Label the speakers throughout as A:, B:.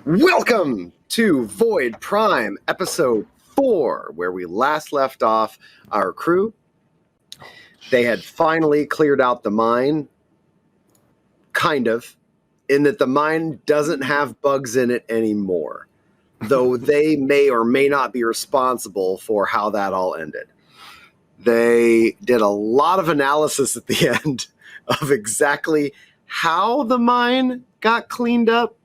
A: Welcome to Void Prime, Episode 4, where we last left off our crew. They had finally cleared out the mine, kind of, in that the mine doesn't have bugs in it anymore, though they may or may not be responsible for how that all ended. They did a lot of analysis at the end of exactly how the mine got cleaned up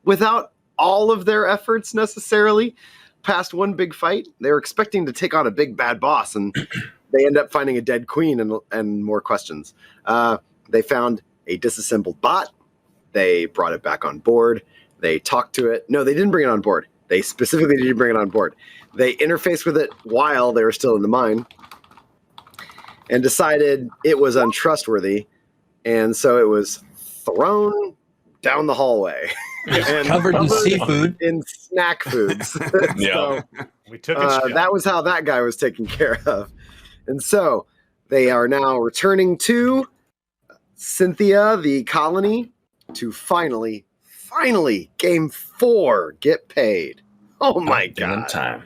A: without all of their efforts necessarily past one big fight. They were expecting to take on a big bad boss, and they end up finding a dead queen and more questions. They found a disassembled bot. They brought it back on board. They talked to it. No, they didn't bring it on board. They specifically didn't bring it on board. They interfaced with it while they were still in the mine and decided it was untrustworthy. And so it was thrown down the hallway.
B: And covered in seafood.
A: In snack foods.
C: Yeah.
A: We took that was how that guy was taken care of. And so they are now returning to Cynthia, the colony, to finally, game 4, get paid. Oh my God.
C: Time.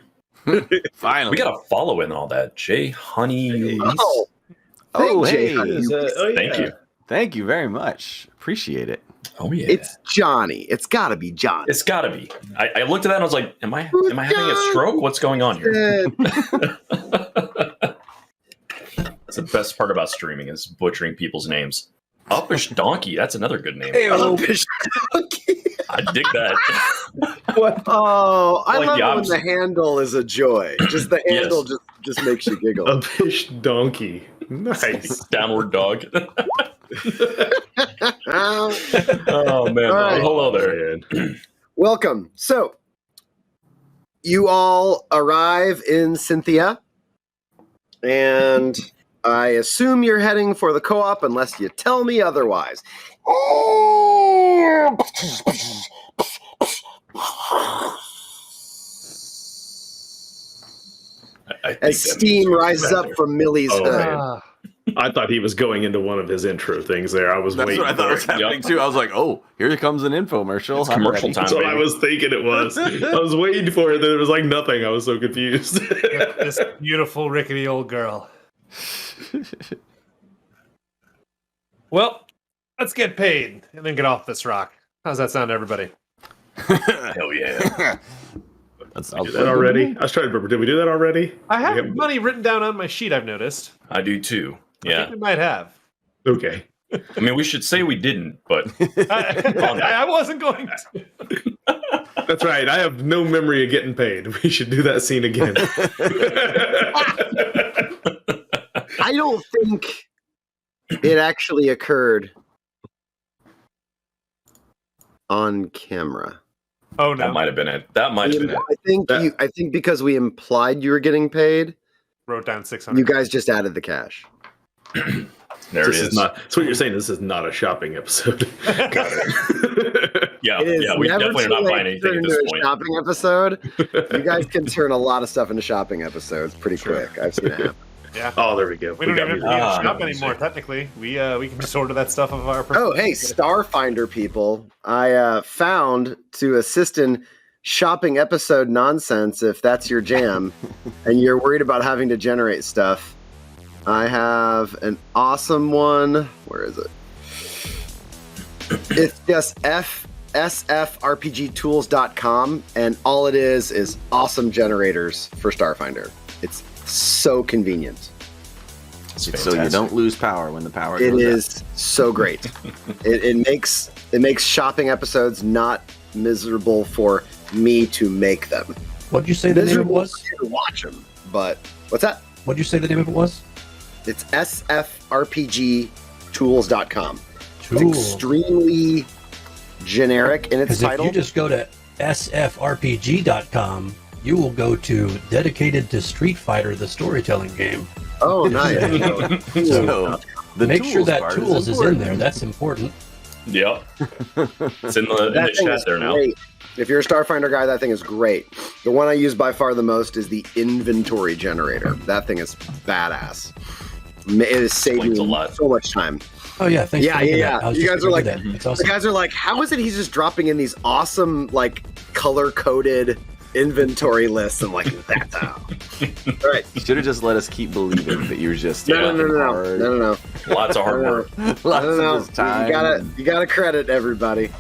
D: Finally.
C: We got a follow in all that. Jay Honey.
D: Hey.
C: Thank you.
D: Thank you very much. Appreciate it.
C: Oh yeah.
A: It's Johnny. It's gotta be Johnny.
C: It's gotta be. I looked at that and I was like, am I having a stroke? What's going on here? That's the best part about streaming is butchering people's names. Uppish Donkey, that's another good name.
A: Uppish Donkey.
C: I dig that.
A: What? Oh, I
C: Like
A: love when the handle is a joy. Just the handle just makes you giggle.
E: Uppish Donkey. Nice.
C: Downward dog. Oh man.
A: Right.
C: Hello there.
A: Welcome. So you all arrive in Cynthia, and I assume you're heading for the co-op unless you tell me otherwise. As steam rises up from Millie's hood.
E: I thought he was going into one of his intro things there. I was
D: That's
E: waiting.
D: what I thought was happening too. I was like, oh, here comes an infomercial.
C: It's commercial time.
E: That's what I was thinking it was. I was waiting for it, then it was like nothing. I was so confused.
F: This beautiful, rickety old girl. Well, let's get paid and then get off this rock. How's that sound, everybody?
C: Hell yeah.
E: Did that already? I was trying to remember. Did we do that already?
F: I have money written down on my sheet, I've noticed.
C: I do too.
F: I
C: Yeah.
F: think we might have.
E: Okay.
C: I mean, we should say we didn't, but
F: I wasn't going to.
E: That's right. I have no memory of getting paid. We should do that scene again.
A: I don't think it actually occurred on camera.
F: Oh no.
C: that might have been it. That might have been it.
A: I think because we implied you were getting paid,
F: Wrote down 600.
A: you guys just added the cash.
C: There
E: This
C: it
E: is
C: is.
E: not. So what you're saying? This is not a shopping episode.
C: Got it. Yeah,
A: It is
C: yeah. We
A: never
C: definitely are
A: too
C: not
A: late
C: buying
A: to
C: anything
A: turn
C: at
A: into
C: this
A: a
C: point.
A: shopping episode. You guys can turn a lot of stuff into shopping episodes pretty quick. I've seen it happen.
F: Yeah.
E: Oh, there we go.
F: We don't even have to
C: Ah,
F: shop anymore, technically. We can just order that stuff of our
A: Oh, hey, Starfinder people. I found to assist in shopping episode nonsense, if that's your jam, and you're worried about having to generate stuff. I have an awesome one. Where is it? It's just sfrpgtools.com, and all it is awesome generators for Starfinder. It's so convenient.
D: So you don't lose power when the power
A: It
D: goes
A: is so great. it makes shopping episodes not miserable for me to make them.
B: What'd you say the name of it
A: Miserable
B: was?
A: for you to watch them, but what's that?
B: What'd you say the name of it was?
A: It's sfrpgtools.com.
B: Tool.
A: It's extremely generic in its
B: Because if
A: title.
B: you just go to sfrpg.com, you will go to dedicated to Street Fighter, the storytelling game.
A: Oh, nice.
D: So the
B: Make sure
D: tools
B: that
D: part
B: tools is in
D: important.
B: there. That's important.
C: Yep. It's in the
A: That thing
C: chat
A: is
C: there now.
A: great. If you're a Starfinder guy, that thing is great. The one I use by far the most is the inventory generator. That thing is badass. It has saved
C: Explains
A: me
C: a lot.
A: so much time.
B: Oh yeah, thanks.
A: Yeah,
B: for doing
A: yeah,
B: that. I was
A: you
B: just
A: guys are
B: gonna
A: like-
B: do that. It's
A: The
B: awesome.
A: guys are like, how is it he's just dropping in these awesome, like, color-coded inventory lists? I'm like, that's how. All right.
D: You should have just let us keep believing that you're just
A: No.
D: hard.
C: Lots of hard work.
D: Lots
A: No.
D: of his time.
A: You gotta credit everybody.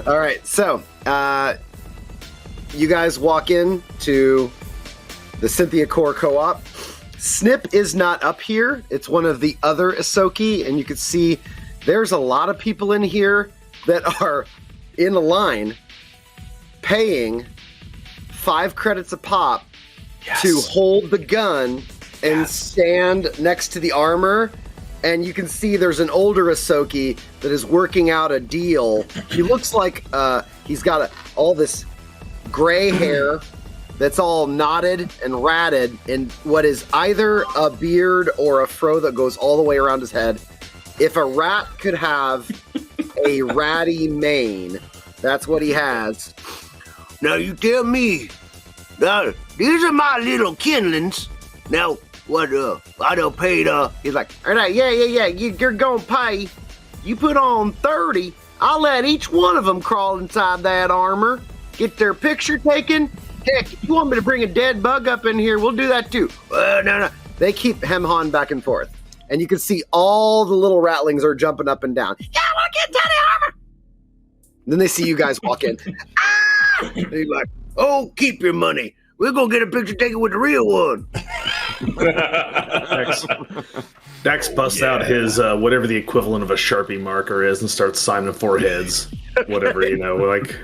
A: All right, so you guys walk in to the Cynthia Core Co-op. Snip is not up here. It's one of the other Isoki, and you can see there's a lot of people in here that are in a line paying 5 credits a pop to hold the gun and stand next to the armor. And you can see there's an older Isoki that is working out a deal. He looks like he's got all this gray hair that's all knotted and ratted in what is either a beard or a fro that goes all the way around his head. If a rat could have a ratty mane, that's what he has. Now you tell me, these are my little kindlings. Now, what, I done paid, he's like, all right, yeah, you're gonna pay. You put on 30, I'll let each one of them crawl inside that armor, get their picture taken. Heck, if you want me to bring a dead bug up in here, we'll do that too. No. They keep hem-hawing back and forth. And you can see all the little ratlings are jumping up and down. Yeah, I want to get inside the armor. Then they see you guys walk in. And he's like, oh, keep your money. We're going to get a picture taken with the real one.
E: Dax busts out his whatever the equivalent of a Sharpie marker is and starts signing foreheads. Whatever, like.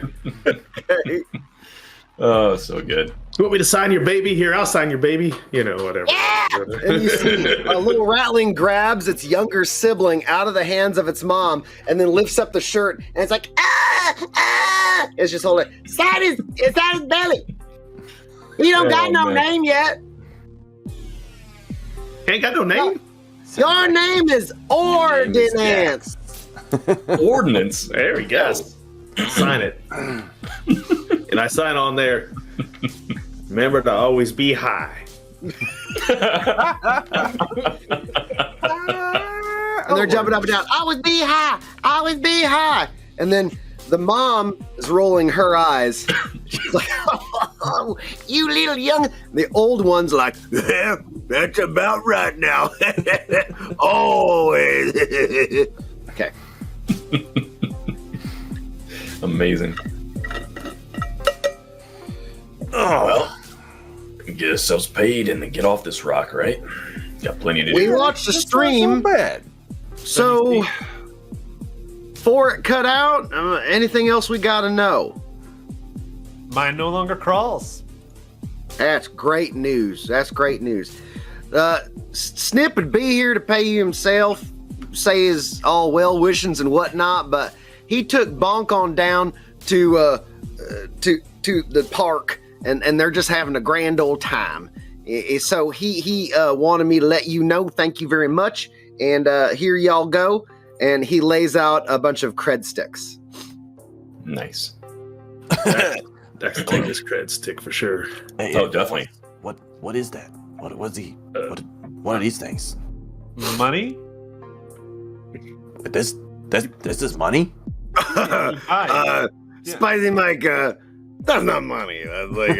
C: Oh, so good.
E: You want me to sign your baby? Here, I'll sign your baby. Whatever.
A: Yeah! And you see a little ratling grabs its younger sibling out of the hands of its mom and then lifts up the shirt and it's like, ah! It's just holding it. It's on his belly. He don't got no name yet.
E: Ain't got no name?
A: Your name is Ordinance.
C: Ordnance.
E: There we go. Sign it. And I sign on there. Remember to always be high.
A: And they're jumping up and down. Always be high. Always be high. And then the mom is rolling her eyes. She's like, oh, you little young. The old one's like, yeah, that's about right now. Always. Okay.
C: Amazing. Oh, well, get ourselves paid and then get off this rock, right? Got plenty to do.
A: We watched the stream.
D: bad.
A: So, for it cut out, anything else we got to know?
F: Mine no longer crawls.
A: That's great news. That's great news. Snip would be here to pay you himself, say his all well wishings and whatnot, but he took Bonk on down to the park, and they're just having a grand old time. So he wanted me to let you know. Thank you very much. And here y'all go. And he lays out a bunch of cred sticks.
C: Nice.
E: Dax will take his cred stick for sure.
D: Hey,
C: Oh, definitely.
D: What is that? What are these things?
F: Money?
D: This is money?
F: Hi.
A: Spicy Mike, that's not money. That's like,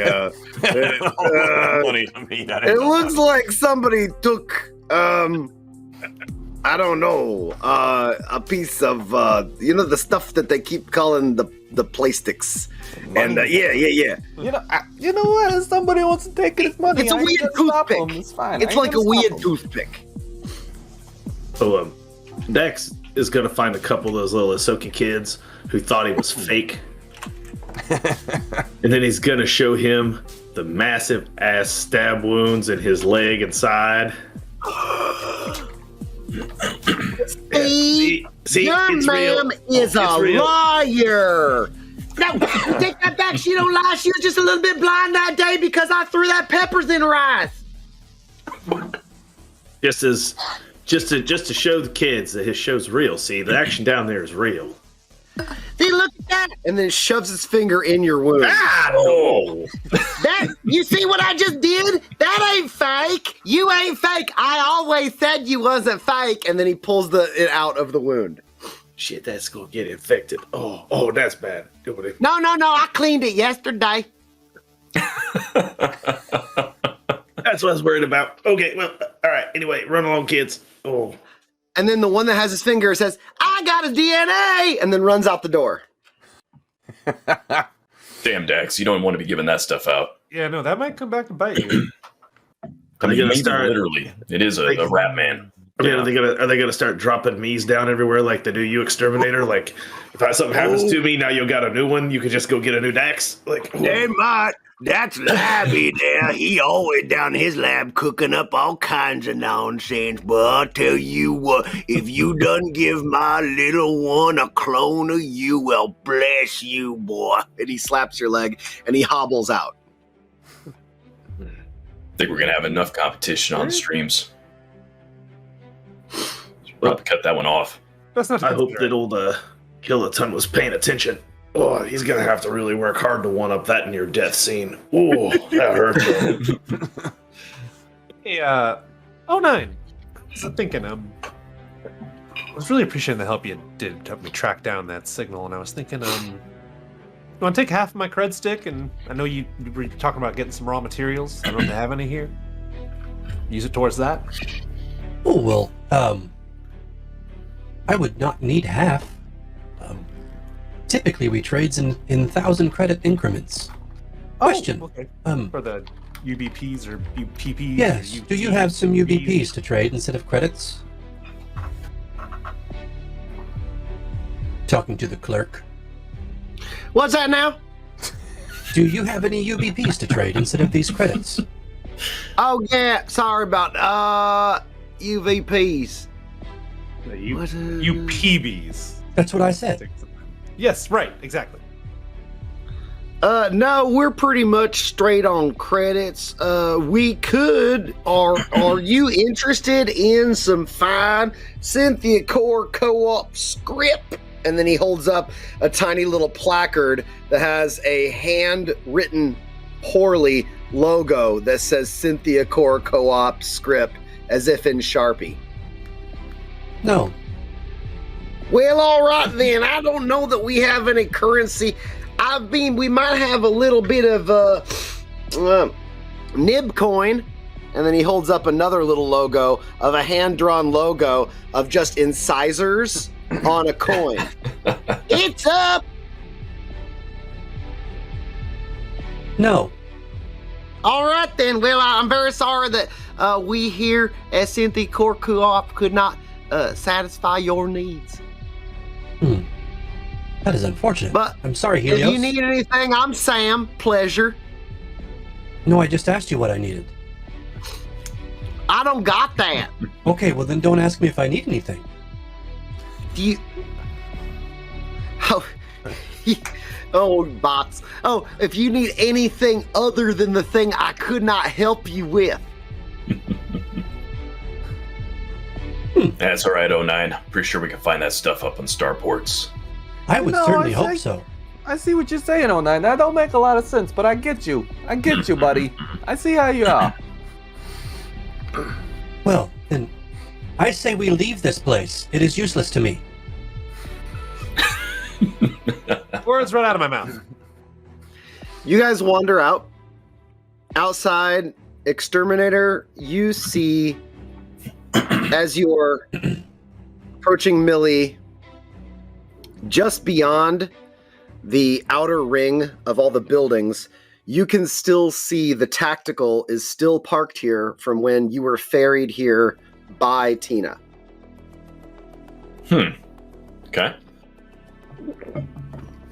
D: Money to me.
A: it looks like somebody took, I don't know, a piece of, the stuff that they keep calling the plastics. And yeah.
D: You know what? If somebody wants to take his money,
A: It's a
D: I ain't
A: weird
D: gonna stop
A: toothpick.
D: 'em. It's fine.
A: It's
D: I ain't
A: like a
D: gonna stop
A: weird
D: 'em.
A: toothpick.
E: So, Dax is going to find a couple of those little Ahsoka kids who thought he was fake. And then he's going to show him the massive ass stab wounds in his leg and side.
A: See, your
E: it's
A: ma'am
E: real.
A: is a
E: real.
A: liar. No, take that back. She don't lie. She was just a little bit blind that day because I threw that peppers in her eyes.
E: Just to show the kids that his show's real. See, the action down there is real.
A: See, look at that? And then shoves his finger in your wound.
C: Oh,
A: That, you see what I just did? That ain't fake. You ain't fake. I always said you wasn't fake. And then he pulls it out of the wound.
E: Shit, that's gonna get infected. Oh, that's bad.
A: No, I cleaned it yesterday.
E: That's what I was worried about. Okay, well, all right. Anyway, run along, kids. Oh.
A: And then the one that has his finger says, I got his DNA, and then runs out the door.
C: damn, Dax, you don't want to be giving that stuff out.
F: Yeah, no, that might come back to bite you.
C: I mean,
E: gonna
C: maybe
E: start-
C: literally, it is a rat man.
E: I mean,
C: Yeah.
E: are they gonna start dropping me's down everywhere like they do you, Exterminator? Like, if something happens to me, now you got a new one. You could just go get a new Dax. Like,
G: They might. That's Labby there. He always down in his lab cooking up all kinds of nonsense. But I'll tell you what, if you done give my little one a clone of you, well, bless you, boy.
A: And he slaps your leg, and he hobbles out.
C: Think we're gonna have enough competition on streams. Probably cut that one off.
F: That's not.
E: I hope that old Killaton was paying attention. Oh, he's gonna have to really work hard to one up that near death scene. Oh, that hurt. Though.
F: Hey, 09. So thinking, I was really appreciating the help you did to help me track down that signal, and I was thinking, you want to take half of my cred stick? And I know you were talking about getting some raw materials. I don't know if they have any here. Use it towards that.
B: Oh, well, I would not need half. Typically, we trades in 1,000 credit increments. Question.
F: Oh, okay.
B: Um,
F: For the UBPs or UPPs?
B: yes,
F: or
B: do you have some UBPs to trade instead of credits? Talking to the clerk.
A: What's that now?
B: Do you have any UBPs to trade instead of these credits?
A: Oh, yeah. Sorry about UVPs. What,
F: UPBs.
B: That's what I said.
F: Yes, right, exactly.
A: No, we're pretty much straight on credits. We could. Are you interested in some fine Cynthia Core co-op script? And then he holds up a tiny little placard that has a handwritten, poorly logo that says Cynthia Core co-op script, as if in Sharpie.
B: No.
A: Well, all right then. I don't know that we have any currency. I mean, we might have a little bit of nib coin. And then he holds up another little logo of a hand-drawn logo of just incisors on a coin. It's up!
B: No.
A: All right then. Well, I'm very sorry that we here at Cynthia Core Co-op could not satisfy your needs.
B: That is unfortunate.
A: But
B: I'm sorry,
A: if
B: Helios.
A: you need anything, I'm Sam. Pleasure.
B: No, I just asked you what I needed.
A: I don't got that.
B: Okay, well then don't ask me if I need anything.
A: Do you... Oh, bots. Oh, if you need anything other than the thing I could not help you with.
C: That's all right, 09. Pretty sure we can find that stuff up on starports.
B: I would
H: No,
B: certainly
H: I
B: hope
H: think-
B: so.
H: I see what you're saying, 09. That don't make a lot of sense, but I get you. I get you, buddy. I see how you are.
B: Well, then I say we leave this place. It is useless to me.
F: Words right out of my mouth.
A: You guys wander out. Outside, Exterminator, you see, as you're approaching Millie, just beyond the outer ring of all the buildings, you can still see the tactical is still parked here from when you were ferried here by Tina.
C: Okay.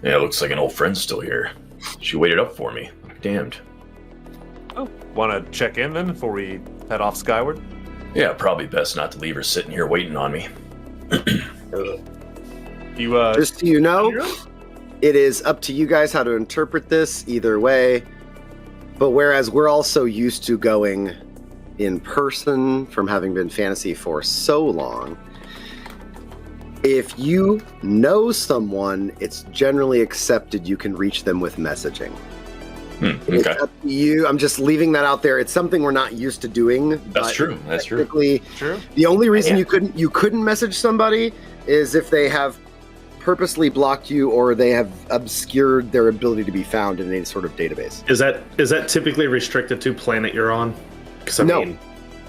C: Yeah, looks like an old friend's still here. She waited up for me. Damned.
F: Oh, want to check in then before we head off skyward?
C: Yeah, probably best not to leave her sitting here waiting on me.
F: You
A: Just so you know, it is up to you guys how to interpret this either way. But whereas we're also used to going in person from having been fantasy for so long, If you know someone, it's generally accepted you can reach them with messaging. It's
C: Okay.
A: up to you. I'm just leaving that out there. It's something we're not used to doing.
C: That's
A: but
C: true. That's true.
A: technically,
F: True.
A: the only reason you couldn't message somebody is if they have purposely blocked you or they have obscured their ability to be found in any sort of database.
E: Is that typically restricted to planet you're on? Because
A: No.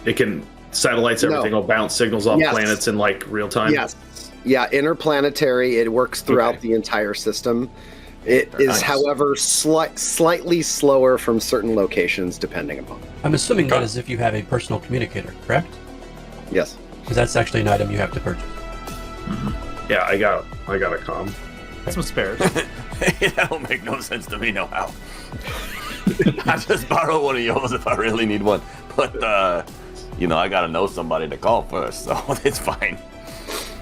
E: it can satellites, everything will bounce signals off
A: Yes.
E: planets in like real time.
A: Yes. Yeah, interplanetary. It works throughout
E: Okay.
A: the entire system. It is,
C: Nice.
A: however, slightly slower from certain locations, depending upon.
B: I'm assuming that is if you have a personal communicator, correct?
A: Yes.
B: Because that's actually an item you have to purchase.
E: Yeah, I got a comm.
F: Some spares.
D: That don't make no sense to me, no how. I just borrow one of yours if I really need one. But, I gotta know somebody to call first, so it's fine.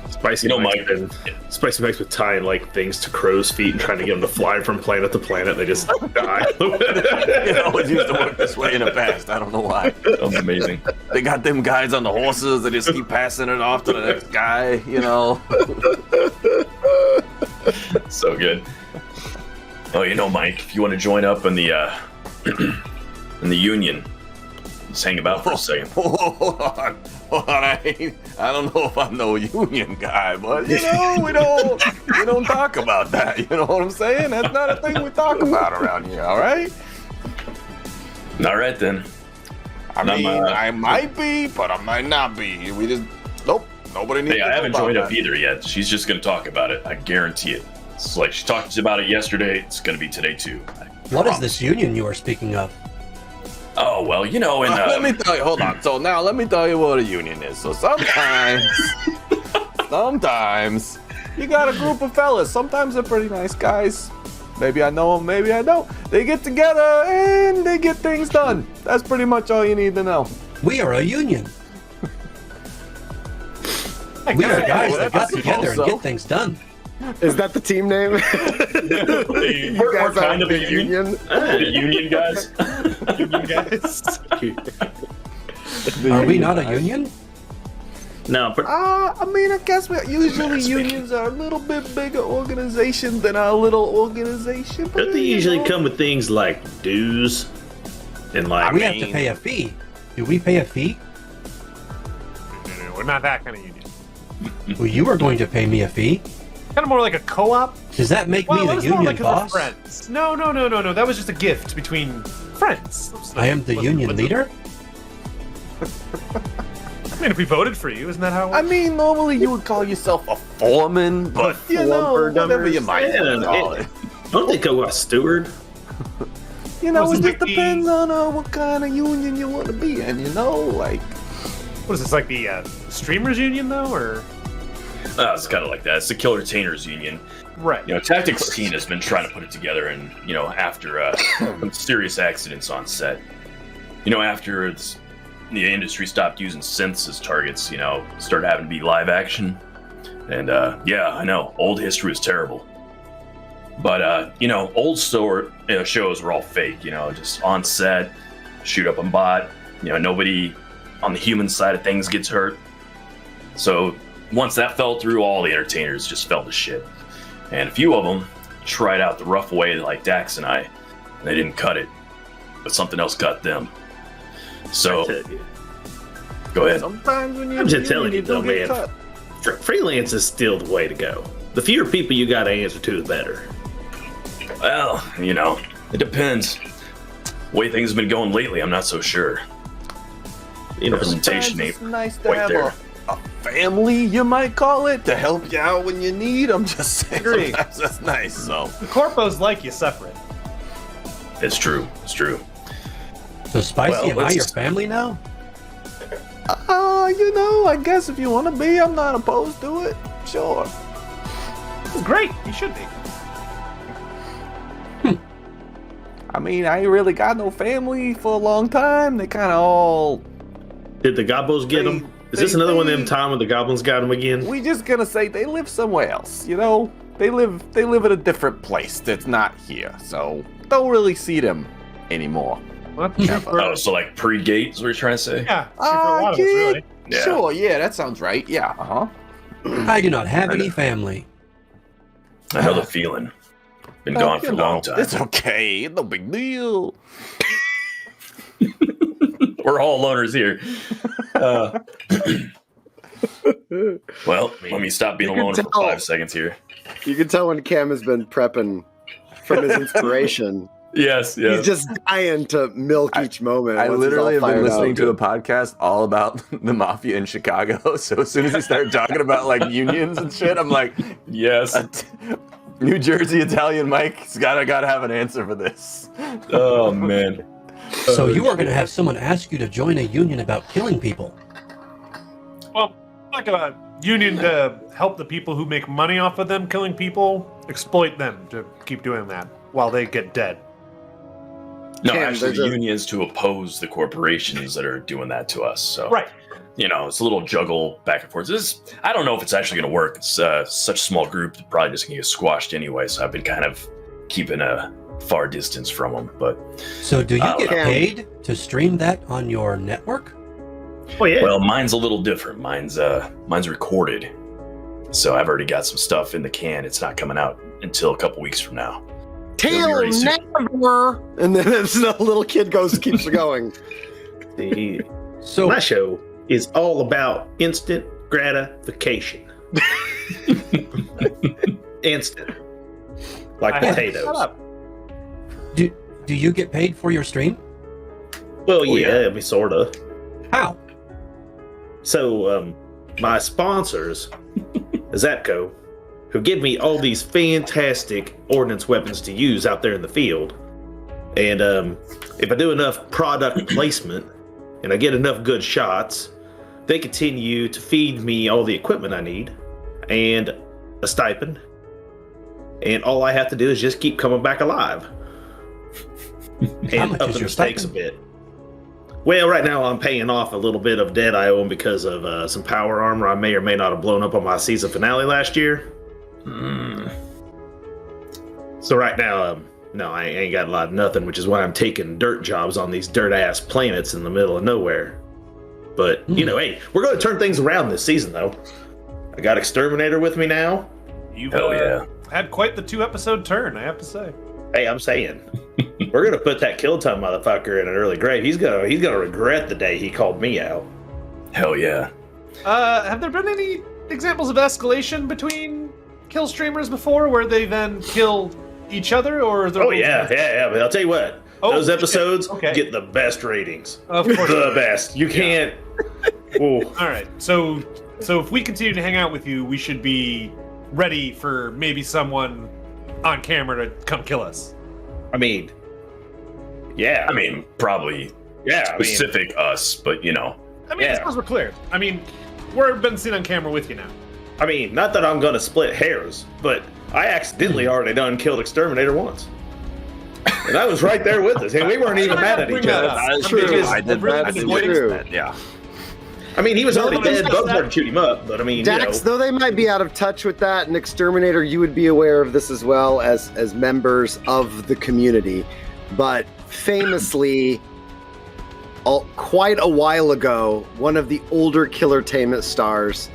E: Spicy Mike's been tying like things to crow's feet and trying to get them to fly from planet to planet. They just die.
D: It always used to work this way in the past. I don't know why.
C: That was amazing.
D: They got them guys on the horses. They just keep passing it off to the next guy,
C: So good. Oh, Mike, if you want to join up in the in the Union, just hang about for a second.
D: Hold on. I don't know if I'm no union guy, but we don't talk about that. You know what I'm saying? That's not a thing we talk about around here. All right.
C: All right then.
D: I mean, I might be, but I might not be. We just nobody needs.
C: Hey,
D: to
C: I
D: know
C: haven't
D: about
C: joined
D: that.
C: up either yet. She's just going to talk about it. I guarantee it. It's like she talked about it yesterday. It's going to be today too.
B: What is this union you are speaking of?
C: Oh well,
D: Let me tell you. Hold on. So now let me tell you what a union is. So sometimes you got a group of fellas. Sometimes they're pretty nice guys. Maybe I know them, maybe I don't. They get together and they get things done. That's pretty much all you need to know.
B: We are a union. We are guys that got together and get things done.
A: Is that the team name? You
C: we're
A: guys
C: kind
A: are
C: of a
A: the
C: union. The union guys.
F: Union guys.
B: Are we not a union?
E: No, but
H: I mean, I guess usually unions are a little bit bigger organization than our little organization.
E: don't they usually come with things like dues and like?
B: We have to pay a fee. Do we pay a fee?
F: No, we're not that kind of union.
B: Well, you are going to pay me a fee.
F: Kind of more like a co-op.
B: Does that make me
F: Well,
B: the
F: it's more
B: union
F: like 'cause we're
B: boss?
F: friends. No. That was just a gift between friends.
B: I am the union leader?
F: I mean, if we voted for you, isn't that how?
H: I mean, normally you would call yourself a foreman, but whatever you might call it.
E: Don't they go a steward?
H: It
F: Wasn't
H: just
F: the-
H: depends on what kind of union you want to be in, like.
F: What is this, like the streamers union though, or?
C: It's kind of like that. It's the Killer Tainers Union.
F: Right.
C: Tactics Team has been trying to put it together, and after some serious accidents on set, after the industry stopped using synths as targets, started having to be live action, and I know old history was terrible, but old shows were all fake, just on set, shoot up and bot, nobody on the human side of things gets hurt. So once that fell through, all the entertainers just fell to shit. And a few of them tried out the rough way like Dax and I, and they didn't cut it, but something else cut them. So, go ahead.
H: Sometimes when
E: I'm just telling you, though,
H: get
E: man.
H: cut.
E: Freelance is still the way to go. The fewer people you got to answer to, the better.
C: Well, it depends. The way things have been going lately, I'm not so sure. Representation ain't
H: It's nice to
C: quite
H: have
C: there.
H: a family, you might call it, to help you out when you need. I'm just saying.
F: Agree.
H: Sometimes that's nice. So.
F: The corpos like you separate.
C: It's true. It's true.
B: So, Spicy,
C: Well,
B: am I
C: let's-
B: your family now?
H: I guess if you want to be, I'm not opposed to it. Sure.
F: It's great. You should be.
H: I mean, I ain't really got no family for a long time. They kind of all.
E: Did the gobos get them? Is this another one of them time when the goblins got them again?
H: We just gonna say they live somewhere else. They live at a different place that's not here. So don't really see them anymore.
F: Well, that's true for,
C: Oh, so like pre-gate is what you're trying to say?
F: yeah, true for a lot of us, really.
C: Yeah.
H: Sure, yeah, that sounds right. Yeah,
B: I do not have any family.
C: I know the feeling. Been gone for a long time.
H: It's okay. No big deal.
C: We're all loners here. Well, let me stop being
A: You can
C: alone for
A: tell.
C: 5 seconds here.
A: You can tell when Cam has been prepping from his inspiration.
C: Yes, yes.
A: He's just dying to milk each moment.
H: I
A: once he's
H: literally
A: all
H: have been
A: fired
H: listening
A: up.
H: to a podcast all about the mafia in Chicago. So as soon as he started talking about like unions and shit, I'm like,
C: Yes.
H: New Jersey Italian Mike's gotta have an answer for this.
C: Oh, man.
B: So you are going to have someone ask you to join a union about killing people.
F: Well, like a union to help the people who make money off of them killing people, exploit them to keep doing that while they get dead.
C: No,
A: Cam,
C: actually,
A: there's
C: the
A: a-
C: unions to oppose the corporations that are doing that to us. So,
F: Right.
C: you know, it's a little juggle back and forth. I don't know if it's actually going to work. It's such a small group, they're probably just going to get squashed anyway. So I've been kind of keeping a far distance from them. But,
B: So do you get
A: Cam.
B: paid to stream that on your network?
E: Oh yeah.
C: well, mine's a little different. Mine's recorded. So I've already got some stuff in the can. It's not coming out until a couple weeks from now.
A: Till
C: Very soon.
A: never. And then the little kid keeps going.
E: See,
B: So
E: my show is all about instant gratification. Instant, like
F: Shut
E: potatoes.
F: up.
B: do you get paid for your stream?
E: Well,
C: Oh,
E: yeah,
C: yeah.
E: I mean, sorta.
B: How?
E: So, my sponsors, Atmo, who give me all these fantastic ordnance weapons to use out there in the field, and if I do enough product placement and I get enough good shots, they continue to feed me all the equipment I need and a stipend, and all I have to do is just keep coming back alive and
B: much
E: up
B: is
E: the
B: your
E: stakes a
B: stipend?
E: bit. Well, right now I'm paying off a little bit of debt I owe him because of some power armor I may or may not have blown up on my season finale last year. So right now, no, I ain't got a lot of nothing, which is why I'm taking dirt jobs on these dirt-ass planets in the middle of nowhere. But, you know, hey, we're going to turn things around this season, though. I got Exterminator with me now.
F: You've
C: Hell yeah.
F: had quite the 2-episode turn, I have to say.
E: Hey, I'm saying, we're going to put that kill time motherfucker in an early grave. He's gonna regret the day he called me out.
C: Hell yeah.
F: Have there been any examples of escalation between kill streamers before where they then kill each other, or is there
E: Oh, yeah. But I'll tell you what.
F: Oh,
E: Those episodes
F: okay.
E: get the best ratings.
F: Of course.
E: The best. You can't. Ooh.
F: All right. So if we continue to hang out with you, we should be ready for maybe someone on camera to come kill us.
E: I mean, yeah.
C: I mean, probably
E: yeah. I mean,
C: specific us, but you know.
F: I mean,
E: Yeah.
F: as long as we're clear. I mean, we've been seen on camera with you now.
E: not that I'm gonna split hairs, but I accidentally already done killed Exterminator once. And I was right there with us, and we weren't even mad at each other.
A: That's true.
H: I did
A: That's
H: that.
A: true.
H: Yeah.
E: I mean, he was already
F: No, but
E: dead.
F: it's
E: Bugs
F: not-
E: had to shoot him up, but I mean,
A: Dax, though they might be out of touch with that, and Exterminator, you would be aware of this as well as members of the community. But famously, quite a while ago, one of the older Killertainment stars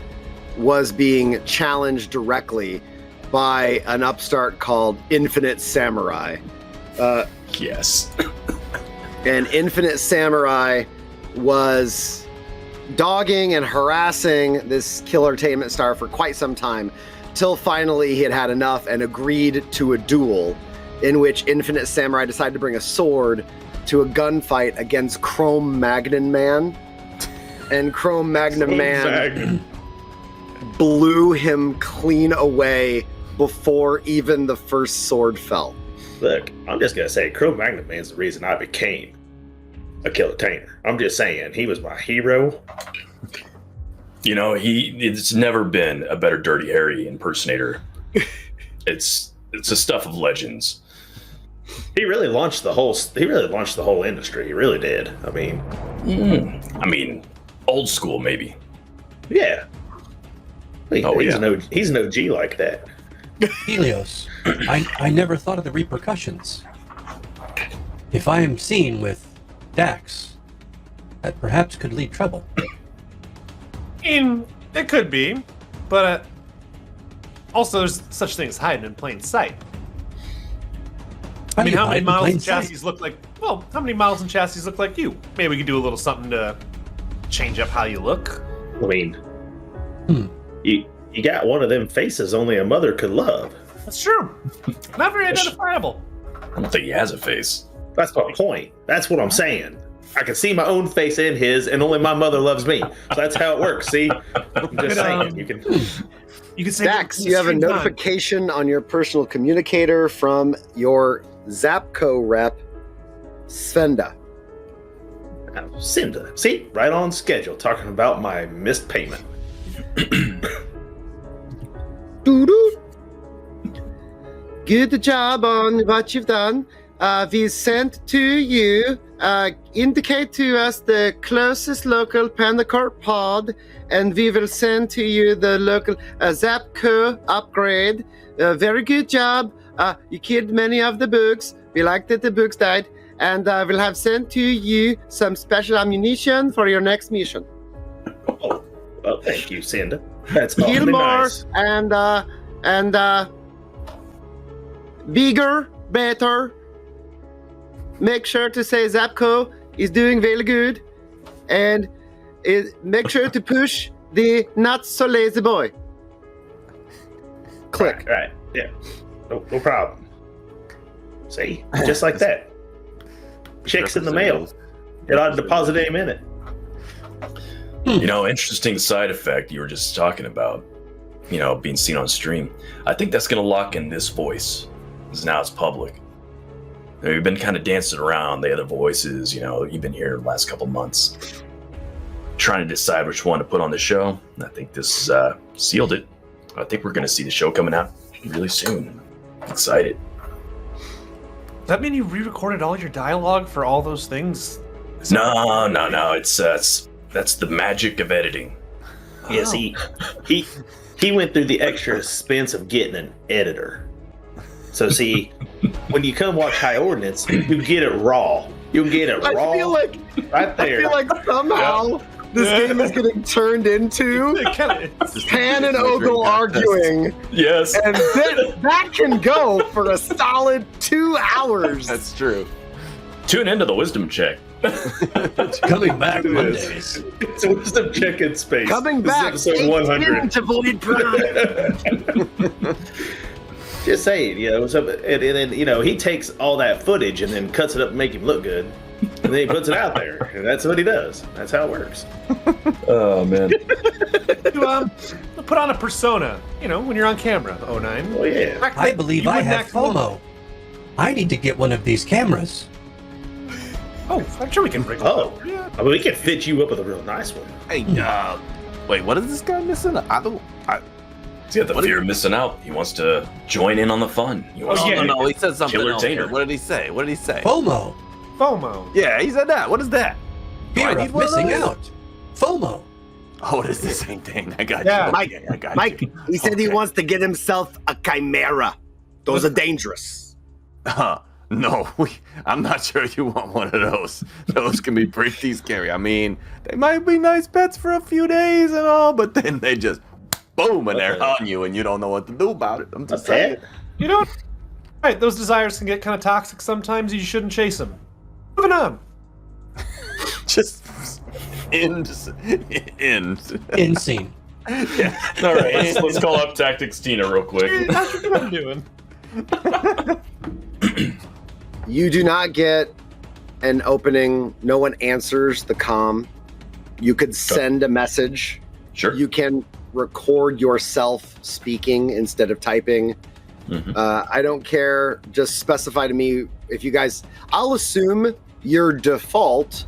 A: was being challenged directly by an upstart called Infinite Samurai.
C: Yes.
A: And Infinite Samurai was dogging and harassing this Killertainment star for quite some time, till finally he had had enough and agreed to a duel in which Infinite Samurai decided to bring a sword to a gunfight against Chrome Magnon Man. And Chrome Magnon Man blew him clean away before even the first sword fell.
E: Look, I'm just gonna say, Cro-Magnon Man's the reason I became a Killertainer. I'm just saying, he was my hero.
C: You know, it's never been a better Dirty Harry impersonator. It's the stuff of legends.
E: He really launched the whole. He really launched the whole industry. He really did. I mean,
C: I mean, old school maybe.
E: yeah. He's
C: yeah.
E: He's an OG like that.
B: Helios, I never thought of the repercussions. If I am seen with Dax, that perhaps could lead trouble.
F: It could be. But also, there's such things hiding in plain sight. I mean, how many models and chassis look like? Well, how many models and chassis look like you? Maybe we could do a little something to change up how you look.
E: I mean, you got one of them faces only a mother could love.
F: That's true. Not very identifiable.
C: I don't think he has a face.
E: That's my point. That's what I'm saying. I can see my own face in his, and only my mother loves me. So that's how it works. See, I'm just saying. You can
F: say
A: Dax, you have a notification on your personal communicator from your Zapco rep, Svenda.
E: Cinda. See, right on schedule. Talking about my missed payment.
A: Doo-doo. Good job on what you've done. We sent to you, indicate to us the closest local Pandacorp pod, and we will send to you the local Zapco upgrade. Very good job. You killed many of the bugs. We liked that the bugs died. And we'll have sent to you some special ammunition for your next mission.
E: Oh, well, thank you, Cinda. That's
A: Kill
E: awfully
A: more
E: nice.
A: and bigger, better. Make sure to say Zapco is doing very good, and make sure to push the not so lazy boy. Click.
E: Right. Yeah. No problem. See, just like that. Checks in the mail. It ought to deposit any minute.
C: You know, interesting side effect you were just talking about, you know, being seen on stream. I think that's going to lock in this voice, because now it's public. We've been kind of dancing around the other voices, you know, you've been here the last couple months, trying to decide which one to put on the show. I think this sealed it. I think we're going to see the show coming out really soon. Excited.
F: Does that mean you re-recorded all your dialogue for all those things?
C: No. It's that's the magic of editing.
E: Yes, he went through the extra expense of getting an editor. So see, when you come watch High Ordnance, you get it raw. You'll get it raw.
A: I feel like
E: right there.
A: I feel like somehow this game is getting turned into Pan and Ogle arguing.
C: Yes.
A: And that can go for a solid 2 hours.
H: That's true.
C: Tune into the wisdom check.
B: Coming back Mondays.
E: It's a wisdom check in space.
A: Coming
E: This is
A: back,
E: episode 100.
A: to Void Prime.
E: Just saying, you know, and then, you know, he takes all that footage and then cuts it up and make him look good. And then he puts it out there. And that's what he does. That's how it works.
C: Oh, man.
F: You put on a persona, you know, when you're on camera, 09.
E: Oh, yeah.
B: I believe I have FOMO. I need to get one of these cameras.
F: Oh, I'm sure we can break
E: Oh,
F: yeah.
E: I mean, we can fit you up with a real nice one.
H: Hey, wait, what is this guy missing?
C: He's got the fear of missing out. He wants to join in on the fun. He wants to
H: No, he said something
C: Killer
H: else.
C: Tainer.
H: What did he say?
B: FOMO.
F: FOMO.
H: Yeah, he said that. What is that?
B: Fear
H: I need
B: of
H: one of
B: missing
H: those?
B: out. FOMO.
H: Oh, it is the same thing. I got
F: Yeah.
H: you.
G: Mike,
H: Okay, I got
G: Mike,
H: you.
G: he said he
H: Okay.
G: wants to get himself a chimera. Those are dangerous.
H: No, I'm not sure you want one of those. Those can be pretty scary. I mean, they might be nice pets for a few days and all, but then they just boom and they're on you and you don't know what to do about it. I'm just saying.
F: You know, right? Those desires can get kind of toxic sometimes. You shouldn't chase them. Moving on.
H: Just end.
B: In scene.
H: Yeah.
C: All right, let's call up Tactics Tina real quick.
F: How's your gun doing?
A: You do not get an opening. No one answers the comm. You could send a message.
C: Sure.
A: You can record yourself speaking instead of typing.
C: Mhm.
A: I don't care. Just specify to me if you guys. I'll assume your default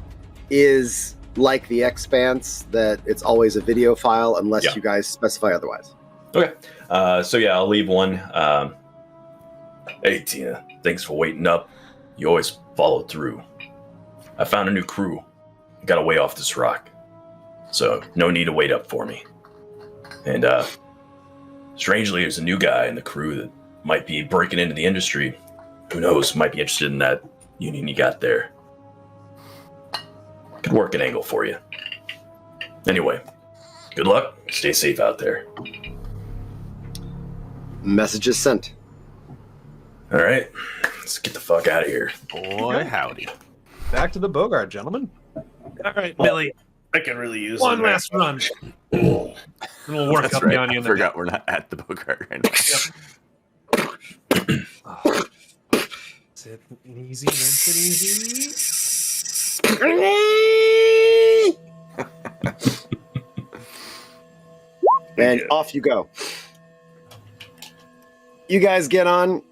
A: is like the Expanse, that it's always a video file unless
C: Yeah.
A: you guys specify otherwise.
C: Okay. So yeah, I'll leave one. Hey Tina, thanks for waiting up. You always follow through. I found a new crew. Got away off this rock. So no need to wait up for me. And strangely, there's a new guy in the crew that might be breaking into the industry. Who knows, might be interested in that union you got there. Could work an angle for you. Anyway, Good luck. Stay safe out there.
A: Message is sent.
C: All right. Let's get the fuck out of here.
H: Boy, howdy.
F: Back to the Bogart, gentlemen. All right, Billy.
E: I can really use
F: One
E: that.
F: last run. And we'll work
H: That's
F: up
H: right.
F: down you
H: I
F: in the
H: forgot we're not at the Bogart right now.
F: Sit easy, rinse it easy.
A: And off you go. You guys get on,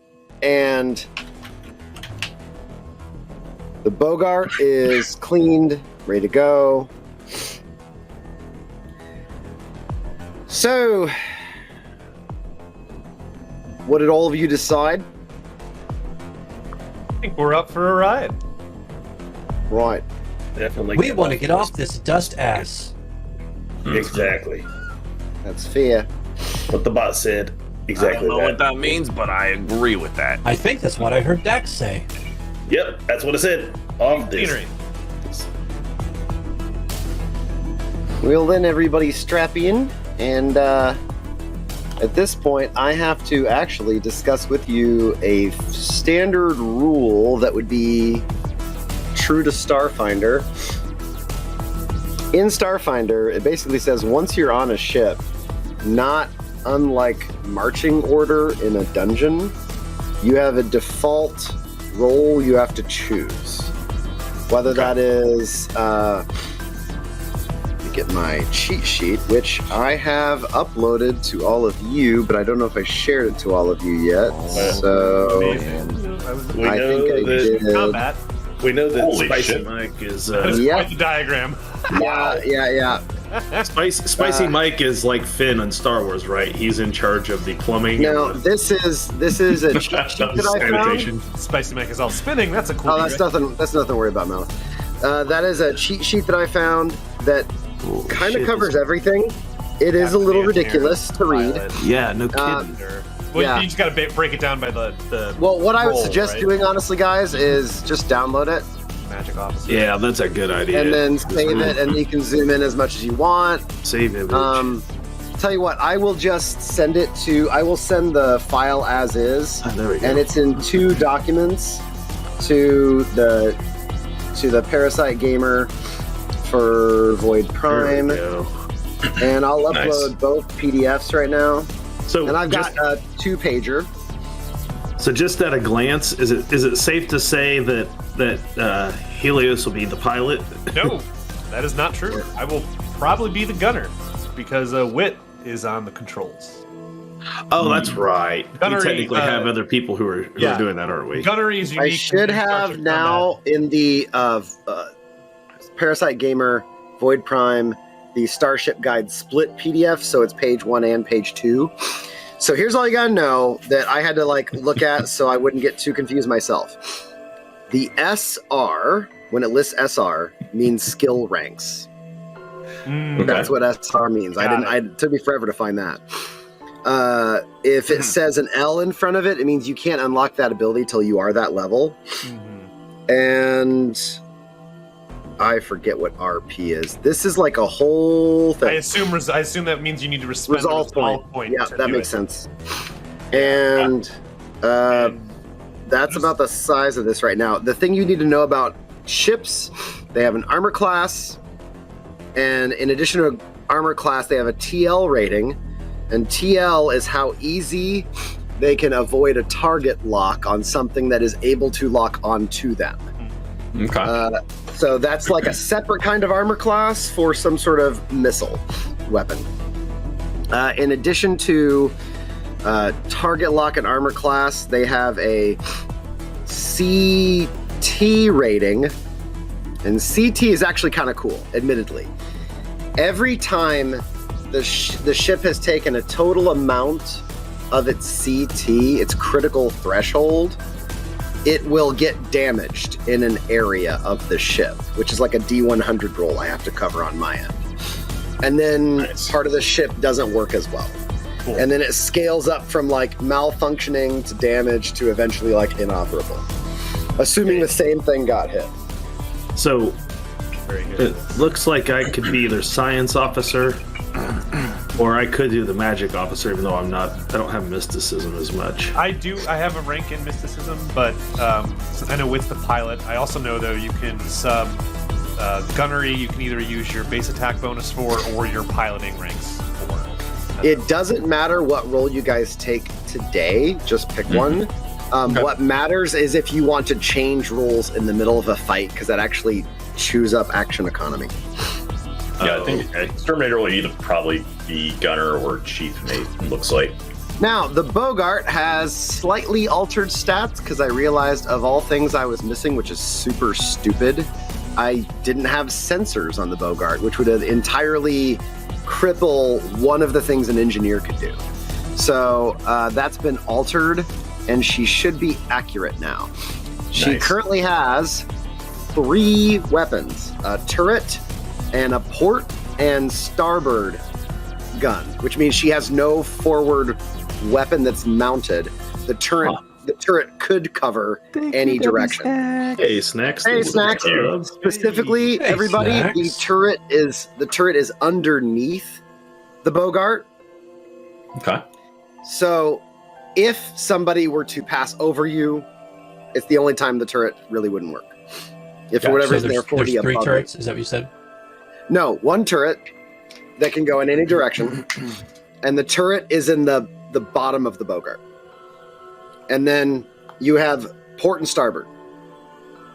A: and the Bogart is cleaned, ready to go. So, what did all of you decide?
F: I think we're up for a ride.
A: Right.
E: Definitely.
B: We want to get off this dust ass.
E: Exactly.
A: That's fair.
E: What the bot said.
H: I
E: Exactly
H: don't know what
E: that.
H: that means, but I agree with that.
B: I think that's what I heard Dax say.
E: Yep, that's what it said. Off this.
F: Scenery.
A: Well, then everybody strap in, and at this point, I have to actually discuss with you a standard rule that would be true to Starfinder. In Starfinder, it basically says once you're on a ship, not unlike marching order in a dungeon, you have a default role you have to choose. Whether that is, let me get my cheat sheet, which I have uploaded to all of you, but I don't know if I shared it to all of you yet. So
E: We
A: I
E: know
A: think I
E: that
A: did.
F: Combat.
E: we know that
C: Holy
E: Spicy
C: shit.
E: Mike is
F: That is
A: Yeah.
F: quite the diagram.
A: Yeah.
E: Spicy Mike is like Finn on Star Wars, right? He's in charge of the plumbing.
A: Now
E: and
A: this is a cheat sheet that I found.
E: sanitation.
F: Spicy Mac is all spinning. That's a cool.
A: Oh, that's nothing. That's nothing to worry about, Mouth. That is a cheat sheet that I found that kind of
E: shit,
A: covers
E: this-
A: everything. It is a little ridiculous to read.
E: Yeah, no kidding.
F: Well,
A: Yeah.
F: you just got to break it down by the
A: Well, what I would
F: roll,
A: suggest
F: right?
A: doing, honestly, guys, is just download it
F: Magic officer.
E: yeah, that's a good idea.
A: and then save it, and you can zoom in as much as you want.
E: Save image.
A: Tell you what, I will just send it to. I will send the file as is,
E: There we go.
A: and it's in 2 documents to the Parasite Gamer for Void
E: There
A: Prime,
E: we go.
A: and I'll upload
C: Nice.
A: both PDFs right now.
E: So
A: And I've
E: just,
A: got a 2-pager.
E: so just at a glance, is it safe to say that Helios will be the pilot?
F: No, that is not true. I will probably be the gunner because Wit is on the controls.
E: Oh, that's right.
F: Gunnery,
E: we technically have other people who are
F: yeah.
E: doing that, aren't we?
F: Gunnery is unique.
A: I should
F: to
A: have
F: structured
A: now in the Parasite Gamer Void Prime the Starship Guide split PDF, so it's page 1 and page 2. So here's all you gotta know that I had to look at so I wouldn't get too confused myself. The SR, when it lists SR, means skill ranks.
F: combat.
A: That's what SR means. It took me forever to find that. If it says an L in front of it, it means you can't unlock that ability till you are that level. And I forget what RP is. This is like a whole thing.
F: I assume that means you need to spend the
A: Resolve point. Yeah,
F: to
A: that
F: do
A: makes
F: it.
A: sense. And that's about the size of this right now. The thing you need to know about ships, they have an armor class, and in addition to an armor class, they have a TL rating, and TL is how easy they can avoid a target lock on something that is able to lock onto them.
C: Okay.
A: So that's like a separate kind of armor class for some sort of missile weapon. In addition to target lock and armor class, they have a CT rating, and CT is actually kind of cool, admittedly. Every time the ship has taken a total amount of its CT, its critical threshold, it will get damaged in an area of the ship, which is like a D100 roll I have to cover on my end. And then part of the ship doesn't work as well.
F: Cool.
A: And then it scales up from like malfunctioning to damage to eventually like inoperable. Assuming the same thing got hit.
E: So
F: Very good.
E: it looks like I could be either science officer Or I could do the magic officer, even though I don't have mysticism as much.
F: I have a rank in mysticism, but I know with the pilot, I also know though you can sub gunnery. You can either use your base attack bonus for or your piloting ranks for.
A: It doesn't matter what role you guys take today. Just pick one.
C: Okay.
A: What matters is if you want to change roles in the middle of a fight, because that actually chews up action economy.
C: Yeah, I think Exterminator will either probably be gunner or chief mate, it looks like.
A: Now, the Bogart has slightly altered stats because I realized of all things I was missing, which is super stupid, I didn't have sensors on the Bogart, which would entirely cripple one of the things an engineer could do. So that's been altered, and she should be accurate now. She
C: Nice.
A: currently has 3 weapons, a turret and a port and starboard gun, which means she has no forward weapon that's mounted. The turret could cover any direction.
E: Hey, Snacks.
A: Hey, Snacks. Specifically,
B: Hey,
A: everybody, the
B: Snacks.
A: turret is underneath the Bogart.
C: Okay.
A: So if somebody were to pass over you, it's the only time the turret really wouldn't work. If for whatever
B: So
A: reason they're 40
B: there's 3
A: above
B: turrets, is that what you said?
A: No, one turret that can go in any direction, and the turret is in the bottom of the Bogart. And then you have port and starboard.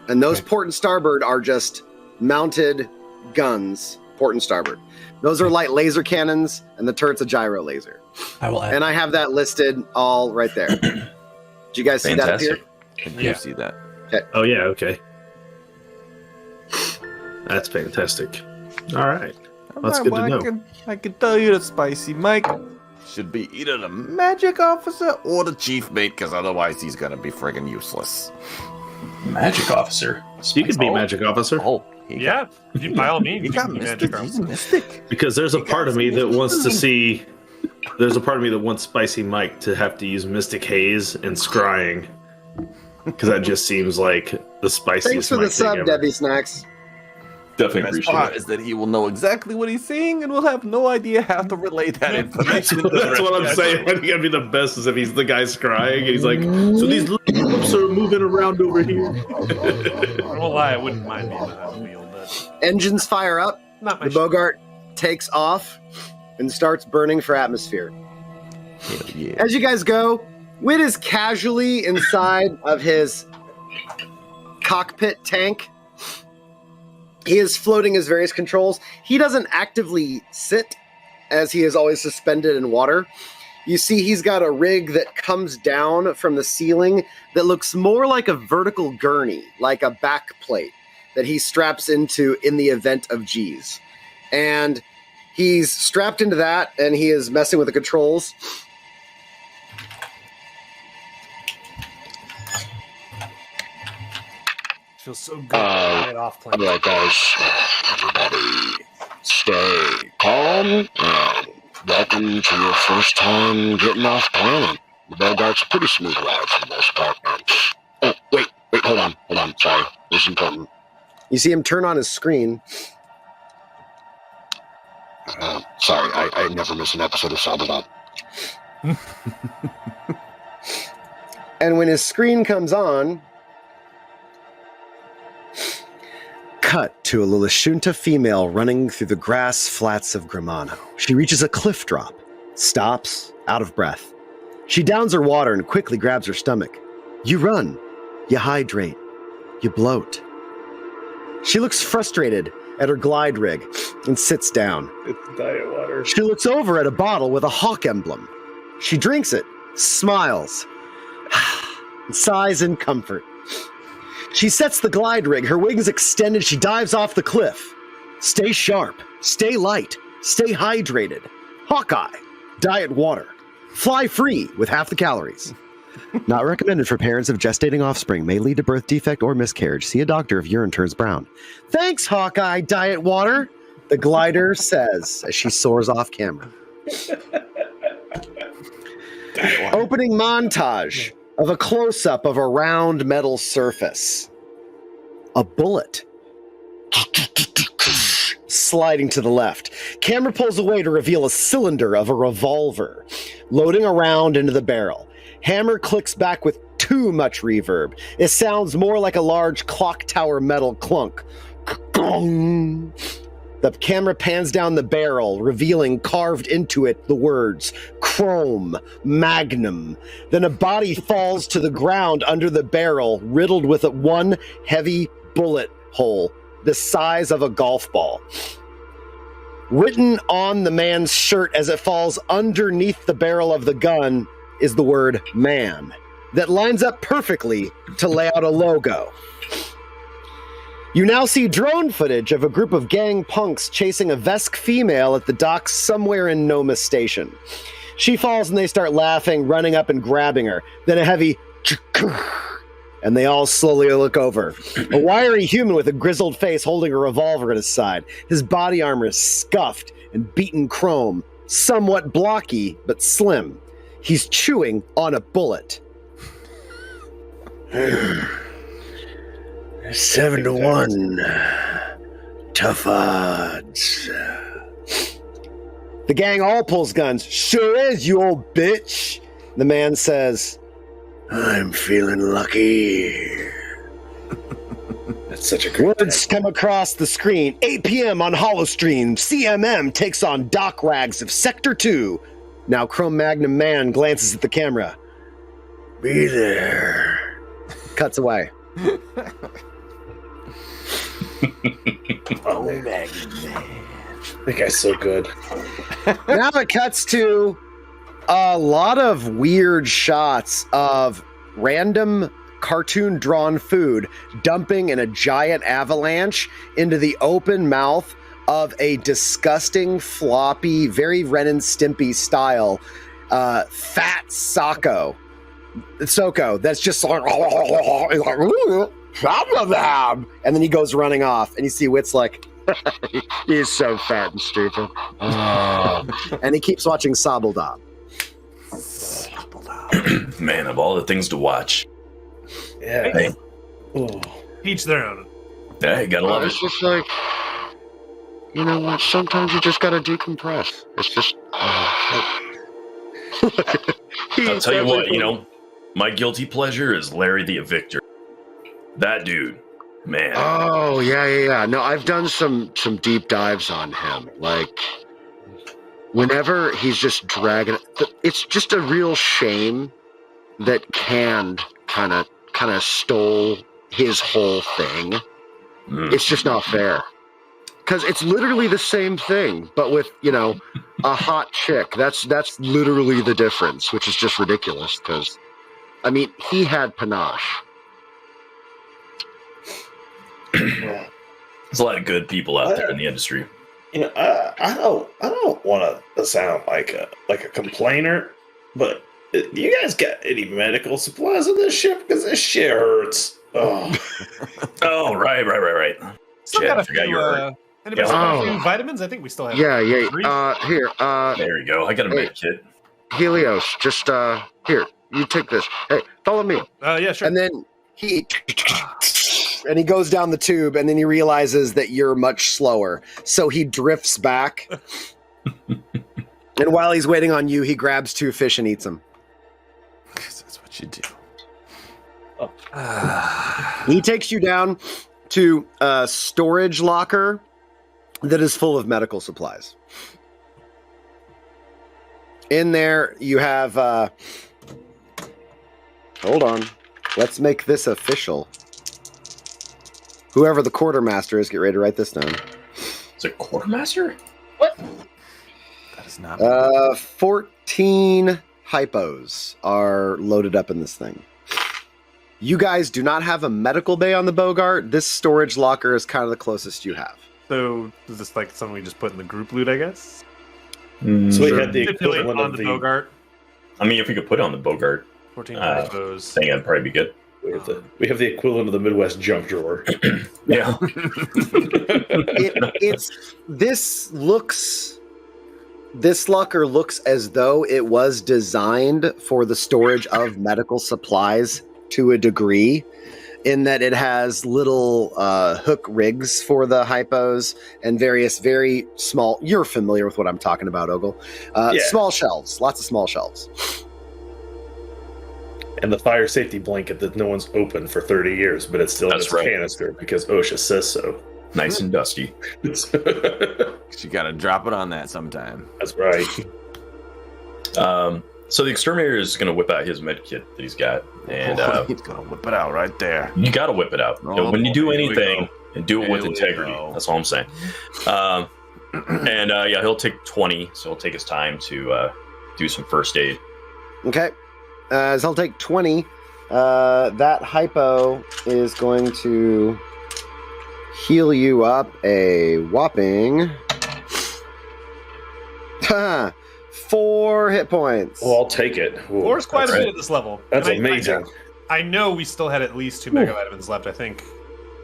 A: And those port and starboard are just mounted guns, port and starboard. Those are light laser cannons, and the turret's a gyro laser.
B: I will add.
A: And I have that listed all right there. Did you guys see that up here?
C: Fantastic.
H: Can you see that?
E: Oh, yeah, okay. That's fantastic. All right. That's good to know.
H: I can tell you that Spicy Mike should be either the magic officer or the chief mate, because otherwise he's gonna be friggin' useless.
C: Magic officer.
E: You could be magic officer.
H: Oh, he got-
F: Yeah, by all means.
H: he
F: you
H: got
F: can be
H: mystic.
F: magic
H: He's a
F: officer.
H: mystic.
E: Because there's a part of me that wants to see. There's a part of me that wants Spicy Mike to have to use Mystic Haze and Scrying. Because that just seems like the spiciest
A: Thanks for the
E: Mike thing
A: sub,
E: ever.
A: Debbie Snacks.
C: Definitely
H: The best
C: appreciate
H: part
C: it.
H: is that he will know exactly what he's saying and will have no idea how to relay that information. to the
E: That's what I'm
H: rest
E: saying.
H: of
E: I think it'd be the best is if he's the guy scrying. And he's like, so these little groups are moving around over here.
F: I won't lie, I wouldn't mind being behind the wheel, but
A: Engines fire up.
F: not my
A: The Bogart takes off and starts burning for atmosphere.
H: Hell yeah.
A: As you guys go, Wit is casually inside of his cockpit tank. He is floating his various controls. He doesn't actively sit, as he is always suspended in water. You see he's got a rig that comes down from the ceiling that looks more like a vertical gurney, like a back plate that he straps into in the event of G's. And he's strapped into that, and he is messing with the controls.
F: feels so good to get off plane.
G: All right, guys. Everybody, stay calm and welcome to your first time getting off planet. The Bogart's a pretty smooth ride for the most part, man. Oh, wait, hold on. Sorry, this is important.
A: You see him turn on his screen.
G: Sorry, I never miss an episode of Sabaton.
A: And when his screen comes on, cut to a Lillishunta female running through the grass flats of Grimano. She reaches a cliff drop, stops, out of breath. She downs her water and quickly grabs her stomach. You run, you hydrate, you bloat. She looks frustrated at her glide rig and sits down.
E: It's diet water.
A: She looks over at a bottle with a hawk emblem. She drinks it, smiles, and sighs in comfort. She sets the glide rig, her wings extended, she dives off the cliff. Stay sharp, stay light, stay hydrated. Hawkeye, diet water. Fly free with half the calories. Not recommended for parents of gestating offspring. May lead to birth defect or miscarriage. See a doctor if urine turns brown. Thanks, Hawkeye, diet water, the glider says as she soars off camera. Opening montage of a close-up of a round metal surface. A bullet sliding to the left. Camera pulls away to reveal a cylinder of a revolver, loading around into the barrel. Hammer clicks back with too much reverb. It sounds more like a large clock tower metal clunk. The camera pans down the barrel, revealing carved into it the words Chrome, Magnum. Then a body falls to the ground under the barrel, riddled with one heavy bullet hole the size of a golf ball. Written on the man's shirt as it falls underneath the barrel of the gun is the word man that lines up perfectly to lay out a logo. You now see drone footage of a group of gang punks chasing a Vesk female at the docks somewhere in Noma Station. She falls and they start laughing, running up and grabbing her. Then a heavy and they all slowly look over. A wiry human with a grizzled face holding a revolver at his side. His body armor is scuffed and beaten chrome, somewhat blocky but slim. He's chewing on a bullet.
G: 7-1. Tough odds.
A: The gang all pulls guns. Sure is, you old bitch. The man says,
G: I'm feeling lucky.
E: That's such a good
A: words come across the screen. 8 p.m. on Holostream. CMM takes on Doc Rags of Sector 2. Now Chrome Magnum Man glances at the camera.
G: Be there.
A: Cuts away.
G: Oh, Magnum Man.
E: That guy's so good.
A: Now it cuts to a lot of weird shots of random cartoon drawn food dumping in a giant avalanche into the open mouth of a disgusting, floppy, very Ren and Stimpy style fat Soko that's just like, and then he goes running off, and you see Wit's like, he's so fat and stupid. And he keeps watching Sabbledob.
C: Man, of all the things to watch.
E: Yeah.
C: Hey.
E: Oh.
F: Each their own.
C: Yeah, you gotta love it.
A: It's just like, you know what? Sometimes you just gotta decompress. It's just.
C: I'll tell you what, my guilty pleasure is Larry the Evictor. That dude, man.
A: Oh yeah. No, I've done some deep dives on him. Like, whenever he's just dragging, it's just a real shame that Canned kind of stole his whole thing. It's just not fair. Because it's literally the same thing, but with, a hot chick. That's literally the difference, which is just ridiculous. Because, I mean, he had panache.
C: There's a lot of good people out there in the industry.
E: I don't want to sound like a complainer, but you guys got any medical supplies on this ship? Because this shit hurts. Oh,
C: oh, right.
F: Still
C: Shit,
F: got
C: I
F: a
C: forgot
F: few,
C: you were hurt.
F: anybody got a few vitamins? I think we still have.
A: Yeah.
F: three.
A: Here.
C: There you go. I got a med kit.
A: Helios, just here. You take this. Hey, follow me.
F: Yeah, sure.
A: And then he goes down the tube, and then he realizes that you're much slower, so he drifts back. And while he's waiting on you, he grabs 2 fish and eats them.
H: That's what you do.
A: He takes you down to a storage locker that is full of medical supplies. In there, you have... hold on. Let's make this official. Whoever the quartermaster is, get ready to write this down.
C: Is it quartermaster?
H: That is not.
A: 14 hypos are loaded up in this thing. You guys do not have a medical bay on the Bogart. This storage locker is kind of the closest you have.
F: So is this like something we just put in the group loot, I guess?
E: so we
C: Sure.
E: had the
F: Stipulate
E: equivalent
F: on
E: of
F: the
E: the.
F: Bogart.
C: I mean, if we could put it on the Bogart
F: 14
C: I
F: those.
C: thing, that'd probably be good.
E: We have the equivalent of the Midwest junk drawer.
C: Yeah.
A: This locker looks as though it was designed for the storage of medical supplies to a degree. in that it has little hook rigs for the hypos and various very small. You're familiar with what I'm talking about, Ogle.
E: Yeah.
A: Small shelves, lots of small shelves.
E: And the fire safety blanket that no one's opened for 30 years, but it's still in
C: That's
E: its
C: right.
E: canister because OSHA says so.
C: Nice and dusty.
E: That's
H: You gotta drop it on that sometime.
E: right.
C: So the exterminator is going to whip out his med kit that he's got, and
H: He's gonna whip it out right there.
C: you got to whip it out.
H: Oh,
C: When you do
H: here we
C: anything,
H: go.
C: and do it with
H: Here we
C: integrity.
H: go.
C: That's all I'm saying. And yeah, he'll take 20, so he'll take his time to do some first aid.
A: Okay. So he'll take 20. That hypo is going to heal you up a whopping 4 hit points.
E: Well, I'll take it. Ooh,
F: Four's quite a
E: that's-
F: bit at this level.
E: That's
F: And
E: amazing.
F: I know we still had at least 2 mega vitamins left. I think.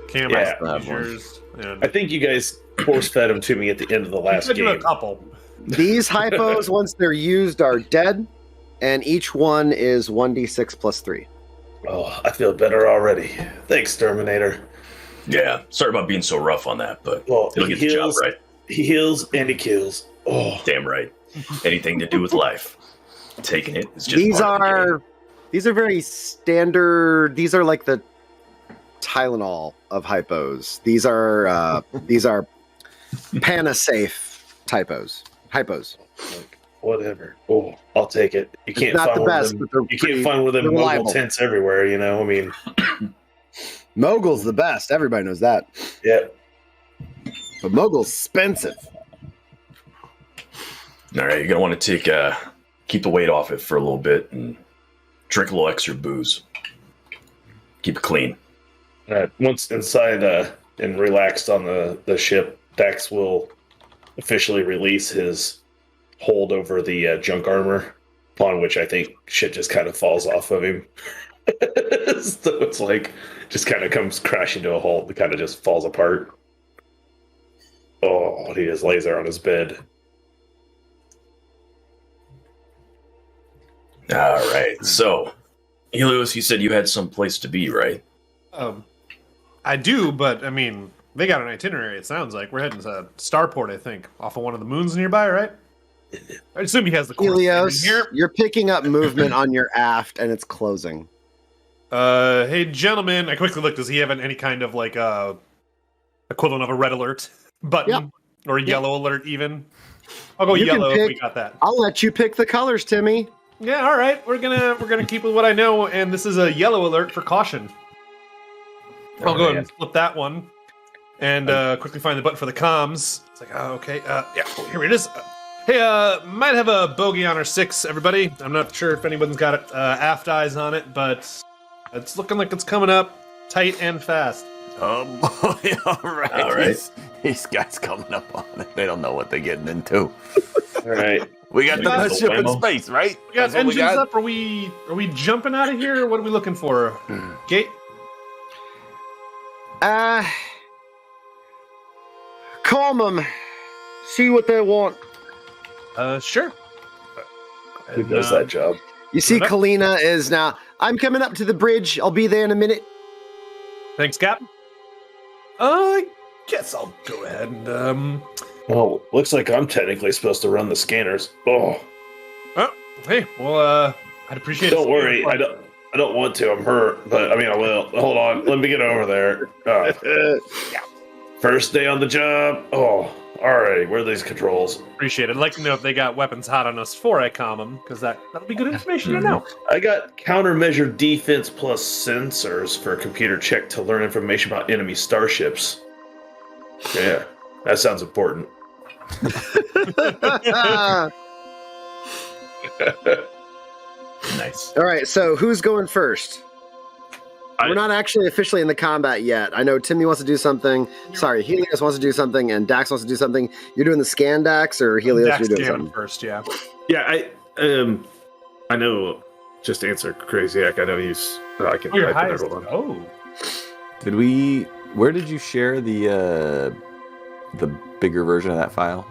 F: Cam,
E: Yeah.
F: I used yours. And
E: I think you guys force fed them to me at the end of the
F: you
E: last
F: said you had
E: game.
F: a couple.
A: These hypos, once they're used, are dead, and each one is 1d6 plus 3.
E: Oh, I feel better already. Thanks, Terminator.
C: Yeah, sorry about being so rough on that, but
E: Well,
C: it'll
E: he
C: get the job
E: heals,
C: right.
E: he heals and he kills. Oh,
C: Damn right. Anything to do with life, taking it is just
A: These
C: part of the game.
A: these are very standard. These are like the Tylenol of hypos. These are Panasafe hypos.
E: like, whatever. Oh, I'll take it. You can't
A: Not
E: find
A: the
E: one
A: best,
E: of
A: but
E: them.
A: they're
E: You can't find one of them mobile
A: reliable.
E: tents everywhere. You know, I mean,
A: Mogul's the best. Everybody knows that.
E: yeah.
A: But Mogul's expensive.
C: All right, you're gonna want to take keep the weight off it for a little bit and drink a little extra booze. Keep it clean.
E: Once inside and relaxed on the ship, Dax will officially release his hold over the junk armor, upon which I think shit just kind of falls off of him. So it's like, just kind of comes crashing to a halt and kind of just falls apart. Oh, he just lays there on his bed.
C: All right, so Helios, you said you had some place to be, right?
F: I do, but I mean, they got an itinerary. It sounds like we're heading to Starport. I think off of one of the moons nearby, right? I assume he has the course
A: Helios,
F: here.
A: you're picking up movement on your aft, and it's closing.
F: Hey, gentlemen. I quickly looked. Does he have any kind of like equivalent of a red alert button
A: Yep.
F: or a yellow alert? Even I'll go
A: You can
F: yellow if we
A: pick-
F: got that.
A: I'll let you pick the colors, Timmy.
F: Yeah, all right. We're gonna keep with what I know, and this is a yellow alert for caution. I'll go ahead and flip that one, and quickly find the button for the comms. It's like, oh, okay, yeah, here it is. Hey, might have a bogey on our 6, everybody. I'm not sure if anyone's got it aft eyes on it, but it's looking like it's coming up tight and fast.
H: Oh boy! All right.
C: All right.
H: These guys coming up on it. They don't know what they're getting into.
E: All right.
H: We got the
C: got
H: best
C: the
H: ship in
C: whammo.
H: space, right?
F: We got
H: That's what we
F: engines
H: got?
F: up. Are we jumping out of here? Or what are we looking for? Gate.
A: Calm them. See what they want.
F: Sure.
E: Who does that job?
A: You see,
F: Good enough.
A: Kalina is now. I'm coming up to the bridge. I'll be there in a minute.
F: Thanks, Cap. I guess I'll go ahead and
E: Well, looks like I'm technically supposed to run the scanners. Oh,
F: Hey, well, I'd appreciate it.
E: don't worry. I don't want to. I'm hurt, but I mean, I will. Hold on. Let me get over there. First day on the job. Oh, all right. Where are these controls?
F: Appreciate it. I'd like to know if they got weapons hot on us before I calm them, because that'll be good information to know.
E: I got countermeasure defense plus sensors for a computer check to learn information about enemy starships. Yeah, that sounds important.
C: Nice.
A: All right, so who's going first?
E: I-
A: We're not actually officially in the combat yet. I know Timmy wants to do something. Sorry, Helios wants to do something, and Dax wants to do something. You're doing the scan, Dax, or Helios?
F: Dax
A: You're doing
F: Jam
A: something.
F: first, yeah.
E: Yeah, I know. Just to answer Craziac, I know he's. I can
F: Oh, your
E: type it
F: highest.
E: there, hold on.
F: Oh,
H: Where did you share the bigger version of that file?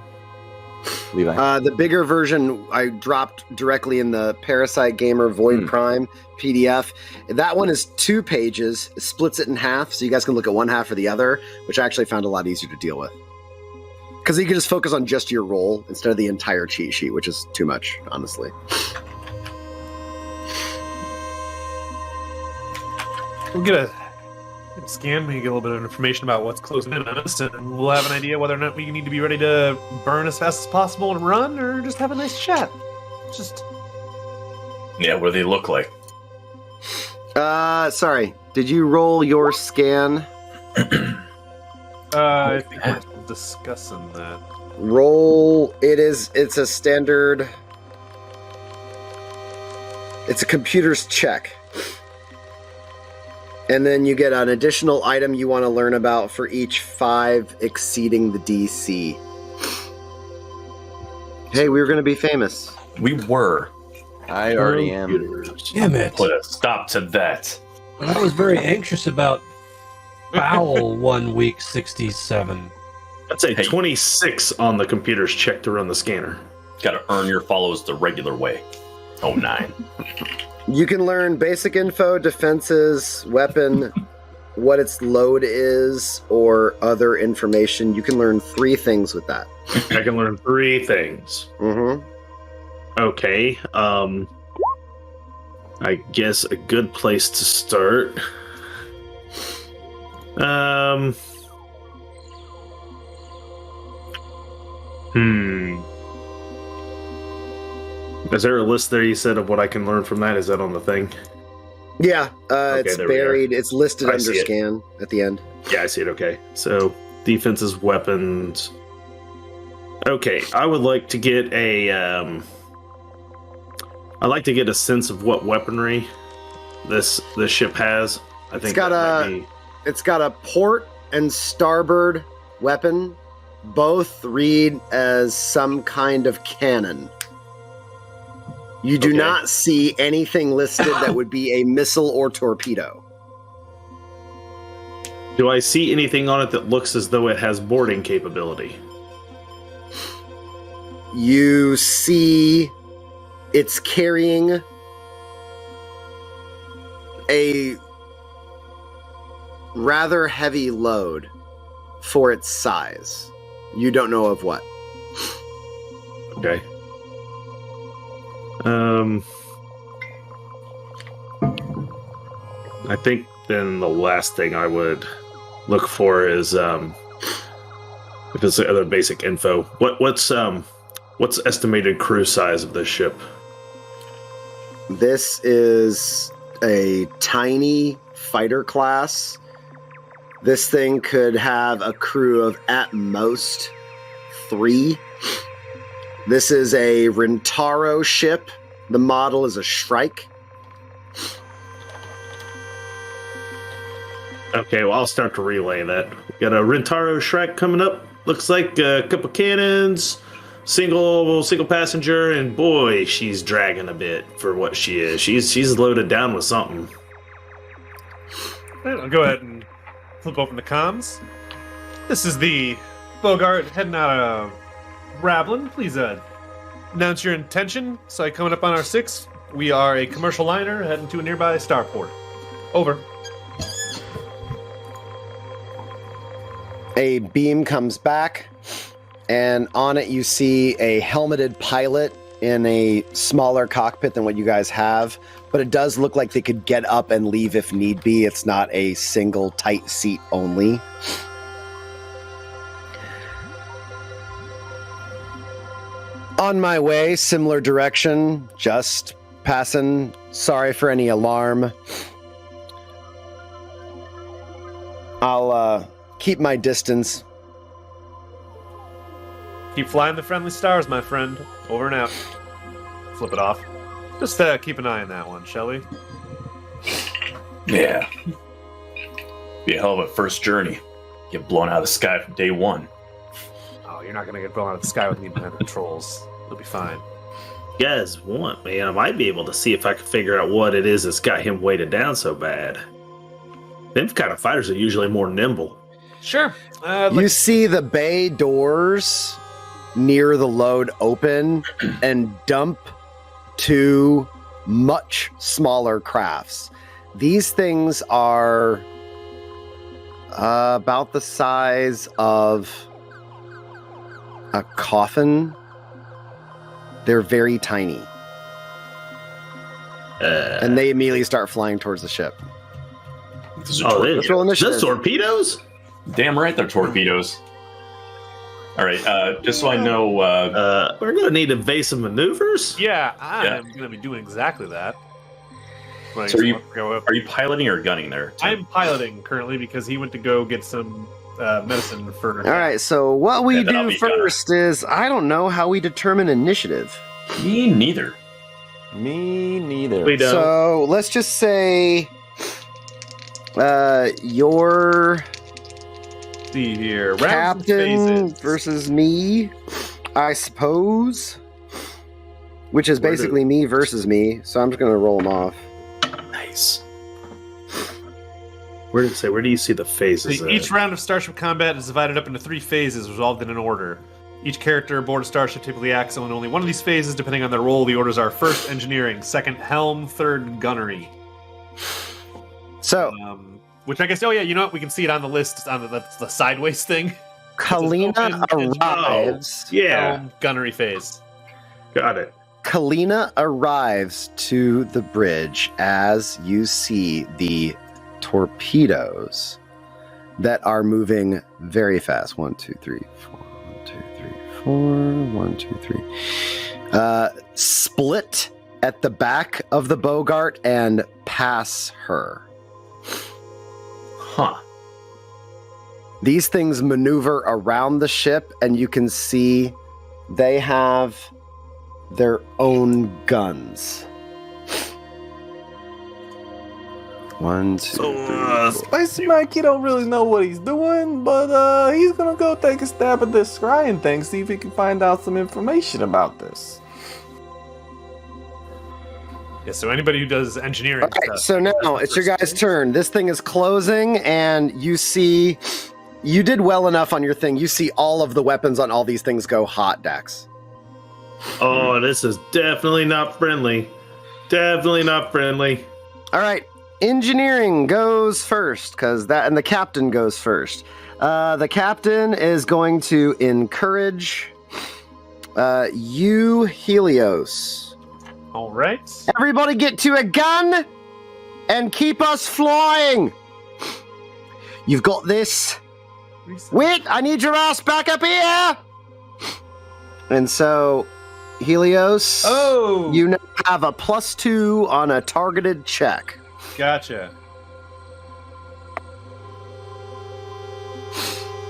H: Levi.
A: The bigger version I dropped directly in the Parasite Gamer Void Prime PDF. That one is 2 pages. It splits it in half, so you guys can look at one half or the other, which I actually found a lot easier to deal with. Because you can just focus on just your roll instead of the entire cheat sheet, which is too much, honestly.
F: We'll get a scan, we can get a little bit of information about what's closing in on us, and we'll have an idea whether or not we need to be ready to burn as fast as possible and run, or just have a nice chat. Just...
C: Yeah, what do they look like?
A: Sorry. Did you roll your scan?
F: I think we're still discussing that.
A: Roll. It's a standard. It's a computer's check. And then you get an additional item you want to learn about for each 5 exceeding the DC. Hey, we were going to be famous.
C: We were.
H: I already am.
B: Damn it.
C: Put a stop to that.
B: I was very anxious about Bowel 1 week 67.
E: That's a
C: Hey.
E: 26 on the computer's check to run the scanner.
C: Gotta earn your follows the regular way. Oh, 9.
A: You can learn basic info, defenses, weapon, what its load is, or other information. You can learn 3 things with that.
E: I can learn 3 things.
A: Mm-hmm.
E: Okay. I guess a good place to start. Is there a list there you said of what I can learn from that? Is that on the thing?
A: Yeah, it's
E: there we are.
A: buried. It's listed
E: I
A: under
E: see it.
A: scan at the end.
E: Yeah, I see it. Okay. So defenses, weapons. Okay, I would like to get a. I'd like to get a sense of what weaponry this ship has. I think
A: got
E: that
A: a-
E: might be-
A: It's got a port and starboard weapon. Both read as some kind of cannon. You do
E: Okay.
A: not see anything listed that would be a missile or torpedo.
E: Do I see anything on it that looks as though it has boarding capability?
A: You see it's carrying a rather heavy load for its size. You don't know of what.
E: Okay. I think then the last thing I would look for is if it's the other basic info. What's estimated crew size of this ship?
A: This is a tiny fighter class. This thing could have a crew of at most 3. This is a Rintaro ship. The model is a Shrike.
E: Okay, well I'll start to relay that. We got a Rintaro Shrike coming up. Looks like a couple cannons, single passenger, and boy, she's dragging a bit for what she is. She's loaded down with something.
F: I'll go ahead and flip open the comms. This is the Bogart heading out of Rablin. Please announce your intention. So coming up on our 6, we are a commercial liner heading to a nearby starport. Over.
A: A beam comes back, and on it you see a helmeted pilot in a smaller cockpit than what you guys have, but it does look like they could get up and leave if need be. It's not a single tight seat only. On my way, similar direction, just passing. Sorry for any alarm. I'll keep my distance.
F: Keep flying the friendly stars, my friend. Over and out. Flip it off. Just keep an eye on that one, shall we?
C: Yeah. Be a hell of a first journey. Get blown out of the sky from day 1.
F: Oh, you're not gonna get blown out of the sky with independent trolls. You'll be fine.
E: You guys want me? I might be able to see if I can figure out what it is that's got him weighted down so bad. Them kind of fighters are usually more nimble.
F: Sure.
A: You see the bay doors near the load open and dump 2 much smaller crafts. These things are about the size of a coffin. They're very tiny. And they immediately start flying towards the ship.
C: Those are
E: Oh,
C: torpedoes.
A: Let's roll initiative.
E: Just torpedoes?
C: Damn right they're torpedoes. All right, just so I know,
E: We're gonna need evasive maneuvers.
F: Yeah, I'm going to be doing exactly that.
C: So are you-
F: go up?
C: are you piloting or gunning there? Tim?
F: I'm piloting currently because he went to go get some medicine for.
A: All right, so what we
C: Yeah, then I'll
A: do
C: be gunner.
A: first is I don't know how we determine initiative.
C: Me neither.
H: Me neither.
E: We don't.
A: So let's just say your
F: See here, rounds and
A: captain
F: phases.
A: versus me, I suppose. Which is
E: Where
A: basically me versus me, so I'm just gonna roll them off.
C: Nice.
E: Where did it say? Where do you see the phases?
F: Each round of starship combat is divided up into 3 phases, resolved in an order. Each character aboard a starship typically acts on only one of these phases, depending on their role. The orders are first engineering, second helm, third gunnery.
A: So
F: Which I guess, oh yeah, you know what? We can see it on the list on the sideways thing.
A: Kalina
F: open,
A: arrives.
E: Yeah,
F: Helm, gunnery phase.
E: got it.
A: Kalina arrives to the bridge as you see the torpedoes that are moving very fast. 1, 2, 3, 4. 1, 2, 3, 4. 1, 2, 3. Split at the back of the Bogart and pass her.
C: Huh.
A: These things maneuver around the ship, and you can see they have their own guns. 1, 2,
H: So,
A: 3, 4.
H: Spicy Mikey don't really know what he's doing, but he's gonna go take a stab at this scrying thing, see if he can find out some information about this.
F: Yeah, so anybody who does engineering
A: Okay,
F: stuff.
A: so now it's your guys' turn. This thing is closing, and you see, you did well enough on your thing. You see all of the weapons on all these things go hot, Dax.
E: Oh, this is definitely not friendly. Definitely not friendly.
A: All right, engineering goes first, and the captain goes first. The captain is going to encourage you, Helios.
F: All right.
A: Everybody get to a gun and keep us flying. You've got this. Wait, I need your ass back up here. And so, Helios,
F: Oh,
A: you now have a +2 on a targeted check.
F: gotcha.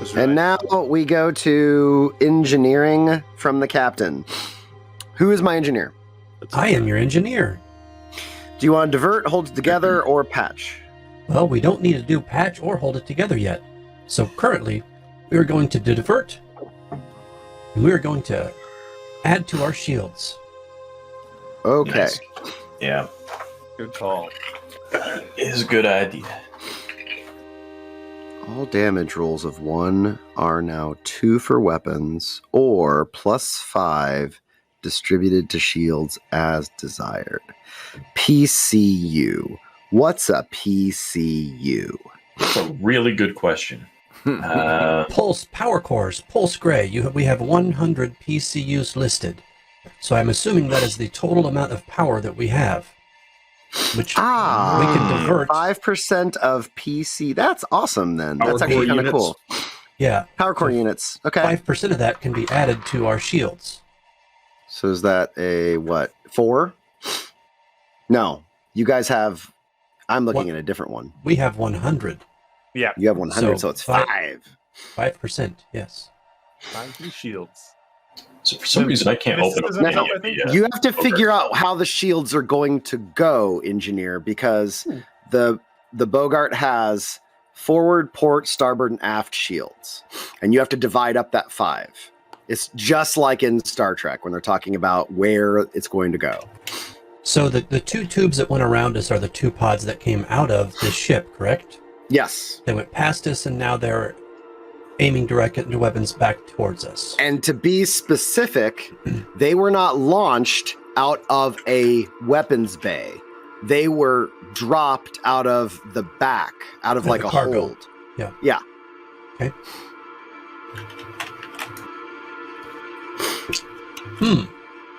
F: Was right.
A: And now we go to engineering from the captain. Who is my engineer?
B: I am your engineer.
A: Do you want to divert, hold it together, or patch?
B: Well, we don't need to do patch or hold it together yet. So currently, we are going to divert, and we are going to add to our shields.
A: Okay.
C: Nice. Yeah,
F: Good call.
C: is a good idea.
A: All damage rolls of 1 are now 2 for weapons, or +5 distributed to shields as desired. PCU. What's a PCU?
C: That's a really good question.
B: Pulse power cores, pulse gray. We have 100 PCUs listed. So I'm assuming that is the total amount of power that we have. Which we can divert.
A: 5% of PC. That's awesome then.
C: Power
A: That's actually
C: core
A: kind of
C: units.
A: cool.
B: Yeah,
A: Power core units. Okay.
B: 5% of that can be added to our shields.
A: So is that a what? 4? No. You guys have I'm looking
B: What?
A: at a different one.
B: We have 100.
F: Yeah,
A: You have 100, so
B: So
A: it's
B: five-
A: 5.
B: 5%, yes.
F: 5 shields.
C: So for some reason, I can't
F: This
C: open up
F: isn't
C: any
A: how
C: of
F: I think-
C: the.
A: You have to figure out how the shields are going to go, engineer, because the Bogart has forward, port, starboard, and aft shields, and you have to divide up that 5. It's just like in Star Trek when they're talking about where it's going to go.
B: So the 2 tubes that went around us are the 2 pods that came out of this ship, correct?
A: Yes.
B: They went past us and now they're aiming direct into weapons back towards us.
A: And to be specific, they were not launched out of a weapons bay. They were dropped out of the back, out of like a
B: cargo.
A: hold.
B: Yeah.
A: Yeah.
B: Okay.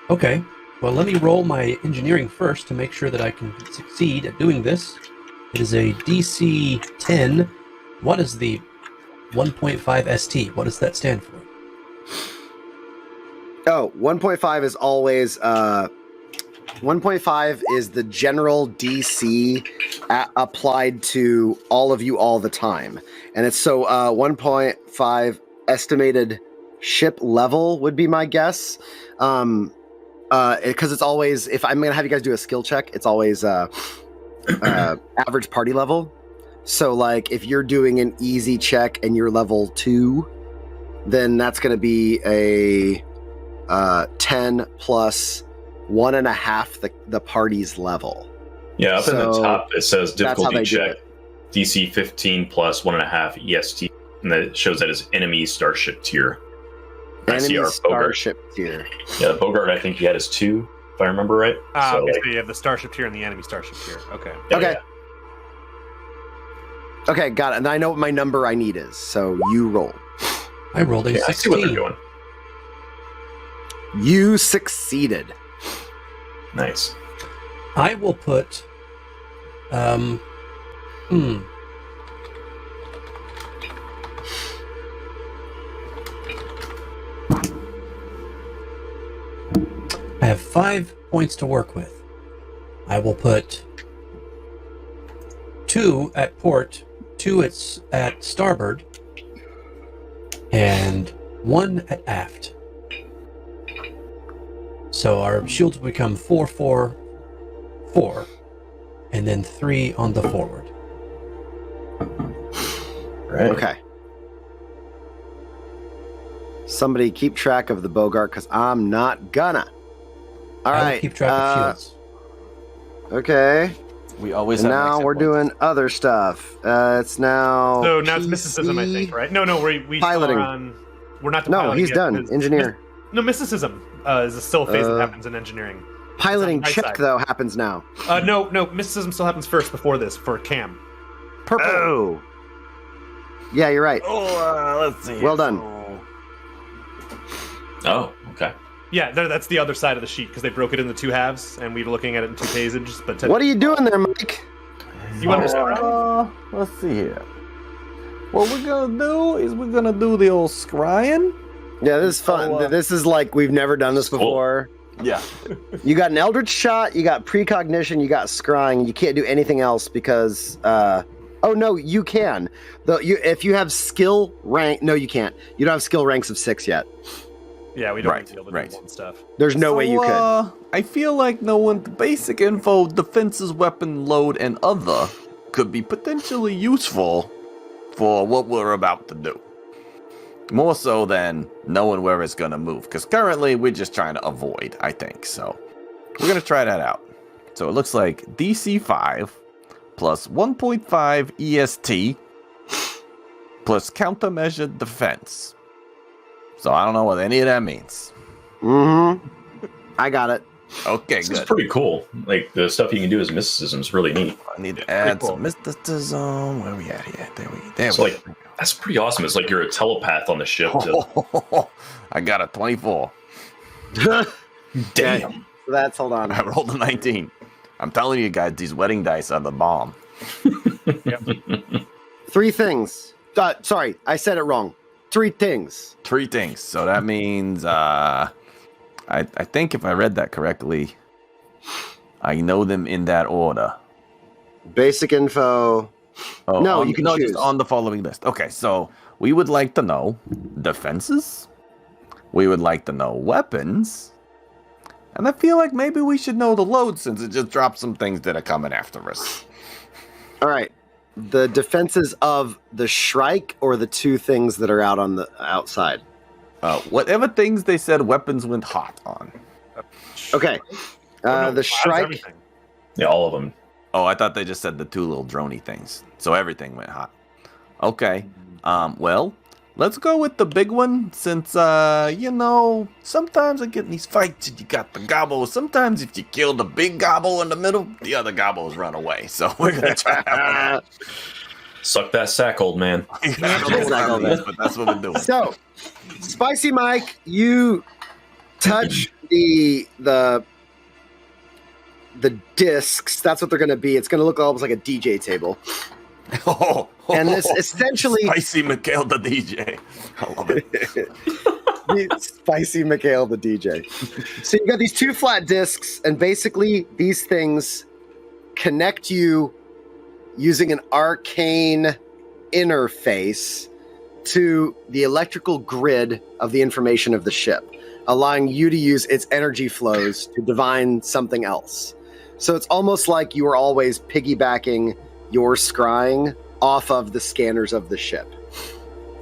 B: Okay. Well, let me roll my engineering first to make sure that I can succeed at doing this. It is a DC 10. What is the 1.5 ST? What does that stand for?
A: Oh, 1.5 is always 1.5 is the general DC applied to all of you all the time. And it's so 1.5 estimated ship level would be my guess. Because it's always, if I'm going to have you guys do a skill check, it's always average party level. So like if you're doing an easy check and you're level 2, then that's going to be a 10 plus 1.5 the party's level.
C: Yeah, up in the
A: So
C: top it says
A: that's how they
C: difficulty
A: do
C: check.
A: it.
C: DC 15 plus 1.5 EST. And that shows that as enemy starship tier. I see
A: Enemy
C: our Bogart.
A: starship tier.
C: Yeah, Bogart I think he had his 2, if I remember right.
F: Okay,
C: like,
F: so you have the starship tier and the enemy starship tier. Okay.
C: yeah,
A: Okay.
C: yeah.
A: Okay, got it. And I know what my number I need is. So you roll.
B: I rolled a
C: Yeah, I see what they're
B: 16.
C: doing.
A: You succeeded.
C: Nice.
B: I will put I have 5 points to work with. I will put 2 at port, 2 at starboard, and 1 at aft. So our shields will become 4, 4, 4, and then 3 on the forward.
C: Right.
A: Okay. Somebody keep track of the Bogart because I'm not gonna. All
B: I will
A: right.
B: keep track of shields.
A: Okay.
H: We always
A: And
H: have
A: now
H: max
A: we're
H: hit
A: doing other stuff. It's now.
F: So now it's mysticism, I think, right? No, we
A: Piloting.
F: are on. We're not. To
A: No,
F: piloting
A: he's
F: yet,
A: done.
F: because
A: Engineer.
F: No, mysticism is still a phase that happens in engineering.
A: Piloting
F: It's on my
A: check
F: side.
A: though happens now.
F: No, mysticism still happens first before this for Cam.
A: Purple.
G: Oh,
A: Yeah, you're right.
H: let's see.
A: Well done.
C: Oh, okay.
F: Yeah, that's the other side of the sheet because they broke it into 2 halves, and we were looking at it in 2 pages. But
A: What are you doing there, Mike?
F: You understand?
H: Let's see here. What we're gonna do is we're gonna do the old scrying.
A: Yeah, this is fun.
H: Oh,
A: This is like we've never done this
C: Cool.
A: before.
H: Yeah.
A: You got an Eldritch shot, you got precognition, you got scrying. You can't do anything else because. Oh no, you can. If you have skill rank, no, you can't. You don't have skill ranks of 6 yet.
F: Yeah, we don't
H: Right,
F: need to be able to
H: right.
F: do one stuff.
A: There's no way you could.
H: I feel like knowing the basic info, defenses, weapon load, and other could be potentially useful for what we're about to do. More so than knowing where it's gonna move, because currently we're just trying to avoid, I think. So we're gonna try that out. So it looks like DC 5 plus 1.5 EST plus countermeasured defense. So I don't know what any of that means.
A: Mm-hmm. I got it.
H: Okay,
C: This is
H: good.
C: pretty cool. Like the stuff you can do as mysticism is really neat.
H: I need to add
F: cool.
H: some mysticism. Where we at here? There
C: So
H: we
C: like that's pretty awesome. It's like you're a telepath on the ship.
H: go. I got a 24.
C: Damn.
A: That's hold on.
H: I rolled a 19. I'm telling you guys, these wedding dice are the bomb.
A: 3 things. Sorry, I said it wrong. 3 things.
H: 3 things. So that means, I think if I read that correctly, I know them in that order.
A: Basic info.
H: Oh,
A: No, you can choose.
H: just on the following list. Okay, so we would like to know defenses. We would like to know weapons. And I feel like maybe we should know the load since it just dropped some things that are coming after us.
A: All right. The defenses of the Shrike or the 2 things that are out on the outside?
H: Whatever things they said weapons went hot on.
A: Okay.
F: No,
A: The
F: how's
A: Shrike.
F: everything?
C: Yeah, all of them.
H: Oh, I thought they just said the 2 little drony things. So everything went hot. Okay. Well, let's go with the big one since, sometimes I get in these fights and you got the gobble. Sometimes if you kill the big gobble in the middle, the other gobbles run away. So we're going to try that.
C: Suck that sack, old man.
H: But that's what we're doing.
A: So, Spicy Mike, you touch the discs. That's what they're going to be. It's going to look almost like a DJ table. And this essentially...
H: Spicy Mikhail the DJ. I love it.
A: Spicy Mikhail the DJ. So you got these two flat discs, and basically these things connect you using an arcane interface to the electrical grid of the information of the ship, allowing you to use its energy flows to divine something else. So it's almost like you are always piggybacking your scrying off of the scanners of the ship.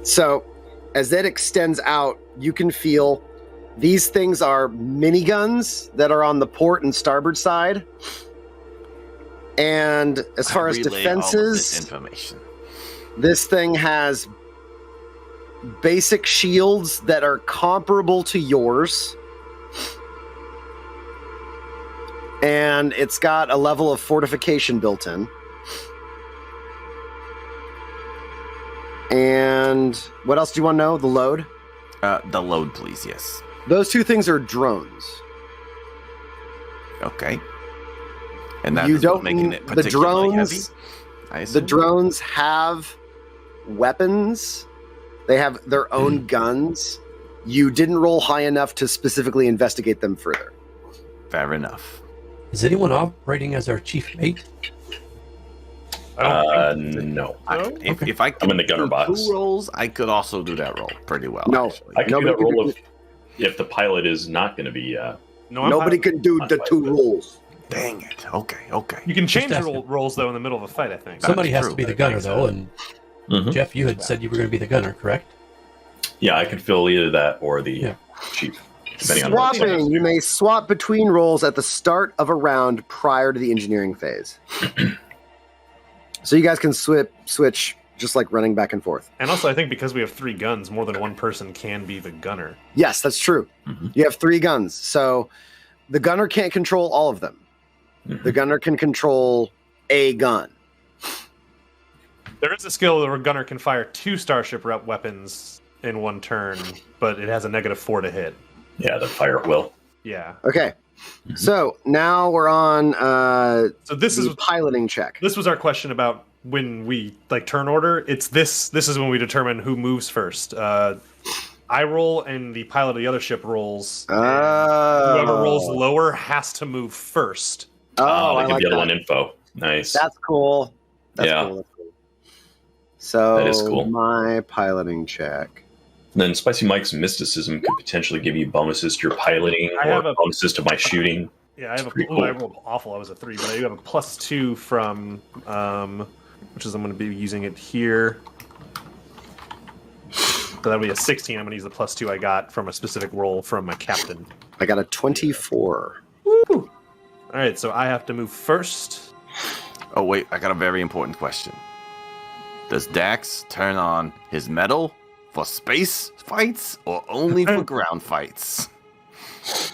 A: So as that extends out, you can feel these things are miniguns that are on the port and starboard side. And as far as defenses,
H: information.
A: This thing has basic shields that are comparable to yours. And it's got a level of fortification built in. And what else do you want to know? The load?
H: The load, please, yes.
A: Those two things are drones.
H: Okay. And that
A: You
H: is what
A: don't
H: making it
A: the
H: particularly
A: drones.
H: heavy, I
A: The
H: assume?
A: drones have weapons. They have their own guns. You didn't roll high enough to specifically investigate them further.
H: Fair enough.
B: Is anyone operating as our chief mate?
C: No.
H: If I could
C: I'm in the gunner
H: do
C: box.
H: 2 rolls, I could also do that roll pretty well.
A: No.
H: actually.
C: I can do
A: Nobody
C: that roll
A: can
C: if the pilot is not going to be.
F: No, I'm
A: Nobody
F: fine.
A: can do the two rolls.
H: Dang it. Okay.
F: You can change
B: Just asking.
F: rolls though in the middle of a fight. I think.
B: Somebody has
H: true.
B: to be the
H: That
B: gunner,
H: makes
B: though,
H: sense.
B: and
C: Mhm.
B: Jeff, you had said you were going to be the gunner, correct?
C: Yeah, I could fill either that or the
B: Yeah.
C: chief. Depending on what
A: Swapping. You may swap between rolls at the start of a round prior to the engineering phase. So you guys can switch just like running back and forth.
F: And also, I think because we have 3 guns, more than one person can be the gunner.
A: Yes, that's true.
C: Mhm.
A: You have 3 guns. So the gunner can't control all of them.
C: Mhm.
A: The gunner can control a gun.
F: There is a skill where a gunner can fire 2 starship rep weapons in one turn, but it has a -4 to hit.
C: Yeah, the fire at will.
F: Yeah.
A: Okay. So now we're on
F: So this
A: the
F: is
A: piloting check.
F: this was our question about when we like turn order. It's this is when we determine who moves first. I roll and the pilot of the other ship rolls. and whoever rolls lower has to move first.
A: Oh,
C: They
A: I
C: give
A: like
C: the other
A: that.
C: one info. Nice.
A: That's cool. That's
C: Yeah.
A: cool. That's cool. So
C: That is cool.
A: my piloting check.
C: Then Spicy Mike's mysticism could potentially give you bonuses to your piloting
F: I
C: or
F: have a-
C: bonuses to my shooting.
F: Yeah, I have a.
C: Pretty
F: Ooh,
C: cool.
F: I rolled awful. I was a 3, but I do have a +2 from, which is I'm going to be using it here. So that'll be a 16. I'm going to use the +2 I got from a specific roll from my captain.
A: I got a 24.
F: Woo! All right, so I have to move first.
H: Oh, wait. I got a very important question. Does Dax turn on his metal for space fights or only for ground fights?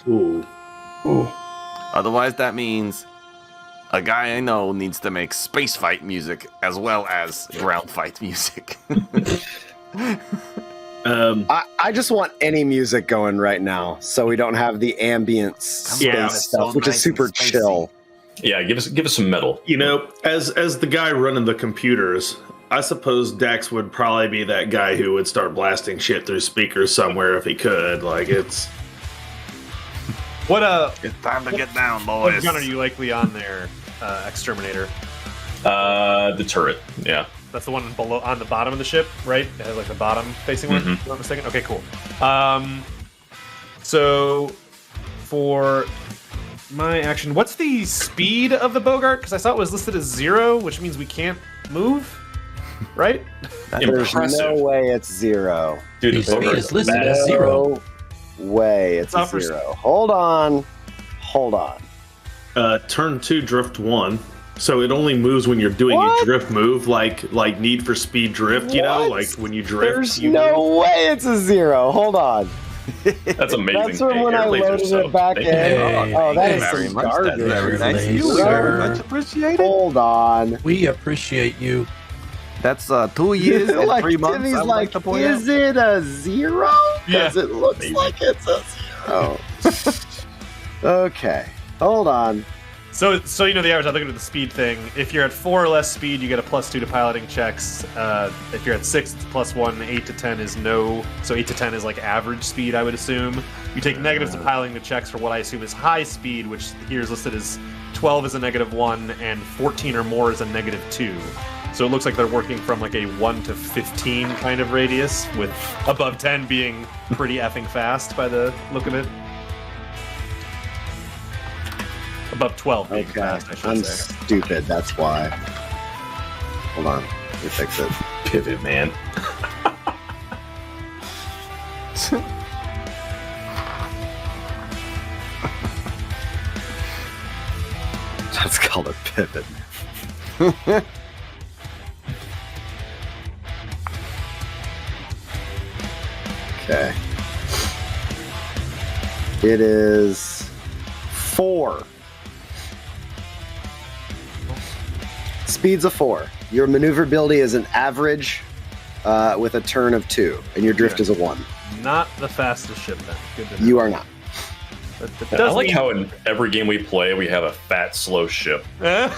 E: Ooh.
H: Otherwise, that means a guy I know needs to make space fight music as well as ground fight music.
A: I just want any music going right now, so we don't have the ambient space
E: Yeah,
H: it's
A: stuff,
H: so
A: which
H: nice
A: is super
H: and spacey.
A: chill.
C: Yeah, give us some metal.
E: You know, as the guy running the computers, I suppose Dax would probably be that guy who would start blasting shit through speakers somewhere if he could. Like it's
F: What
H: It's time to get down,
F: what
H: boys.
F: gun are you likely on there, Exterminator?
C: The turret. Yeah.
F: That's the one below on the bottom of the ship, right? It has like the bottom facing one.
C: Mhm.
F: If I'm not mistaken. Okay, cool. So for my action, what's the speed of the Bogart? Because I saw it was listed as 0, which means we can't move, right?
A: There's
C: Impressive.
A: no way it's 0.
C: Dude,
B: His
C: the
B: speed
C: Bogart
B: is listed
C: badass.
B: as 0.
A: No way it's a
F: Offers-
A: 0. Hold on.
E: turn 2, drift 1. So it only moves when you're doing a drift move, like Need for Speed Drift, you know?
A: What?
E: Like when you drift.
A: There's
E: you
A: no
E: move.
A: way it's a 0. Hold on.
C: That's amazing.
A: That's from when I
C: Air laser
A: loaded
C: sub.
A: it back in.
C: Thank you.
A: Oh, that
B: Thank
A: is
B: you
A: some
H: much. That's
A: garbage.
H: very nice of you,
B: Sir.
H: sir. Much appreciated.
A: Hold on.
B: We appreciate you.
H: That's 2 years and
A: Like
H: 3 months.
A: Timmy's
H: I would
A: like,
H: to point
A: is it a 0? Because
C: Yeah,
A: it looks
C: maybe.
A: like it's a 0. Okay. Hold on.
F: So you know the average. I look at the speed thing. If you're at 4 or less speed, you get a +2 to piloting checks. If you're at 6, it's +1. 8 to 10 is no. So 8 to 10 is like average speed, I would assume. You take negatives to piloting the checks for what I assume is high speed, which here is listed as 12 is a -1 and 14 or more is a -2. So it looks like they're working from like a 1 to 15 kind of radius, with above 10 being pretty effing fast by the look of it. Above 12 being
A: Okay.
F: fast, I should
A: I'm
F: say.
A: stupid. That's why. Hold on. Let me fix it.
C: Pivot, man.
A: That's called a pivot. Okay. It is 4. Speed's a 4. Your maneuverability is an average with a turn of 2, and your drift is a 1.
F: Not the fastest ship then. Good to know.
A: You are not.
F: But it
C: I
F: does
C: like
F: mean-
C: how in every game we play, we have a fat, slow ship.
A: By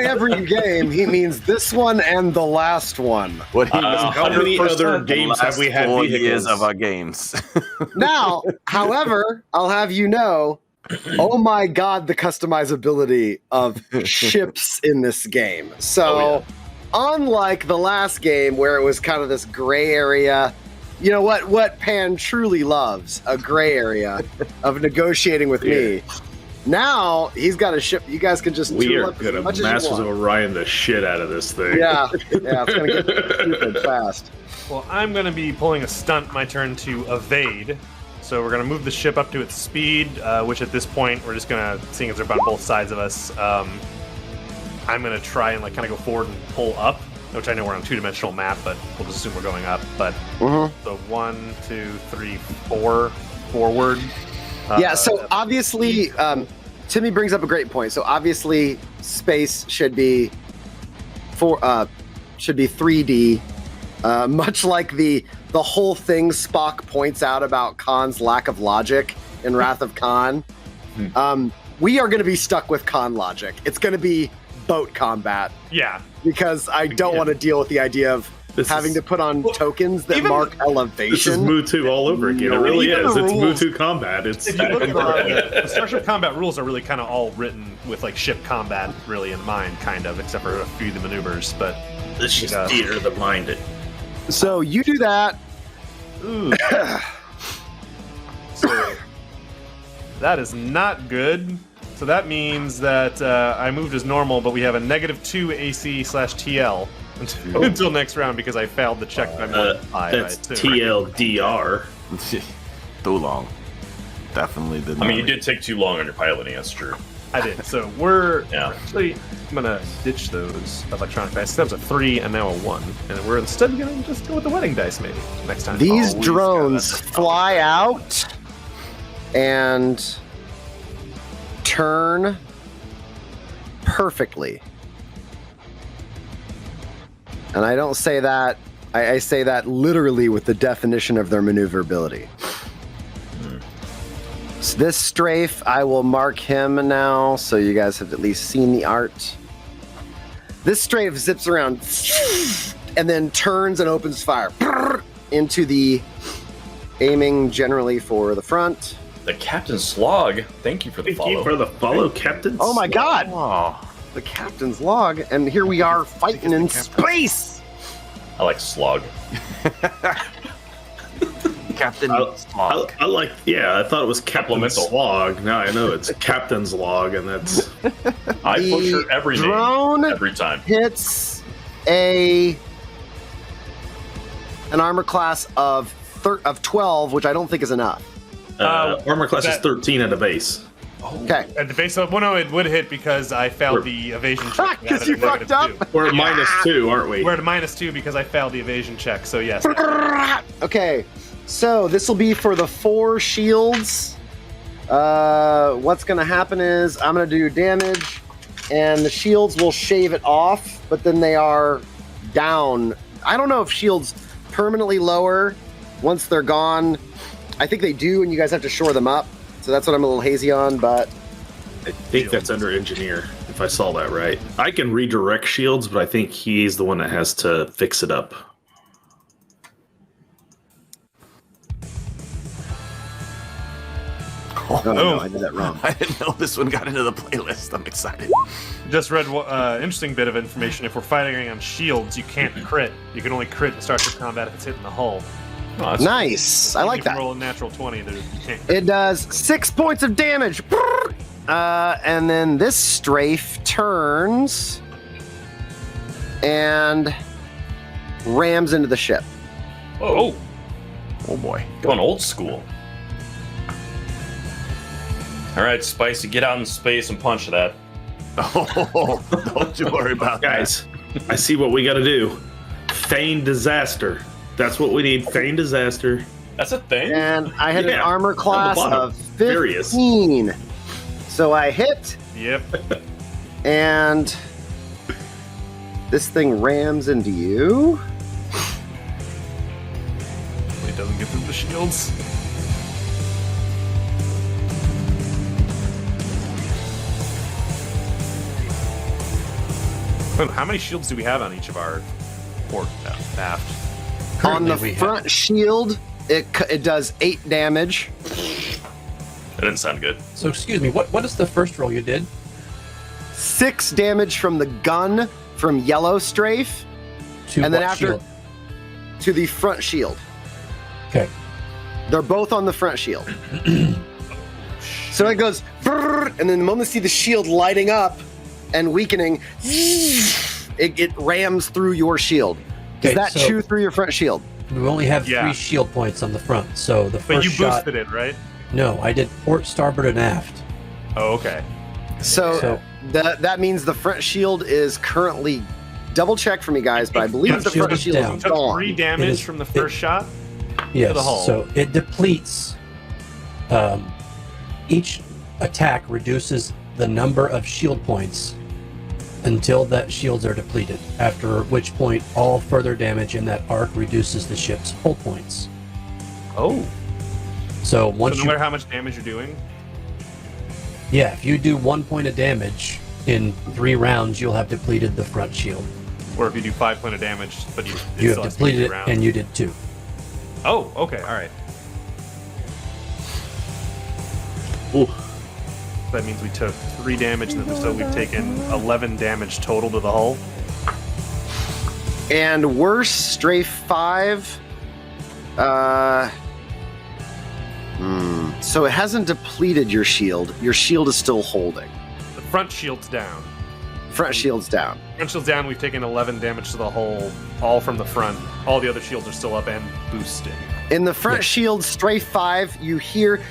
A: every game, he means this one and the last one.
H: What he
E: How many
C: 100%
E: other games have we had
H: 4
E: vehicles?
H: years of our games.
A: Now, however, I'll have you know, oh my god, the customizability of ships in this game. So, unlike the last game where it was kind of this gray area, you know what Pan truly loves, a gray area of negotiating with me. Now he's got a ship. You guys can just
E: We
A: tool
E: are
A: up as
E: gonna
A: much as you
E: Masters of
A: want.
E: Orion the shit out of this thing.
A: Yeah, it's gonna get stupid fast.
F: Well, I'm going to be pulling a stunt my turn to evade. So we're going to move the ship up to its speed, which at this point we're just going to, seeing as they're on both sides of us, I'm going to try and like kind of go forward and pull up, which I know we're on a 2-dimensional map, but we'll just assume we're going up. But so 1, 2, 3, 4 forward.
A: Yeah, so obviously, Timmy brings up a great point. So obviously, space should be 3D, much like the whole thing Spock points out about Khan's lack of logic in Wrath of Khan. We are going to be stuck with Khan logic. It's going to be boat combat
F: Yeah.
A: because I don't want to deal with the idea of
E: This
A: having
E: is-
A: to put on tokens that
F: even-
A: mark
E: This is
A: elevation.
E: Mutu all over again.
F: No,
E: it really
F: even
E: is.
F: the
E: It's
F: rules-
E: Mutu combat. It's
F: If you look at the structure of combat rules are really kind of all written with like ship combat really in mind, kind of, except for a few of the maneuvers. But
E: it's just
F: Yeah.
E: theater of the mind.
A: So you do that.
F: so that is not good. So that means that I moved as normal, but we have a -2 AC/TL until next round because I failed the check by more than 5.
E: That's
F: I assume.
E: TLDR.
H: Too long. Definitely did not.
C: I mean, you did take too long on your piloting, that's true.
F: I did. So we're
C: Yeah.
F: actually I'm gonna ditch those electronic dice. That was a 3 and now a 1, and we're instead gonna just go with the wedding dice maybe next time.
A: These
F: Always
A: drones
F: got that.
A: fly out and turn perfectly. And I don't say that, I say that literally with the definition of their maneuverability. So this strafe, I will mark him now, so you guys have at least seen the art. This strafe zips around and then turns and opens fire into the aiming generally for the front.
C: The Captain's Log, thank you for the
E: Thank you
C: follow.
E: for the follow, Captain.
A: Oh my god!
H: Oh,
A: The captain's log, and here we are fighting in space!
C: I like Slog.
H: Captain
E: I like, yeah, I thought it was Captain's
C: Supplemental.
E: Log. Now I know it's Captain's Log, and that's
C: I
A: The
C: butcher every
A: drone
C: name every time.
A: hits an armor class of 12, which I don't think is enough.
E: armor class is
F: that-
E: 13 at a base.
A: Okay.
F: At the base of no, it would hit because I failed the evasion check.
A: Because you fucked up?
E: We're at -2, aren't we?
F: We're at -2 because I failed the evasion check. So yes.
A: Okay. So this will be for the 4 shields. What's going to happen is I'm going to do damage, and the shields will shave it off, but then they are down. I don't know if shields permanently lower once they're gone. I think they do, and you guys have to shore them up. So that's what I'm a little hazy on, but...
E: I think that's under engineer, if I saw that right. I can redirect shields, but I think he's the one that has to fix it up.
A: Oh, no, I did that wrong.
H: I didn't know this one got into the playlist. I'm excited.
F: Just read interesting bit of information. If we're fighting on shields, you can't crit. You can only crit in starship combat if it's hitting the hull.
C: Oh,
A: Nice. I like
F: You can
A: that.
F: roll a natural 20. You can't crit.
A: It does 6 points of damage. And then this strafe turns and rams into the ship.
C: Oh,
H: Oh boy.
C: going old school. All right, Spicy, get out in space and punch that.
H: Oh, don't you worry about that.
E: Guys, I see what we got to do. Feign disaster. That's what we need. Feign disaster.
C: That's a thing.
A: And I had an
E: Yeah,
A: armor class
E: bottom.
A: of
E: Furious.
A: 15. So I hit,
F: Yep.
A: and this thing rams into you.
F: It doesn't get through the shields. How many shields do we have on each of our port aft?
A: On the
B: Currently, we
A: front shield, it does 8 damage.
C: That didn't sound good.
B: So excuse me, what is the first roll you did?
A: 6 damage from the gun from yellow strafe,
B: To
A: and then
B: what
A: after
B: shield?
A: to the front shield.
B: Okay.
A: They're both on the front shield. So it goes, brrr, and then the moment you see the shield lighting up and weakening, it rams through your shield. Does
B: Okay,
A: that
B: so-
A: chew through your front shield?
B: We only have
F: Yeah.
B: 3 shield points on the front, so the
F: But
B: first
F: you
B: shot.
F: boosted it, right?
B: No, I did port, starboard, and aft.
F: Oh, okay.
A: So that means the front shield is currently double check for me, guys, but I believe the
B: Shield
A: front
B: is
A: shield
B: down.
A: is
F: Took
A: gone.
F: 3
B: It
F: damage
B: is-
F: from the first shot.
B: Yes.
F: the hull.
B: So it depletes. Each attack reduces the number of shield points until that shields are depleted. After which point, all further damage in that arc reduces the ship's hull points.
F: Oh.
B: So once
F: So no
B: you,
F: matter how much damage you're doing,
B: yeah, if you do 1 point of damage in 3 rounds, you'll have depleted the front shield.
F: or if you do 5 point of damage, but you
B: You
F: still
B: have
F: has to be
B: depleted it,
F: round.
B: and you did 2.
F: Oh, okay, all right.
E: Ooh.
F: That means we took 3 damage, so we've taken 11 damage total to the hull.
A: And worse, strafe 5. So it hasn't depleted your shield. Your shield is still holding.
F: The front shield's down.
A: Front shield's down.
F: Front shield's down, we've taken 11 damage to the hull, all from the front. All the other shields are still up and boosted.
A: In the front
B: Yes.
A: shield, strafe 5, you hear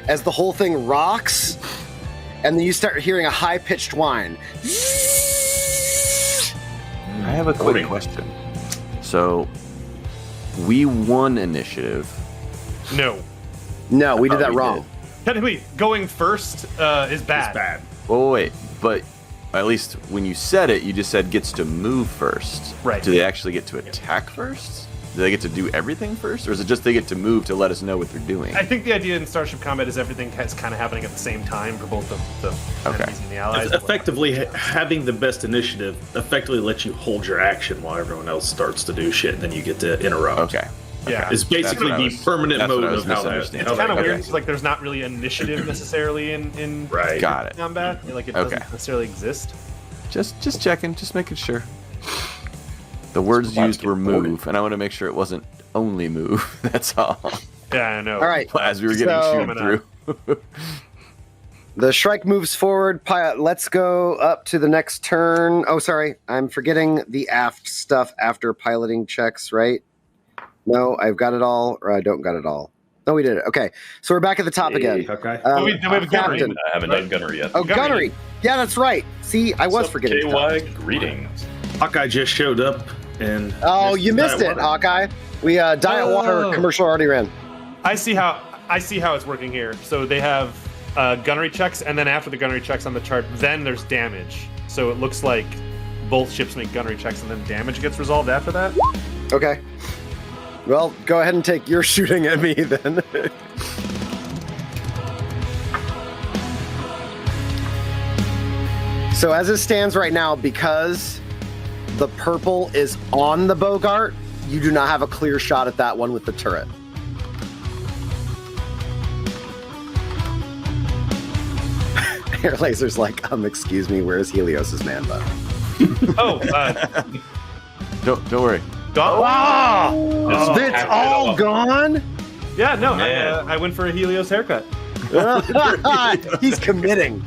A: as the whole thing rocks, and then you start hearing a high-pitched whine.
H: I have a quick question. So, we won initiative.
F: No.
A: No, we did
H: Oh,
A: that
H: we
A: wrong.
F: Technically, going first is bad.
E: It's bad.
H: Oh, wait, but at least when you said it, you just said gets to move first.
F: Right.
H: Do they actually get to attack first? Do they get to do everything first? Or is it just they get to move to let us know what they're doing?
F: I think the idea in Starship Combat is everything is kind of happening at the same time for both the
H: Okay.
F: enemies and the allies.
E: Effectively, having the best initiative effectively lets you hold your action while everyone else starts to do shit, and then you get to interrupt.
H: Okay.
F: Yeah.
E: It's basically
H: That's what I
E: the
H: was-
E: permanent
H: that's what
E: mode
H: I was
E: of how that.
H: misunderstanding.
E: how
F: It's kind of
E: that
F: weird
E: goes.
F: because like there's not really initiative necessarily in
E: Right.
H: Got it.
F: combat. Like it
H: Okay.
F: doesn't necessarily exist.
H: Just checking, just making sure. The words
C: Let's
H: used
C: get
H: were
C: forward.
H: move, and I want to make sure it wasn't only move. That's all.
F: Yeah, I know.
A: All right.
H: As we were getting
A: So-
H: chewed through.
A: The Shrike moves forward. Let's go up to the next turn. Oh, sorry. I'm forgetting the aft stuff after piloting checks, right? No, I've got it all, or I don't got it all. Oh, we did it. Okay, so we're back at the top again.
E: Okay.
F: We have a gunnery.
A: Captain.
C: I haven't done gunnery yet.
A: Oh, gunnery. Yeah, that's right. See, I was
C: What's up,
A: forgetting.
C: KY, greetings.
E: Hawkeye just showed up and.
A: Oh, you missed it, Hawkeye. We diet water commercial already ran.
F: I see how it's working here. So they have gunnery checks, and then after the gunnery checks on the chart, then there's damage. So it looks like both ships make gunnery checks, and then damage gets resolved after that.
A: Okay. Well, go ahead and take your shooting at me then. So as it stands right now, because the purple is on the Bogart, you do not have a clear shot at that one with the turret. Air Laser's like, excuse me, where's Helios's man bun?
F: Oh,
H: Don't worry.
F: gone.
A: It's all gone?
F: Yeah, no,
C: Man.
F: I went for a Helios haircut.
A: He's committing.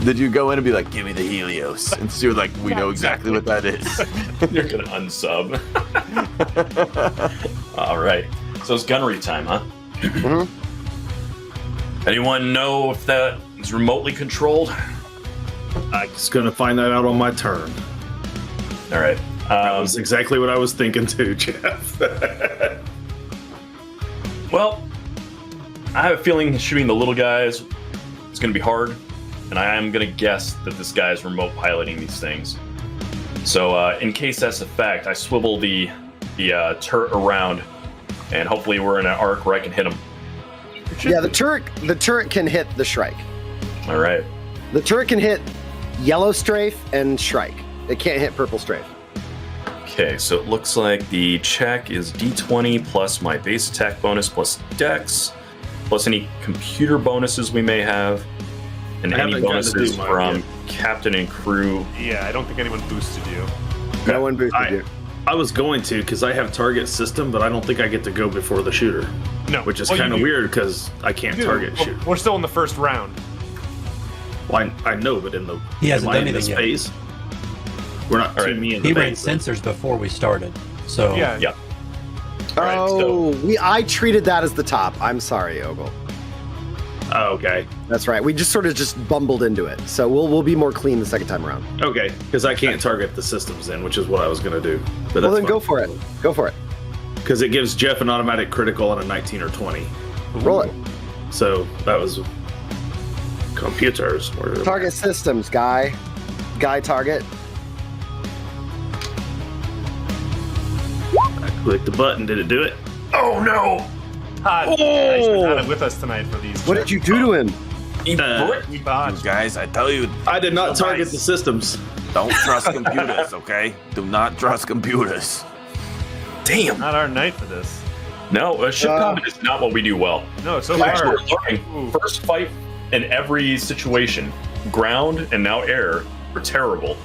H: Did you go in and be like, give me the Helios? And so you're like, we know exactly what that is.
C: You're gonna unsub. All right. So it's gunnery time, huh?
A: Mhm.
C: Anyone know if that is remotely controlled?
E: I'm just gonna find that out on my turn.
C: All right.
E: That was exactly what I was thinking too, Jeff.
C: Well, I have a feeling shooting the little guys is going to be hard, and I am going to guess that this guy is remote piloting these things. So, in case that's a fact, I swivel the turret around, and hopefully we're in an arc where I can hit him.
A: Yeah, the turret can hit the Shrike.
C: All right.
A: The turret can hit yellow strafe and Shrike. It can't hit purple strafe.
C: Okay, so it looks like the check is D20 plus my base attack bonus plus Dex, plus any computer bonuses we may have, and
E: I
C: any
E: haven't gotten to
C: bonuses
E: do mine
C: from
E: yet.
C: captain and crew.
F: Yeah, I don't think anyone boosted you.
A: No one boosted you.
E: I was going to because I have target system, but I don't think I get to go before the shooter,
F: No,
E: which is
F: well,
E: kind of
F: you
E: weird because I can't
F: do.
E: target
F: Well,
E: shoot.
F: We're still in the first round.
E: Well, I know, but in the
B: He hasn't
E: am I
B: done
E: in this
B: anything yet.
E: phase? We're not
C: All
E: to
C: right.
E: me in the
B: He ran
E: phase.
B: sensors before we started. So
F: Yeah.
C: Yeah. All right,
A: Oh, I treated that as the top. I'm sorry, Ogle.
E: Oh, okay,
A: That's right. We just bumbled into it. So we'll be more clean the second time around.
E: okay, because I can't target the systems then, which is what I was going to do. But
A: Well, then go for it. Go for it.
E: Because it gives Jeff an automatic critical on a 19 or 20.
A: Roll it.
E: So that was computers.
A: Target systems, guy. Guy target.
E: I clicked the button. Did it do it?
C: Oh no!
F: Todd, thanks for not with us tonight for these.
A: What did you do to him?
C: He bricked
F: We
H: You
F: botched.
H: guys, I tell you,
E: I did not
H: So
E: target
H: nice.
E: the systems.
H: don't trust computers, okay? Do not trust computers.
C: Damn.
F: Not our night for this.
C: No, ship combat is not what we do well.
F: No, so
C: Actually,
F: far.
C: we're learning. First fight in every situation, ground and now air, are terrible,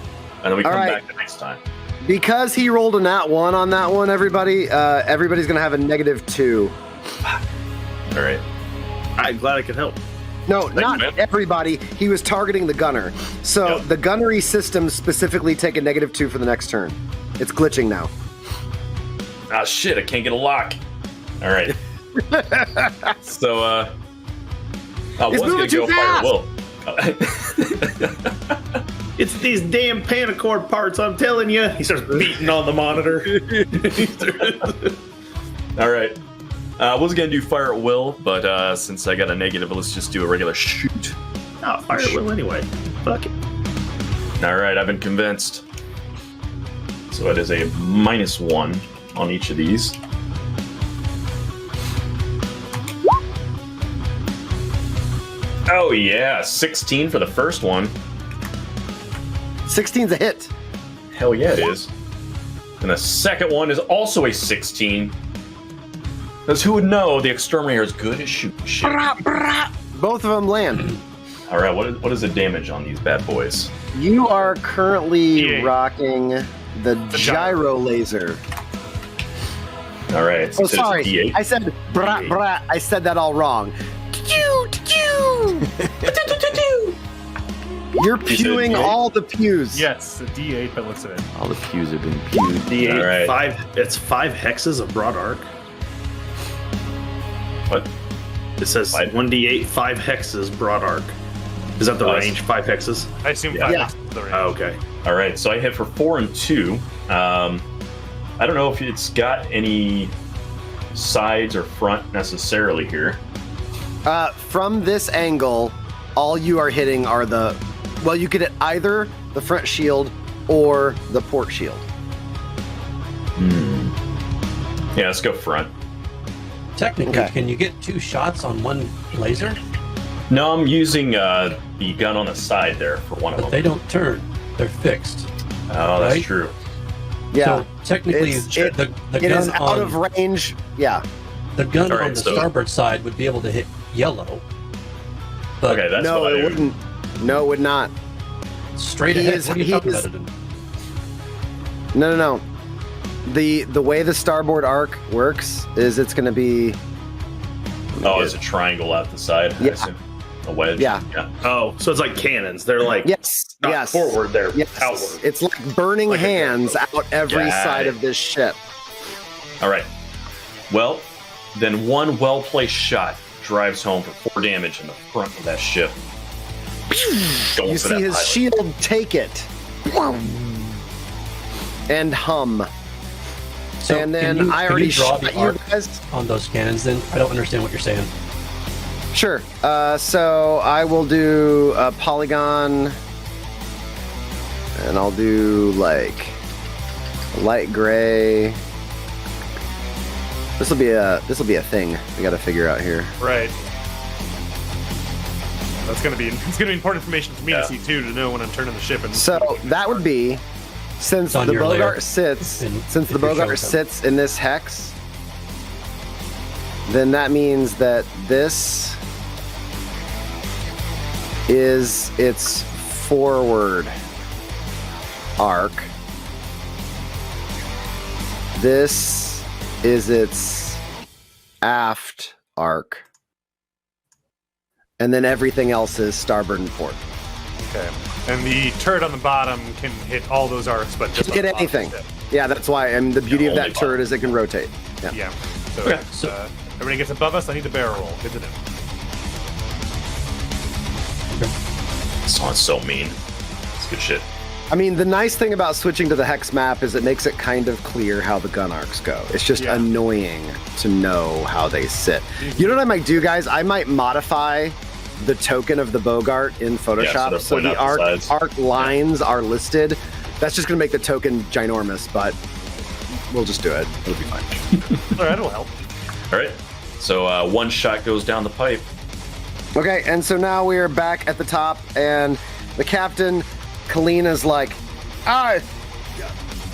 C: and then we
A: All
C: come
A: right.
C: back the next time.
A: Because he rolled a nat 1 on that one, everybody's going to have a -2.
C: All right.
E: I'm glad I could help.
A: No,
C: you,
A: not
C: man.
A: everybody. He was targeting the gunner. So
C: Yep.
A: the gunnery systems specifically take a -2 for the next turn. It's glitching now.
C: Ah, shit! I can't get a lock. All right. So, I was
A: It's
C: gonna
A: moving
C: go
A: too
C: fire
A: fast.
C: will.
E: It's these damn panacord parts, I'm telling you. He starts beating on the monitor.
C: All right. I was gonna do fire at will, but since I got a negative, let's just do a regular shoot.
E: Oh, fire at will anyway. Fuck it.
C: All right, I've been convinced. So it is a -1 on each of these. Oh yeah, 16 for the first one.
A: 16's a hit.
C: Hell yeah, it is. And the second one is also a 16. Because who would know the exterminator is good at shooting shit?
A: Both of them land.
C: All right, what is the damage on these bad boys?
A: You are currently
F: D8.
A: rocking the gyro laser.
C: All right.
A: Oh,
C: so it's
A: sorry.
C: D8.
A: I said brat brat. I said that all wrong. You're pewing
C: D8?
A: all the pews.
F: Yes, a D8 that looks at it.
H: All the pews have been pewed.
E: D8,
C: All right.
E: 5. It's 5 hexes of broad arc.
C: What?
E: It says 1d8, 5 hexes, broad arc. Is that the range? 5 hexes?
F: I assume
C: Yeah.
F: 5
A: Yeah.
F: is the range.
E: Oh, okay.
C: All right, so I hit for 4 and 2. I don't know if it's got any sides or front necessarily here.
A: From this angle, all you are hitting are you could hit either the front shield or the port shield.
C: Yeah, let's go front.
B: Technically,
A: Okay.
B: can you get 2 shots on one laser?
C: No, I'm using the gun on the side there for one of
B: But
C: them.
B: they don't turn. They're fixed.
C: Oh, that's
B: right?
C: true.
A: Yeah,
B: So technically,
A: It's-
B: the
A: it
B: gun
A: is out
B: on
A: of range. Yeah,
B: the gun
C: All right,
B: on the
C: so-
B: starboard side would be able to hit yellow. But
C: Okay, that's
A: no,
C: what
A: it
C: I
A: wouldn't. No, it would not.
B: straight
A: he
B: ahead.
A: is-
B: What are you
A: he
B: talking
A: is-
B: about it in?
A: No. The way the starboard arc works is it's going to be
C: Oh, it's a triangle out the side. I
A: Yeah.
C: assume. A wedge.
A: Yeah.
E: Oh, so it's like cannons. They're like
A: yes,
E: not
A: yes,
E: forward, they're
A: yes.
E: outward.
A: It's like burning
E: Like a
A: hands out every
C: Got
A: side
C: it.
A: of this ship.
C: All right. Well, then one well-placed shot drives home for 4 damage in the front of that ship. Going
A: You
C: for
A: see
C: that
A: his
C: pilot.
A: shield take it and hum.
B: So
A: and
B: can
A: then
B: you-
A: I
B: can
A: already
B: you draw
A: shot
B: the
A: you
B: arc
A: guys.
B: on those cannons. Then I don't understand what you're saying.
A: Sure. So I will do a polygon, and I'll do like light gray. This will be a thing we got to figure out here.
F: Right. It's gonna be important information for me
C: Yeah.
F: to see too, to know when I'm turning the ship. And
A: So that would be since
B: It's on
A: the
B: your layer.
A: Bogart sits
B: And
A: since
B: if
A: the
B: you're
A: Bogart
B: showing
A: sits in this hex, then that means that this is its forward arc. This is its aft arc. And then everything else is starboard and port.
F: okay. And the turret on the bottom can hit all those arcs, but just
A: Hit
F: on the bottom
A: anything.
F: of the ship.
A: Yeah, that's why. And the beauty of
C: only
A: that turret is it can rotate. Yeah.
F: Yeah. So,
C: Okay.
F: everybody gets above us. I need to barrel roll. Good to know.
C: This song's so mean. It's good shit.
A: I mean, the nice thing about switching to the hex map is it makes it kind of clear how the gun arcs go. It's just
F: Yeah.
A: annoying to know how they sit. You know what I might do, guys? I might modify the token of the Bogart in Photoshop
C: they're
A: so
C: pointing
A: the
C: out the
A: arc
C: sides.
A: lines are listed. That's just going to make the token ginormous, but we'll just do it. It'll be fine.
F: All right, it'll help.
C: All right. So one shot goes down the pipe.
A: Okay, and so now we are back at the top, and the captain, Kalina's like,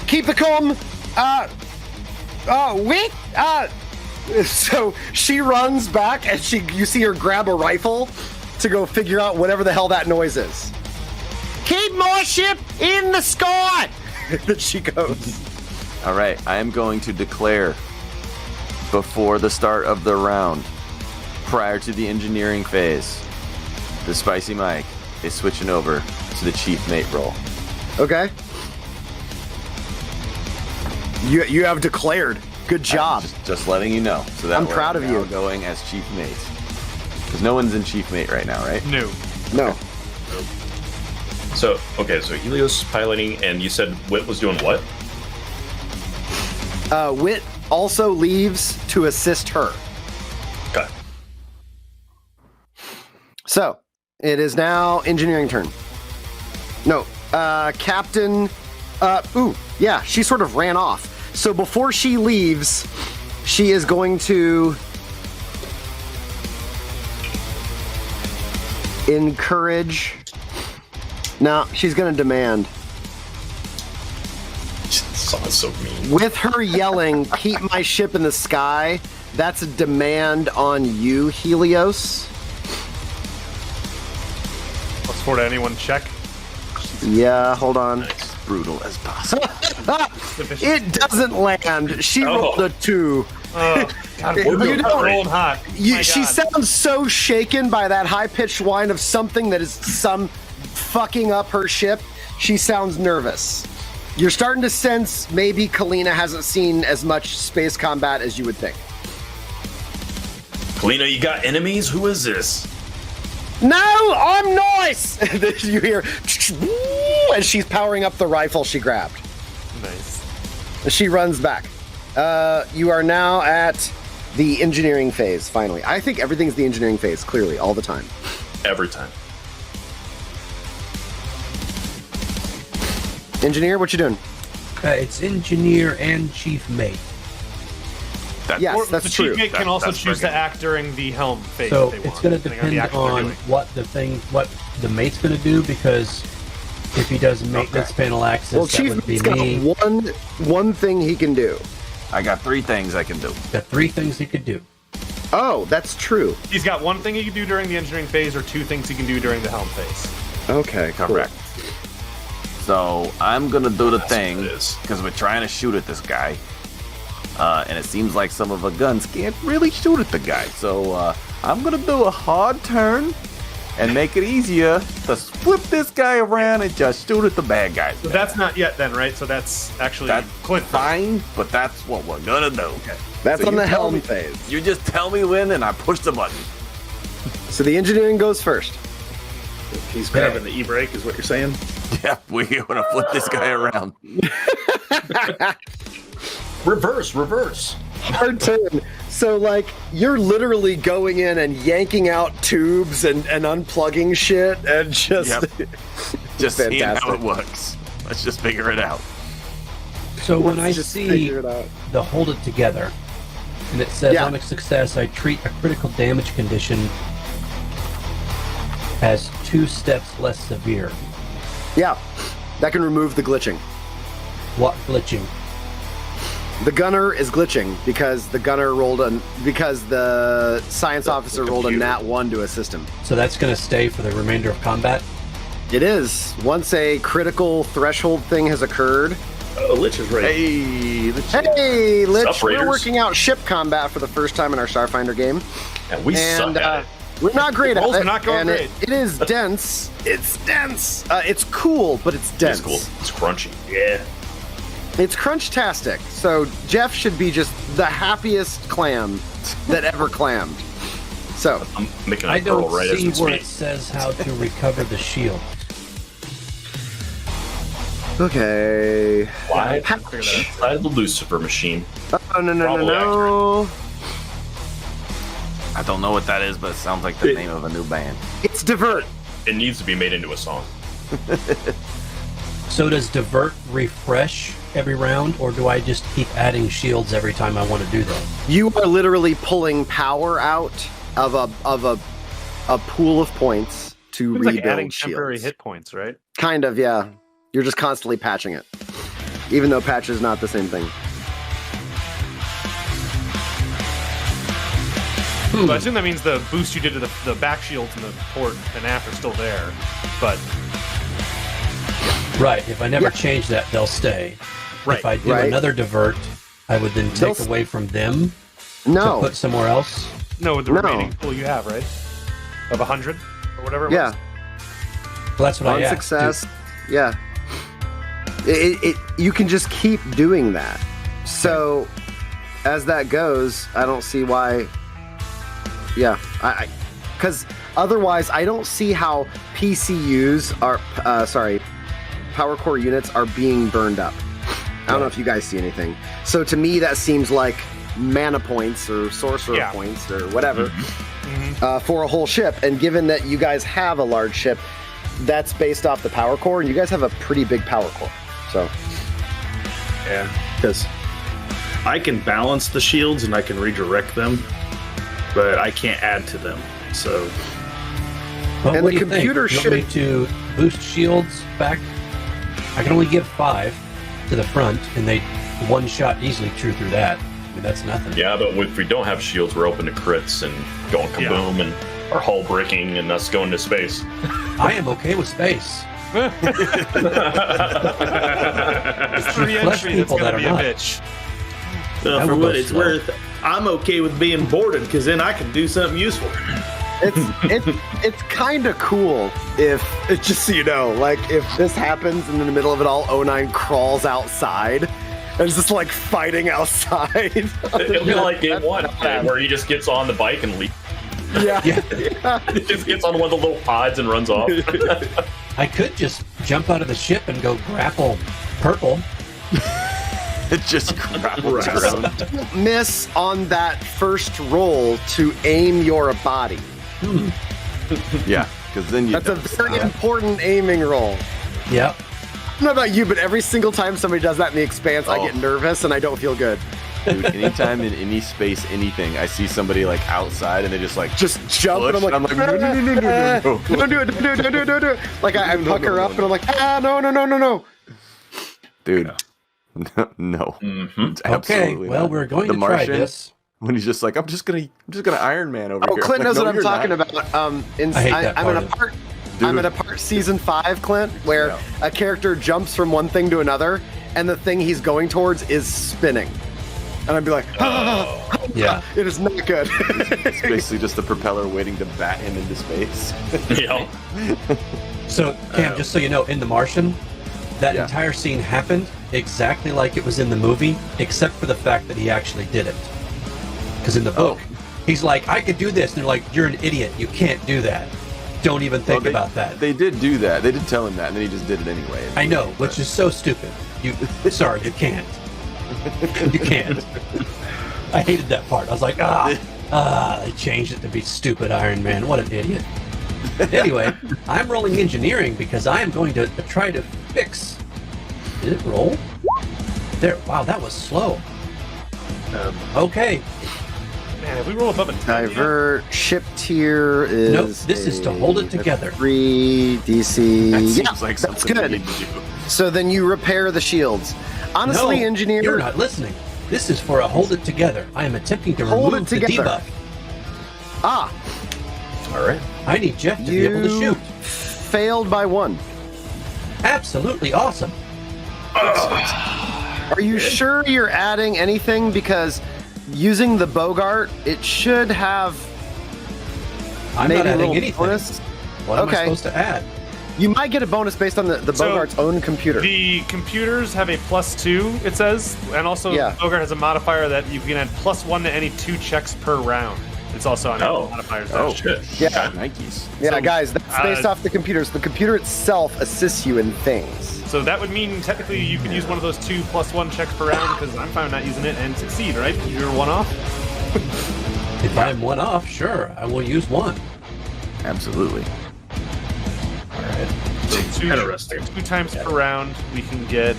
A: keep the calm, wait, so she runs back, and you see her grab a rifle to go figure out whatever the hell that noise is. Keep my ship in the sky! That she goes.
H: All right, I am going to declare before the start of the round, prior to the engineering phase, the Spicy Mike is switching over to the chief mate role.
A: Okay. You have declared. Good job.
H: Just letting you know. So that
A: I'm
H: way
A: proud of
H: now
A: you.
H: Going as chief mate. Because no one's in chief mate right now, right?
F: No.
A: No.
C: So, okay, so Helios piloting, and you said Wit was doing what?
A: Wit also leaves to assist her.
C: Okay.
A: So, it is now engineering turn. No, Captain. Yeah, she sort of ran off. So before she leaves, she is going to encourage. No, she's going to demand.
C: This song is so mean.
A: With her yelling, keep my ship in the sky, that's a demand on you, Helios.
F: Let's forward anyone check.
A: Yeah, hold on.
H: Brutal as possible.
A: It doesn't land. She rolled a 2.
F: Oh, God,
A: You
F: we're
A: don't-
F: rolling hot. My
A: She
F: God.
A: sounds so shaken by that high-pitched whine of something that is some fucking up her ship. She sounds nervous. You're starting to sense maybe Kalina hasn't seen as much space combat as you would think.
C: Lena, you got enemies? Who is this?
A: No, I'm nice! You hear, and she's powering up the rifle she grabbed.
F: Nice.
A: She runs back. You are now at the engineering phase, finally. I think everything's the engineering phase, clearly, all the time.
C: Every time.
A: Engineer, what you doing?
B: It's engineer and chief mate.
A: Yes,
F: Or
A: that's
F: the
A: true.
F: chief mate can also
H: That's
F: choose to
H: friggin'
F: act during the helm phase.
B: So
F: if they
B: it's
F: want,
B: going to
F: depending
B: depend
F: the act they're
B: on
F: doing.
B: what the mate's going to do, because if he does maintenance panel access,
A: Well,
B: that
A: Chief
B: would be
A: Mate's got
B: me.
A: one thing he can do.
H: I got 3 things I can do.
B: Got 3 things he could do.
A: Oh, that's true.
F: He's got 1 thing he can do during the engineering phase, or 2 things he can do during the helm phase.
A: Okay,
H: Correct. So I'm gonna do the
C: That's
H: thing
C: what it is.
H: because we're trying to shoot at this guy, and it seems like some of the guns can't really shoot at the guy. So I'm gonna do a hard turn and make it easier to flip this guy around and just shoot at the bad guys.
F: So that's not yet then, right? So that's actually
H: That's
F: click.
H: fine, but that's what we're gonna do. Okay.
A: That's
H: So
A: on
H: you
A: the
H: tell
A: helm
H: me-
A: phase.
H: You just tell me when, and I push the button.
A: So the engineering goes first.
E: He's grabbing the e-brake, is what you're saying?
H: Yeah, we're gonna flip this guy around.
C: Reverse.
A: Hard turn. So, like, you're literally going in and yanking out tubes and unplugging shit and just...
H: Yep. Just seeing how
A: Fantastic.
H: it works. Let's just figure it out.
B: So when I
A: just
B: see
A: figure it out.
B: the hold it together, and it says
A: Yeah.
B: on a success, I treat a critical damage condition as 2 steps less severe.
A: Yeah, that can remove the glitching.
B: What glitching?
A: The gunner is glitching because the science officer rolled a nat 1 to assist him.
B: So that's going to stay for the remainder of combat.
A: It is. Once a critical threshold thing has occurred.
E: Oh, Lich is ready.
H: Hey, the
A: Hey, Lich,
C: Sup,
A: we're
C: Raiders?
A: working out ship combat for the first time in our Starfinder game.
C: And we
A: And
C: suck at it.
A: we're not great at
F: Rolls
A: it.
F: are not going
A: and
F: great.
A: It is dense. It's dense. It's cool, but it's dense.
C: It's cool. It's crunchy.
E: Yeah.
A: It's crunch-tastic. So Jeff should be just the happiest clam that ever clammed. So,
C: I'm making
B: I
C: a girl
B: don't
C: right as
B: see
C: we
B: where it
C: speak.
B: says how to recover the shield.
A: okay.
C: Why?
A: Patch.
C: Inside the Lucifer machine.
A: Oh, no.
C: Probably
H: I don't know what that is, but it sounds like the name of a new band.
A: It's divert.
C: It needs to be made into a song.
B: So does divert refresh every round, or do I just keep adding shields every time I want to do that?
A: You are literally pulling power out of a pool of points to
F: Seems like
A: rebuild
F: adding temporary
A: shields.
F: hit points, right?
A: Kind of, yeah. You're just constantly patching it, even though patch is not the same thing.
F: So I assume that means the boost you did to the back shields and the port and aft are still there, but
B: Right. If I never
A: Yeah.
B: change that, they'll stay.
F: Right.
B: If I do
A: Right.
B: another divert, I would then take
A: They'll-
B: away from them to
A: No.
B: put somewhere else.
F: no, with the
A: No.
F: remaining pool you have, right? Of 100 or whatever it
A: Yeah.
F: was.
B: Well, that's what
A: On
B: I asked.
A: success. Yeah. You can just keep doing that. So, as that goes, I don't see why. Yeah, because otherwise, I don't see how PCUs are. Power core units are being burned up. I don't know if you guys see anything. So to me, that seems like mana points or sorcerer
F: Yeah.
A: points or whatever
F: Mm-hmm.
A: for a whole ship. And given that you guys have a large ship, that's based off the power core, and you guys have a pretty big power core. So
E: Yeah. Because I can balance the shields and I can redirect them, but I can't add to them. So
B: Well,
A: And
B: what
A: the
B: do you
A: computer
B: think? You want me to boost shields back? I can only give 5 to the front, and they one-shot easily through that. I mean, that's nothing.
C: Yeah, but if we don't have shields, we're open to crits and going kaboom and our hull breaking and us going to space.
B: I am okay with space.
F: It's free
B: Flesh
F: entry that's
B: people
F: gonna
B: that
F: be
B: are
F: a
B: not.
F: bitch.
B: I
E: for
B: will
E: what
B: go
E: it's
B: slow.
E: worth, I'm okay with being boarded because then I can do something useful.
A: it's kind of cool if just so you know, like if this happens and in the middle of it all, 09 crawls outside It's just like fighting outside.
C: It'll be like game one, where he just gets on the bike and leaves.
A: Yeah.
C: He just gets on one of the little pods and runs off.
B: I could just jump out of the ship and go grapple Purple.
H: It just grapples around.
A: Miss on that first roll to aim your body.
H: Yeah, because then you.
A: That's a very important aiming roll.
B: Yep.
A: I don't know about you, but every single time somebody does that in the Expanse, I get nervous and I don't feel good.
H: Dude, anytime in any space, anything, I see somebody like outside and they just like
A: just jump
H: push,
A: and I'm like,
H: no,
A: don't do it. Like I pucker up and I'm like, no.
H: Dude, no.
B: Okay, well, we're going to try this.
H: When he's just like, I'm just gonna Iron Man over here.
A: Clint knows what I'm talking about. I'm in a part season 5, Clint, where a character jumps from one thing to another, and the thing he's going towards is spinning. And I'd be like,
B: yeah,
A: it is not good.
H: It's basically just the propeller waiting to bat him into space.
C: Yeah.
B: So, Cam, just so you know, in The Martian, that entire scene happened exactly like it was in the movie, except for the fact that he actually did it. Because in the book, he's like, I could do this. And they're like, you're an idiot. You can't do that. Don't even think about that.
H: They did do that. They did tell him that, and then he just did it anyway.
B: I know, which is so stupid. Sorry, you can't. You can't. I hated that part. I was like, they changed it to be stupid Iron Man. What an idiot. Anyway, I'm rolling engineering because I am going to try to fix. Did it roll? There. Wow, that was slow. Okay.
F: Man, if we roll above a 10,
A: Divert ship tier is.
B: Nope, this is to hold it together.
A: 3 DC.
H: That seems like
A: that's
H: something
A: good.
H: we need to do.
A: So then you repair the shields. Honestly,
B: no,
A: engineer.
B: You're not listening. This is for a hold it together. I am attempting to
A: Hold
B: remove
A: it
B: the
A: together.
B: debuff.
C: All right.
B: I need Jeff to be able to shoot.
A: Failed by 1.
B: Absolutely awesome.
A: Are you sure you're adding anything? Because using the Bogart, it should have.
B: I'm
A: maybe
B: not
A: a
B: adding
A: little
B: anything.
A: bonus.
B: What am I supposed to add?
A: You might get a bonus based on the Bogart's own computer.
F: The computers have a +2, it says, and also Bogart has a modifier that you can add +1 to any 2 checks per round. It's also on modifiers.
C: Shit.
A: Yeah.
H: Nikes.
A: Yeah,
F: So,
A: guys, that's based off the computers. The computer itself assists you in things.
F: So that would mean technically you can use one of those 2 +1 checks per round because I'm fine not using it and succeed, right? You're 1 off.
B: If I'm 1 off, sure, I will use 1.
H: Absolutely.
F: So 2 times per round, we can get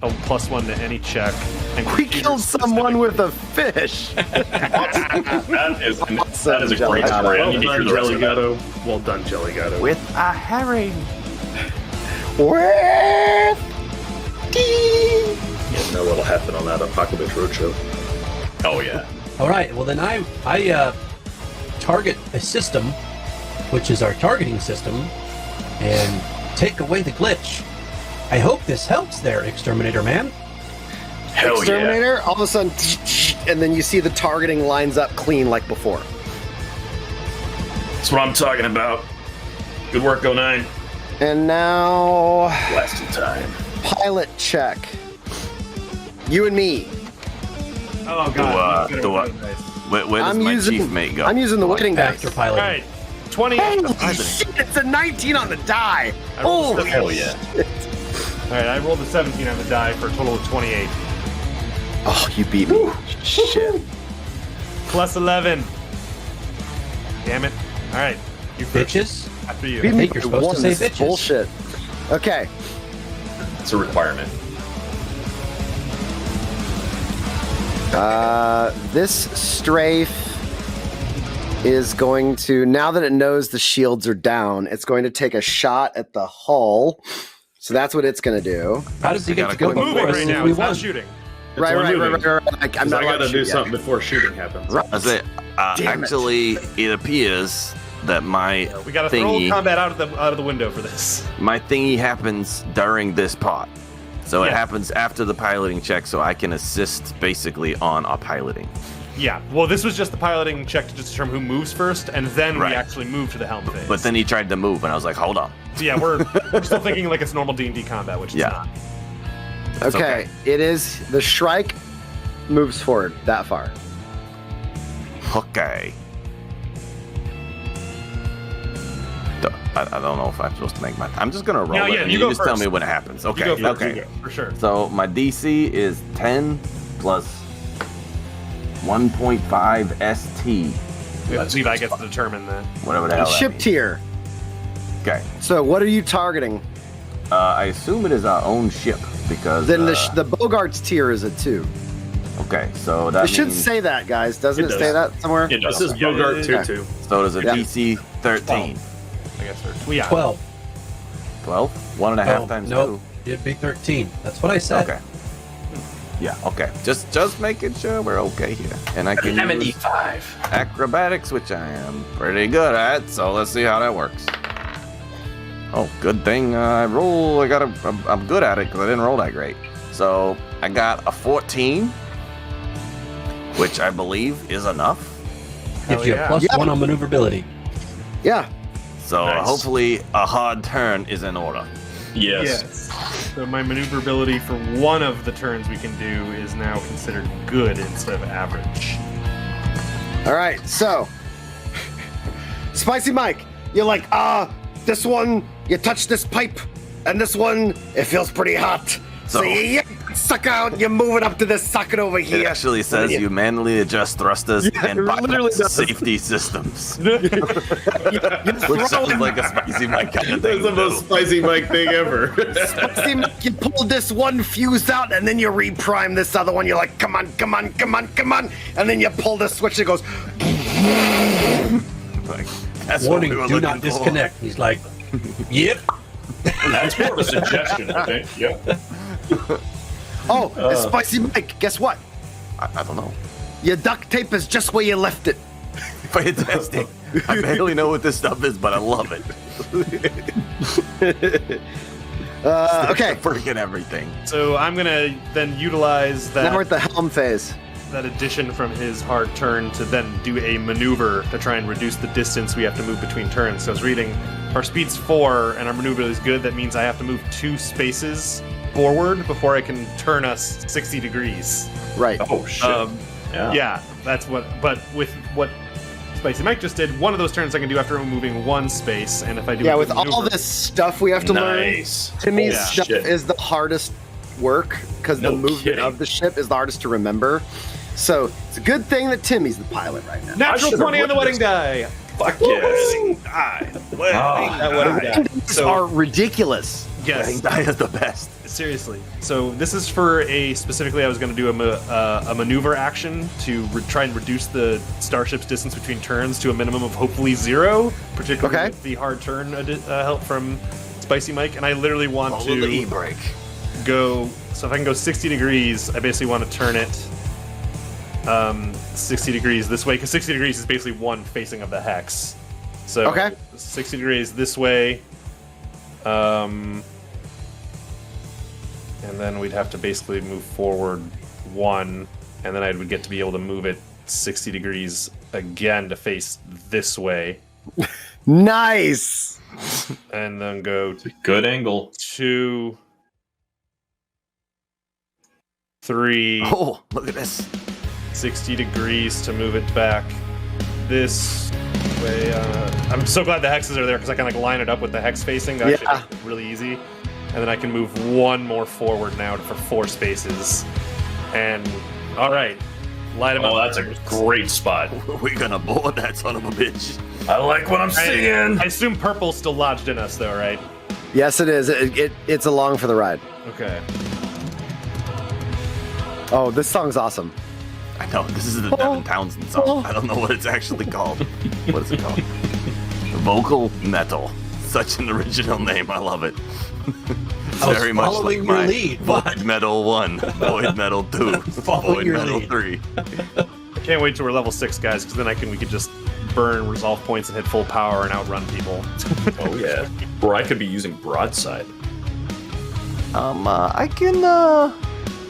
F: a +1 to any check. And
A: We killed someone with a fish.
C: That is a great story. I need to hear the rest of that.
E: Well done, Jelly Gatto.
H: With a herring.
A: With
E: You know what'll happen on that Apocalypse Roadshow.
C: Oh yeah.
B: All right. Well, then I target a system, which is our targeting system, and take away the glitch. I hope this helps there, Exterminator Man.
C: Hell
A: Exterminator, all of a sudden, and then you see the targeting lines up clean like before.
C: That's what I'm talking about. Good work, 09.
A: And now,
C: Blasted time.
A: pilot check. You and me.
F: Oh god.
H: Where does my chief mate go?
A: I'm using the winning dice.
B: After piloting.
F: All right. 20.
A: Holy shit, it's a 19 on the die. Holy
C: Hell yeah.
A: shit.
F: All right, I rolled a 17 on the die for a total of 28.
A: Oh, you beat me. Shit.
F: +11. Damn it. All right. You first.
B: Bitches.
F: After you.
A: Beat me
B: think you're
A: by
B: supposed to
A: 1.
B: say
A: This is
B: bitches.
A: bullshit. Okay.
C: It's a requirement.
A: This strafe is going to, now that it knows the shields are down, it's going to take a shot at the hull. So that's what it's going to do.
B: How does he get to go
F: We're moving
B: before us
F: right
B: if
F: now.
B: we
F: It's not
B: won?
F: shooting.
A: Right. I'm not
E: I
A: allowed
E: gotta
A: to
E: do
A: shoot
E: something
A: yet.
E: before shooting happens.
H: I say,
A: Damn it.
H: actually, it appears that my
F: We gotta throw
H: thingy,
F: combat out of the window for this.
H: my thingy happens during this part. So it happens after the piloting check, so I can assist basically on our piloting.
F: Yeah. Well, this was just the piloting check to determine who moves first, and then
H: Right.
F: we actually move to the helm phase.
H: But then he tried to move, and I was like, hold on.
F: So yeah, we're still thinking like it's normal D&D combat, which is not.
H: That's
A: Okay, it is the Shrike moves forward that far.
H: Okay. I don't know if I'm supposed to make my. I'm just gonna roll
F: No,
H: it.
F: yeah,
H: and
F: you go
H: just tell
F: first.
H: me what happens. Okay.
F: You go first,
H: okay.
F: you go, for sure.
H: So my DC is 10 plus 1.5 ST.
F: Levi gets to determine that.
H: Whatever the hell. that
A: Ship
H: means.
A: tier.
H: Okay.
A: So what are you targeting?
H: I assume it is our own ship because.
A: Then the Bogart's tier is a 2.
H: Okay, so that
A: It should
H: means.
A: say that, guys. Doesn't
E: It
A: it
E: does.
A: say that somewhere?
C: It does.
E: This is
C: Yeah.
E: Bogart
A: Okay.
E: 2-2.
H: So there's a
A: Yeah.
H: DC 13.
F: I guess. Well, yeah.
B: 12.
H: 12? 1.5
B: Oh,
H: times
B: nope. It'd be 13. That's what I
H: 2.
B: said.
H: Okay. Yeah, okay. Just making sure we're okay here. And I can use
C: 75.
H: acrobatics, which I am pretty good at, so let's see how that works. Oh, good thing I'm good at it because I didn't roll that great. So I got a 14, which I believe is enough.
B: Gives you
F: yeah.
B: a plus
A: Yeah.
B: 1 on maneuverability.
A: Yeah.
H: So
C: Nice.
H: hopefully a hard turn is in order.
C: Yes.
F: So my maneuverability for one of the turns we can do is now considered good instead of average.
A: All right. So, Spicy Mike, you're like, this one, you touch this pipe, and this one, it feels pretty hot. So you suck out, you move it up to this socket over
H: It
A: here.
H: actually says you manually adjust thrusters and
A: it literally
H: bypass
A: does.
H: safety systems.
A: You
H: Which
A: throw
H: sounds
A: it-
H: like a spicy Mike kind of thing.
E: That's the most spicy Mike thing ever.
A: Spicy Mike, you pull this one fuse out, and then you reprime this other one. You're like, come on, come on, come on, come on. And then you pull the switch, it goes,
H: Like, that's
B: Warning,
H: what we were
B: do
H: looking
B: not
H: for.
B: disconnect. He's like, yep.
C: That's more of a suggestion, I think. Yep.
A: oh, Spicy Mike, guess what?
H: I don't know.
A: Your duct tape is just where you left it.
H: Fantastic. I barely know what this stuff is, but I love it.
A: Okay,
H: Freaking everything.
F: So I'm gonna then utilize
A: now we're
F: that
A: at the helm phase.
F: that addition from his hard turn to then do a maneuver to try and reduce the distance we have to move between turns. So I was reading, our speed's 4 and our maneuverability is good. That means I have to move 2 spaces forward before I can turn us 60 degrees.
A: Right.
C: Oh, shit.
F: Yeah, that's what. But with what Spicy Mike just did, one of those turns I can do after moving 1 space, and if I do
A: Yeah,
F: a
A: with
F: good
A: all
F: maneuver-
A: this stuff we have to
C: Nice.
A: learn, Timmy's
F: Yeah.
A: stuff
C: Shit.
A: is the hardest work because the
C: No
A: movement
C: kidding.
A: of the ship is the hardest to remember. So it's a good thing that Timmy's the pilot right now.
F: natural
C: should've
F: 20 on the
C: written
F: wedding die.
C: Fuck yes.
A: These are ridiculous.
H: Wedding
F: Yes,
H: die is the best.
F: seriously. So this is for specifically. I was going to do a maneuver action to try and reduce the starship's distance between turns to a minimum of hopefully 0, particularly
A: Okay.
F: with the hard turn help from Spicy Mike. And I literally want
H: Follow the
F: to
H: e-brake.
F: go. So if I can go 60 degrees, I basically want to turn it 60 degrees this way, because 60 degrees is basically one facing of the hex. So
A: Okay.
F: 60 degrees this way. And then we'd have to basically move forward 1, and then I would get to be able to move it 60 degrees again to face this way,
A: Nice.
F: and then go
C: Good angle.
F: 2, 3,
H: Oh, look at this.
F: 60 degrees to move it back this way. I'm so glad the hexes are there because I can like line it up with the hex facing. That
A: Yeah.
F: shit is really easy. And then I can move 1 more forward now for 4 spaces. And all right, light them
C: Oh,
F: up.
C: that's a great spot.
H: We're gonna board that son of a bitch.
C: I like what I'm seeing.
F: I assume purple's still lodged in us, though, right?
A: Yes, it is. It's along for the ride.
F: Okay.
A: Oh, this song's awesome.
H: I know, this is the Devin Townsend song. I don't know what it's actually called. What is it called? Vocal Metal. Such an original name. I love it. It's
B: I was
H: very much like
B: following your
H: my
B: lead.
H: Void
B: What?
H: Metal 1, Void Metal 2,
B: Following
H: Void
B: your
H: Metal
B: lead.
H: 3.
F: I can't wait till we're level 6, guys, because then we could just burn resolve points and hit full power and outrun people.
C: Oh, yeah. Or I could be using broadside.
H: I can,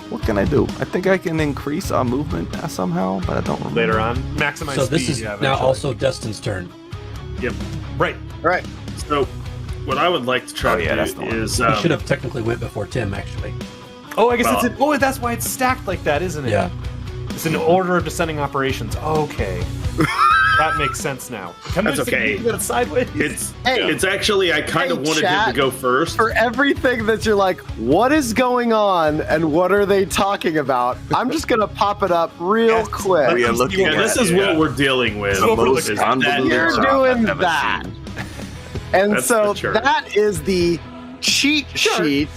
H: what can I do? I think I can increase our movement somehow, but I don't remember.
F: Later on, maximize
B: So
F: speed.
B: this is
F: yeah,
B: now
F: eventually.
B: also Dustin's turn.
F: Yep. Right.
A: All right.
E: So, what I would like to try
H: Oh, yeah, that's
E: to
H: the
E: do
H: one.
E: is
B: He should have technically went before Tim, actually.
F: Oh, I guess that's why it's stacked like that, isn't it?
B: Yeah.
F: It's an order of descending operations. Okay. That makes sense now.
E: That's okay.
F: That it's sideways.
E: It's actually, I kind of wanted him to go first.
A: For everything that you're like, what is going on and what are they talking about? I'm just going to pop it up real quick.
H: We are looking at
E: this is what we're dealing with.
H: the most
E: Is
H: convoluted
A: You're
H: drop
A: doing
H: I've ever
A: that.
H: seen.
A: And
E: That's
A: so
E: the chart.
A: that is the cheat sheet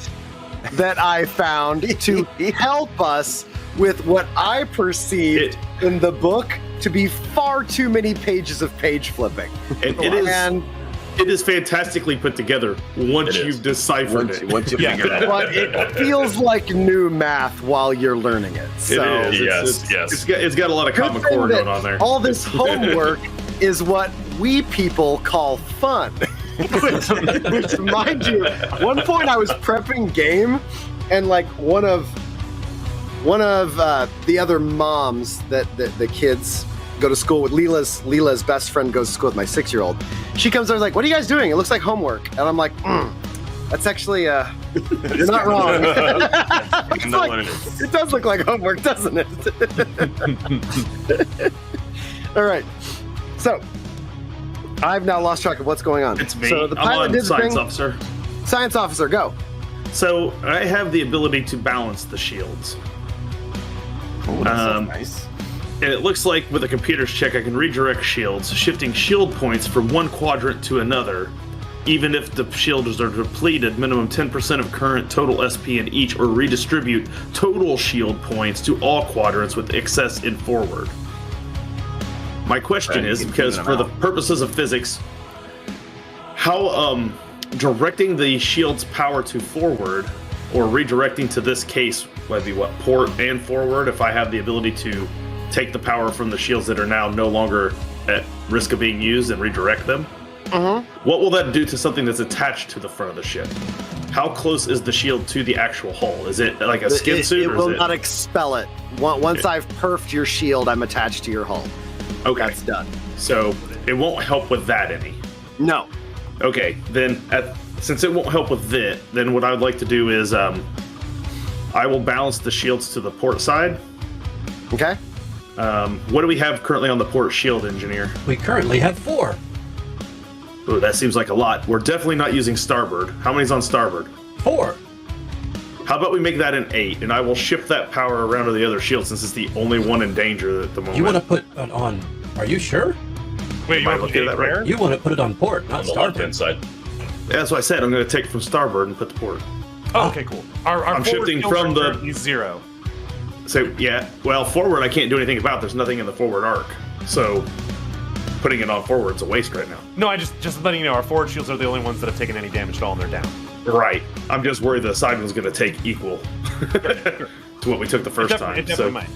A: that I found to help us with what I perceived in the book to be far too many pages of page flipping.
E: It is fantastically put together once you've deciphered it.
H: Once you figure it out.
A: But it feels like new math while you're learning it. So
E: It is.
C: Yes.
E: It's got a lot of
A: good
E: common
A: thing
E: core
A: that
E: going on there.
A: all this homework is what we people call fun. which, mind you, at one point I was prepping game, and like one of the other moms that the kids go to school with, Leela's best friend goes to school with my 6-year-old. She comes over and is like, "What are you guys doing? It looks like homework." And I'm like, that's actually you're not wrong.
H: I know what it is.
A: It does look like homework, doesn't it? All right. So I've now lost track of what's going on.
E: It's me.
A: So the
E: I'm
A: pilot
E: on
A: did the
E: science
A: thing.
E: officer.
A: Science officer, go.
E: So I have the ability to balance the shields.
H: Oh, that sounds nice.
E: And it looks like with a computer's check, I can redirect shields, shifting shield points from one quadrant to another. Even if the shields are depleted, minimum 10% of current total SP in each, or redistribute total shield points to all quadrants with excess in forward. My question is, because for the purposes of physics, how directing the shield's power to forward, or redirecting to this case, whether it be port and forward, if I have the ability to take the power from the shields that are now no longer at risk of being used and redirect them, what will that do to something that's attached to the front of the ship? How close is the shield to the actual hull? Is it like a skin suit?
A: It will not expel it. Once I've perfed your shield, I'm attached to your hull.
E: Okay.
A: That's done.
E: So it won't help with that any.
A: No.
E: Okay, then since it won't help with it, then what I would like to do is I will balance the shields to the port side.
A: Okay.
E: What do we have currently on the port shield, engineer?
B: We currently have 4.
E: Ooh, that seems like a lot. We're definitely not using starboard. How many's on starboard?
B: 4.
E: How about we make that an 8, and I will shift that power around to the other shield since it's the only one in danger at the moment.
B: You want to put it on? Are you sure?
F: Wait, you
E: Am I
F: want to
E: looking
F: put
E: at that right?
B: You want to put it on port, not
C: On the
B: starboard.
C: left-hand side.
E: Yeah, that's what I said. I'm going to take from starboard and put the port.
F: Oh, okay, cool. Our
E: I'm
F: forward
E: shifting
F: shields
E: from
F: are
E: the-
F: currently 0.
E: So, yeah, well, forward I can't do anything about. There's nothing in the forward arc. So, putting it on forward is a waste right now.
F: No, I just letting you know, our forward shields are the only ones that have taken any damage at all, and they're down.
E: Right. I'm just worried the side one's going to take equal to what we took the first time.
F: It definitely might.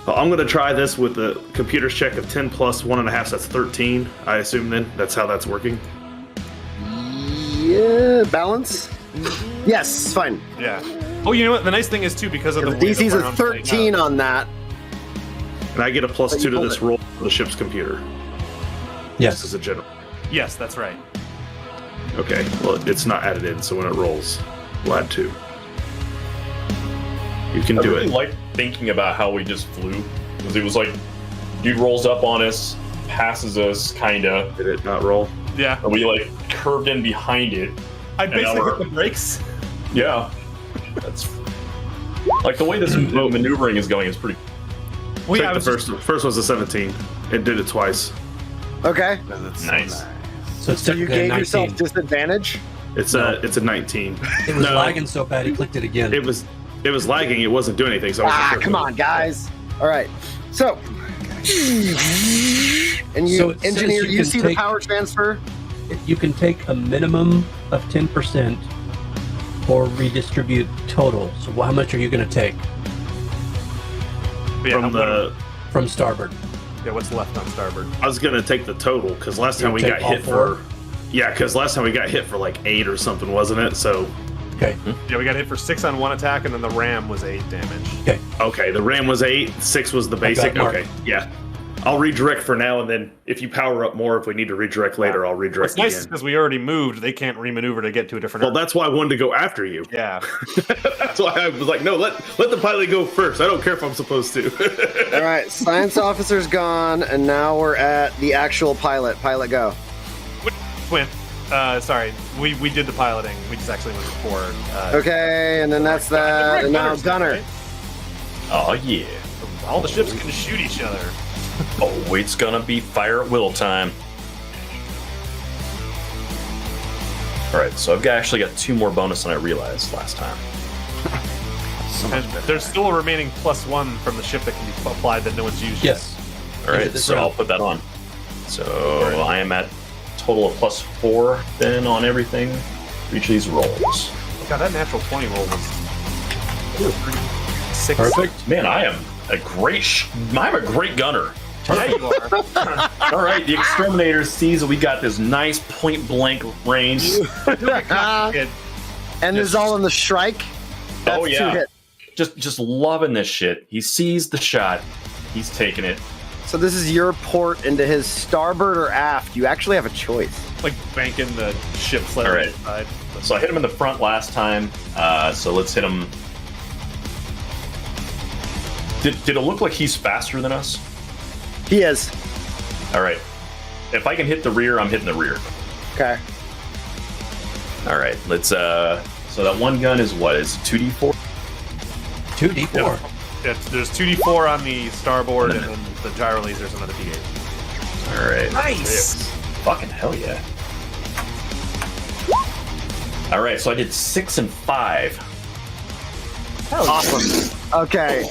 E: Well, I'm going to try this with the computer's check of 10 plus 1.5, so that's 13. I assume then that's how that's working.
A: Yeah, balance. Yes, fine.
F: Yeah. Oh, you know what? The nice thing is too, because of
A: The
F: the way
A: DC's
F: the
A: a
F: round's
A: 13
F: laid out-
A: on that.
E: And I get a plus
A: But
E: 2
A: you
E: to
A: hold
E: this
A: it.
E: roll for the ship's computer.
B: Yes.
E: This is a general.
F: Yes, that's right.
E: Okay, well, it's not added in, so when it rolls, we'll add 2. You can
C: I
E: do
C: really
E: it.
C: like thinking about how we just flew. Because it was like, dude rolls up on us, passes us, kinda,
E: Did it not roll?
F: Yeah.
C: and we like curved in behind it.
F: I
C: now
F: basically
C: we're-
F: hit the brakes.
C: Yeah. That's like the way this maneuvering is going is pretty.
F: Well, yeah,
E: Check
F: I
E: the
F: was
E: first was a 17. It did it twice.
A: Okay.
H: That's
C: Nice.
B: So it's
A: So you
B: technically a
A: gave yourself
B: 19.
A: disadvantage?
E: It's a 19.
B: It was
E: No,
B: lagging so bad he clicked it again.
E: It was lagging. It wasn't doing anything. So I wasn't sure if
A: Come
E: it
A: on,
E: was-
A: guys. All right. So, and you,
B: So it says
A: engineer,
B: you
A: you
B: can
A: see the
B: take-
A: power transfer?
B: You can take a minimum of 10% or redistribute total. So how much are you going to take
E: from the.
B: from starboard?
F: yeah, what's left on starboard?
E: I was gonna take the total because last time
B: You'll
E: we
B: take
E: got
B: all
E: hit
B: four?
E: for. Yeah, because last time we got hit for like 8 or something, wasn't it? So
B: Okay.
F: Yeah, we got hit for 6 on one attack, and then the ram was 8 damage.
B: Okay.
E: okay, the ram was 8, 6 was the
B: got it
E: basic.
B: marked.
E: Okay, yeah. I'll redirect for now, and then if you power up more, if we need to redirect later, I'll redirect
F: What's nice is
E: again.
F: because we already moved, they can't remaneuver to get to a different.
E: Well, that's why I wanted to go after you.
F: Yeah.
E: That's why I was like, no, let the pilot go first. I don't care if I'm supposed to.
A: All right, science officer's gone, and now we're at the actual pilot. Pilot, go.
F: Twin. Sorry, we did the piloting. We just actually went before.
A: Okay, and then that's that, and now
F: Gunner's
A: gunner.
F: right?
C: Oh yeah.
F: All the ships can shoot each other.
C: Oh, it's gonna be fire at will time. Alright, so I've actually got 2 more bonus than I realized last time.
F: And there's still a remaining +1 from the ship that can be applied that no one's used
B: Yes.
C: Alright, so I'll put that on. So I am at total of +4 then on everything for each of these rolls.
F: yet. God, that natural 20 roll was pretty 6.
B: Perfect.
C: Man, I'm a great gunner.
F: Yeah, you are.
C: All right, the exterminator sees that we got this nice point blank range.
F: Good.
A: And this is all in the Shrike. That's
C: Oh,
A: 2
C: yeah.
A: hits.
C: Just loving this shit. He sees the shot. He's taking it.
A: So this is your port into his starboard or aft. You actually have a choice.
F: Like banking the ship sled
C: All
F: on
C: right.
F: the side.
C: So I hit him in the front last time. So let's hit him. Did it look like he's faster than us?
A: He is.
C: All right. If I can hit the rear, I'm hitting the rear.
A: Okay.
C: All right. Let's. So that one gun is what? Is 2d4?
B: 2d4.
F: There's 2d4 on the starboard, and then the gyro laser's another d8.
C: All right.
F: Nice.
C: Fucking hell yeah. All right. So I did 6 and 5.
A: Awesome. Okay.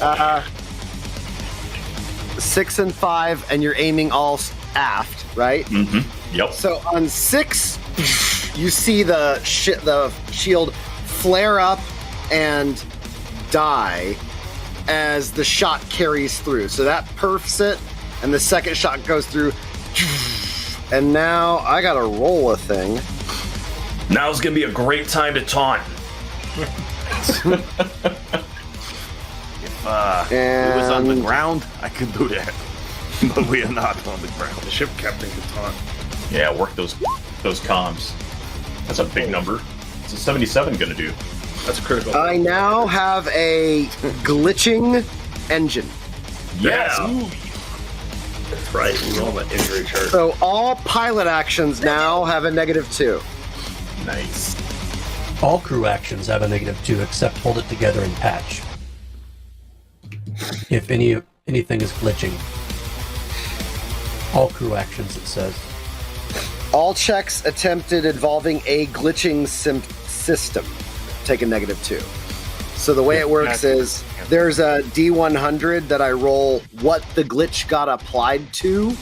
A: 6 and 5, and you're aiming all aft, right?
C: Mm-hmm. Yep.
A: So on 6, you see the shield flare up and die as the shot carries through. So that perfs it, and the second shot goes through. And now I gotta roll a thing.
C: Now's gonna be a great time to taunt.
H: If it was on the ground, I could do that. But we are not on the ground.
E: The ship captain can taunt.
C: Yeah, work those comms. That's a big number. What's a 77 gonna do?
E: That's critical.
A: I now have a glitching engine.
C: Yes.
E: That's right. You roll an injury chart.
A: So all pilot actions now have a -2.
C: Nice.
B: All crew actions have a -2 except hold it together and patch. If anything is glitching. All crew actions, it says.
A: All checks attempted involving a glitching system take a -2. So the way it works is there's a D100 that I roll what the glitch got applied to,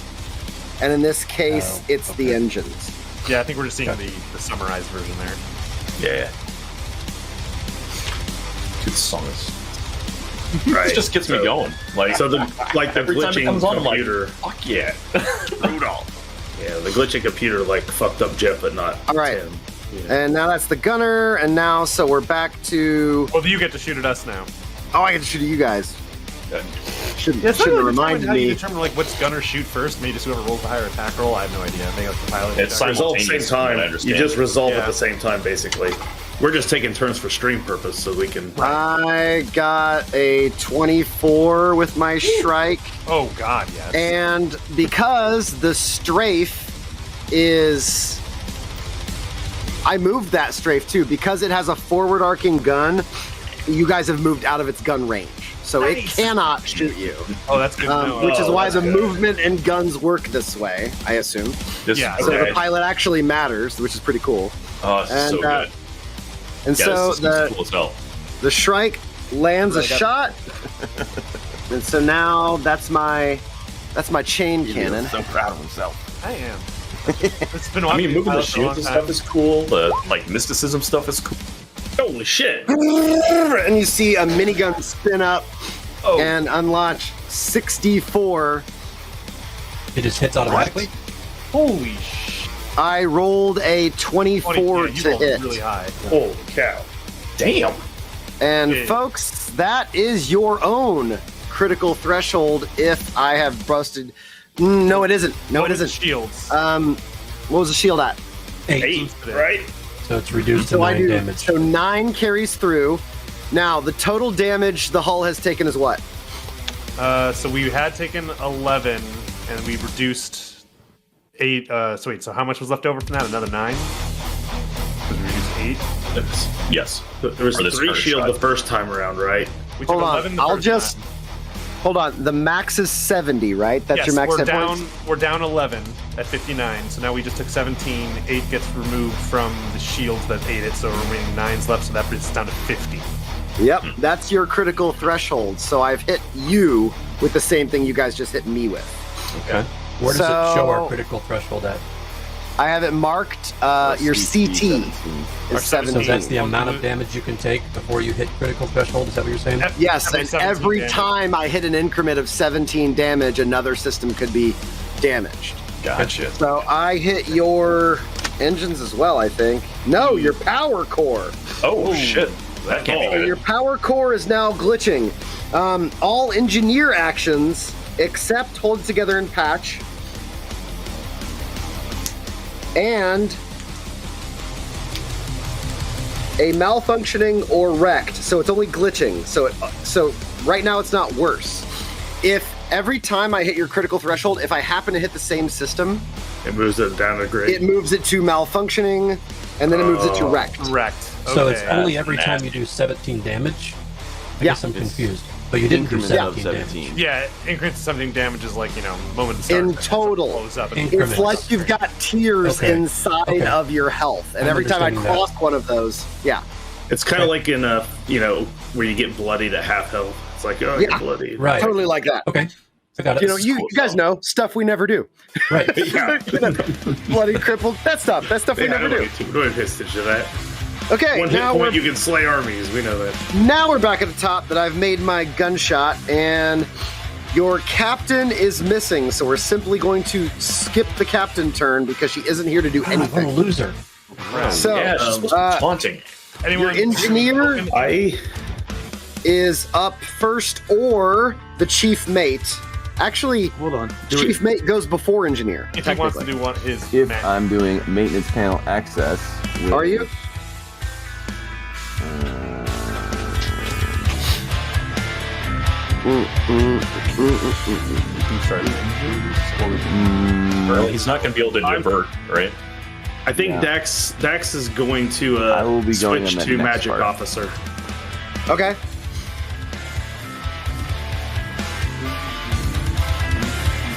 A: and in this case, it's the engines.
F: Yeah, I think we're just seeing the summarized version there.
C: Yeah. Good songs.
E: Right.
C: This just gets me going. Like
E: So the
C: every time it
E: glitching
C: comes on, I'm like,
E: computer.
C: fuck yeah. Rudolph.
E: Yeah, the glitching computer fucked up Jeff, but not
A: All right.
E: Tim. Yeah.
A: And now that's the gunner, and now so we're back to.
F: Well, you get to shoot at us now.
A: Oh, I get to shoot at you guys. Shouldn't
F: Yeah, it's not
A: have
F: really
A: reminded
F: determined how you
A: me.
F: determine which gunner shoot first. Maybe just whoever rolls the higher attack roll. I have no idea. I think that's the pilot.
C: It's
E: Resolve at the same
C: simultaneous, from what I
E: time. You
C: understand.
E: just resolve
F: Yeah.
E: at the same time, basically. We're just taking turns for stream purpose, so we can.
A: I got a 24 with my Shrike.
F: Oh God, yes.
A: And because the strafe is. I moved that strafe too. Because it has a forward arcing gun, you guys have moved out of its gun range. So it cannot shoot you.
F: Oh, that's good to know.
A: Which is why
E: that's
A: the
E: good.
A: movement and guns work this way, I assume.
F: Yeah,
A: So
C: okay.
A: the pilot actually matters, which is pretty cool.
C: Oh, this is
A: And,
C: so good.
A: And
C: Yeah,
A: so
C: this is cool as hell.
A: the Shrike lands a shot. And so now that's my chain cannon.
H: So proud of himself.
F: I am. It's been.
C: I mean, moving the
F: pilot for a long
C: shields and
F: time.
C: stuff is cool. The mysticism stuff is cool.
E: Holy shit!
A: And you see a minigun spin up
C: Oh.
A: and unlatch 64.
B: It just hits automatically.
F: Holy shit!
A: I rolled a 24
F: you
A: to
F: rolled
A: hit.
F: really high.
E: Holy cow!
C: Damn.
A: And
F: Yeah.
A: folks, that is your own critical threshold if I have busted No, it isn't. No,
F: What
A: it
F: was the
A: isn't.
F: Shields.
A: What was the shield at?
E: 8, right?
B: So it's reduced to
A: So
B: 9 damage.
A: So 9 carries through. Now, the total damage the hull has taken is what?
F: So we had taken 11, and we reduced 8. So wait, so how much was left over from that? Another 9? So we reduced 8.
C: Yes.
E: There was
C: For this
E: 3
C: first
E: shield
C: shot.
E: the first time around, right?
F: We took
A: Hold
F: 11
A: on.
F: the
A: I'll
F: first
A: just...
F: time.
A: Hold on. The max is 70, right? That's
F: Yes,
A: your max
F: we're
A: hit
F: down.
A: points?
F: We're down 11 at 59. So now we just took 17. 8 gets removed from the shields that ate it, so remaining 9's left. So that brings us down to 50.
A: Yep, that's your critical threshold. So I've hit you with the same thing you guys just hit me with.
C: Okay.
B: Where does it show our
A: So-
B: critical threshold at?
A: I have it marked. Your CT is 17.
B: So that's the amount of damage you can take before you hit critical threshold. Is that what you're saying?
A: Yes,
F: Every
A: and
F: 17
A: every
F: damage.
A: time I hit an increment of 17 damage, another system could be damaged.
C: Gotcha.
A: So I hit your engines as well, I think. No, your power core.
C: Oh, shit. That can't
A: So
C: be
A: your
C: good.
A: power core is now glitching. All engineer actions, except hold together and patch, and a malfunctioning or wrecked. So it's only glitching. So right now it's not worse. If every time I hit your critical threshold, if I happen to hit the same system,
E: It moves it down a grade.
A: it moves it to malfunctioning, and then it moves it to wrecked.
F: Wrecked.
B: So it's
F: Okay.
B: only every time you do 17 damage? I
A: Yeah.
B: guess I'm confused. But you didn't do
H: Increment
B: 17
H: of
B: damage.
H: 17.
F: Yeah, increments of something damages like, moment of start.
A: In
F: it
A: total.
F: blows up and
B: Increments.
A: It's like you've got tiers
B: Okay.
A: inside
B: Okay.
A: of your health, and
B: I'm
A: every time I
B: understanding that.
A: cross one of those, yeah,
E: It's kind of like in where you get bloodied at half health. It's like, oh,
A: Yeah.
E: you're bloodied.
B: Right.
A: totally like that.
B: Okay. I got it.
A: You guys know stuff we never do.
B: Right.
E: Yeah.
A: Bloody crippled, that stuff we
E: Yeah,
A: never do.
E: We don't pay attention to that.
A: Okay,
E: One hit
A: now
E: point,
A: we're
E: you can slay armies. We know that.
A: now we're back at the top. That I've made my gunshot, and your captain is missing. So we're simply going to skip the captain turn because she isn't here to do
B: God, what a
A: anything.
B: loser.
A: So
C: Yeah, she's supposed to be taunting.
A: your engineer
E: I
A: is up first, or the chief mate. Actually,
H: Hold on.
A: chief mate goes before engineer.
F: if he wants to
A: technically.
F: do one, his
H: If
F: magic.
H: I'm doing maintenance panel access. with-
A: Are you?
C: Well, he's not going to be able to divert, right?
E: I think
H: Yeah.
E: Dax is going to
H: I will be going
E: switch
H: on that
E: to
H: next
E: magic
H: part.
E: officer.
A: Okay.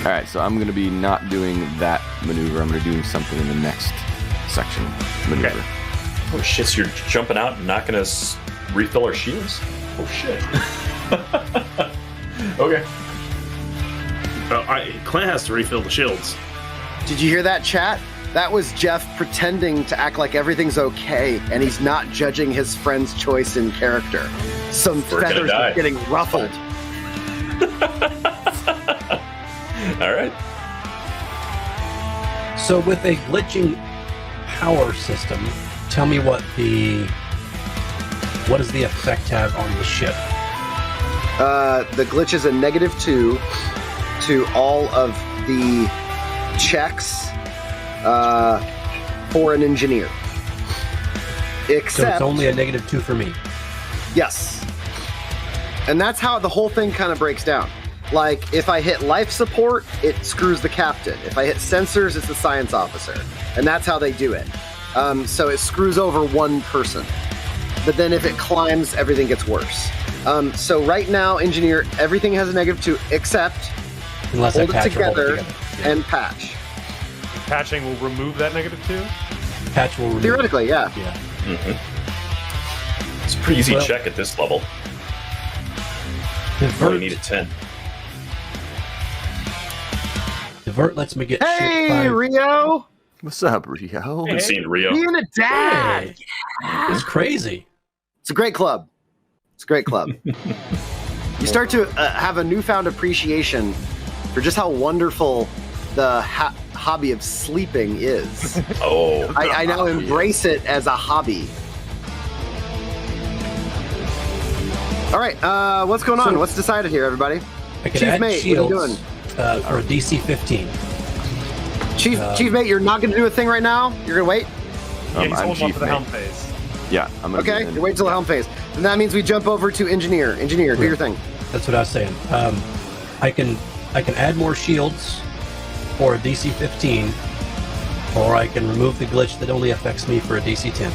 H: All right, so I'm going to be not doing that maneuver. I'm going to do something in the next section maneuver.
E: Okay.
C: Oh, shit, so you're jumping out and not going to refill our shields? Oh, shit. Okay.
E: Clint has to refill the shields.
A: Did you hear that, chat? That was Jeff pretending to act like everything's okay, and he's not judging his friend's choice in character. Some
C: We're gonna
A: feathers
C: die.
A: are getting ruffled.
C: All right.
B: So with a glitching power system, tell me what does the effect have on the ship?
A: The glitch is a -2 to all of the checks for an engineer.
B: So
A: Except,
B: it's only a -2 for me.
A: yes. And that's how the whole thing kind of breaks down. Like, if I hit life support, it screws the captain. If I hit sensors, it's the science officer. And that's how they do it. So it screws over one person. But then if it climbs, everything gets worse. So right now, engineer, everything has a -2, except
B: Unless
A: hold
B: I
A: it
B: patch or hold it
A: together
B: together. Yeah.
A: and patch.
F: Patching will remove that -2.
B: Patch will remove.
A: Theoretically, yeah.
B: Yeah.
C: It's a pretty easy
B: Well-
C: check at this level. You only need a
B: Divert,
C: 10.
B: divert lets me get shit
A: Hey,
B: by...
A: Rio!
H: What's up, Rio?
C: Haven't seen Rio.
A: Being a dad!
B: Hey, it's crazy.
A: It's a great club. It's a great club. You start to have a newfound appreciation for just how wonderful the hobby of sleeping is.
C: Oh,
A: I now embrace it as a hobby. All right, what's going on? What's decided here, everybody?
B: I can
A: Chief
B: add
A: mate,
B: shields.
A: what are you doing?
B: for a DC 15.
A: Chief mate, you're not going to do a thing right now? You're going to wait?
F: Yeah, he's
H: I'm
F: holding on
H: chief
F: for the
H: mate.
F: helm phase.
H: Yeah, I'm gonna.
A: Okay, you're waiting till the helm phase. And that means we jump over to engineer. Engineer, do your thing.
B: That's what I was saying. I can add more shields for a DC 15, or I can remove the glitch that only affects me for a DC 10.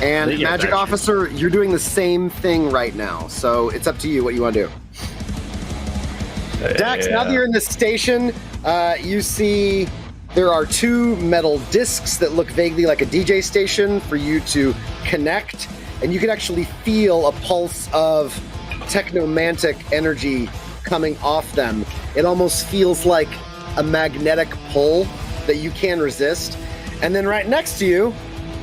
A: And
E: Yeah,
A: Magic
E: that's-
A: Officer, you're doing the same thing right now. So it's up to you what you want to do. Dax, now that you're in this station, you see there are 2 metal discs that look vaguely like a DJ station for you to connect, and you can actually feel a pulse of technomantic energy coming off them. It almost feels like a magnetic pull that you can resist. And then right next to you,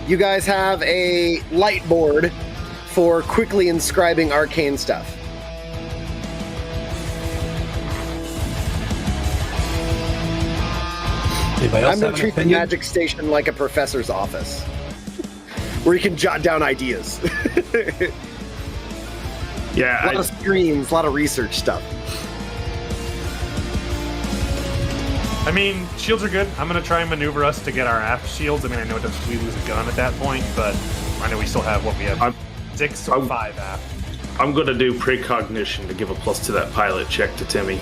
A: you guys have a light board for quickly inscribing arcane stuff.
B: Anybody else
A: I'm going
B: have
A: to
B: an
A: treat the
B: opinion?
A: magic station like a professor's office, where you can jot down ideas.
E: Yeah,
A: A lot of screens, a lot of research stuff.
F: I mean, shields are good. I'm going to try and maneuver us to get our aft shields. I mean, I know we lose a gun at that point, but I know we still have what we have. 6 or 5 aft.
E: I'm going to do precognition to give a plus to that pilot check to Timmy.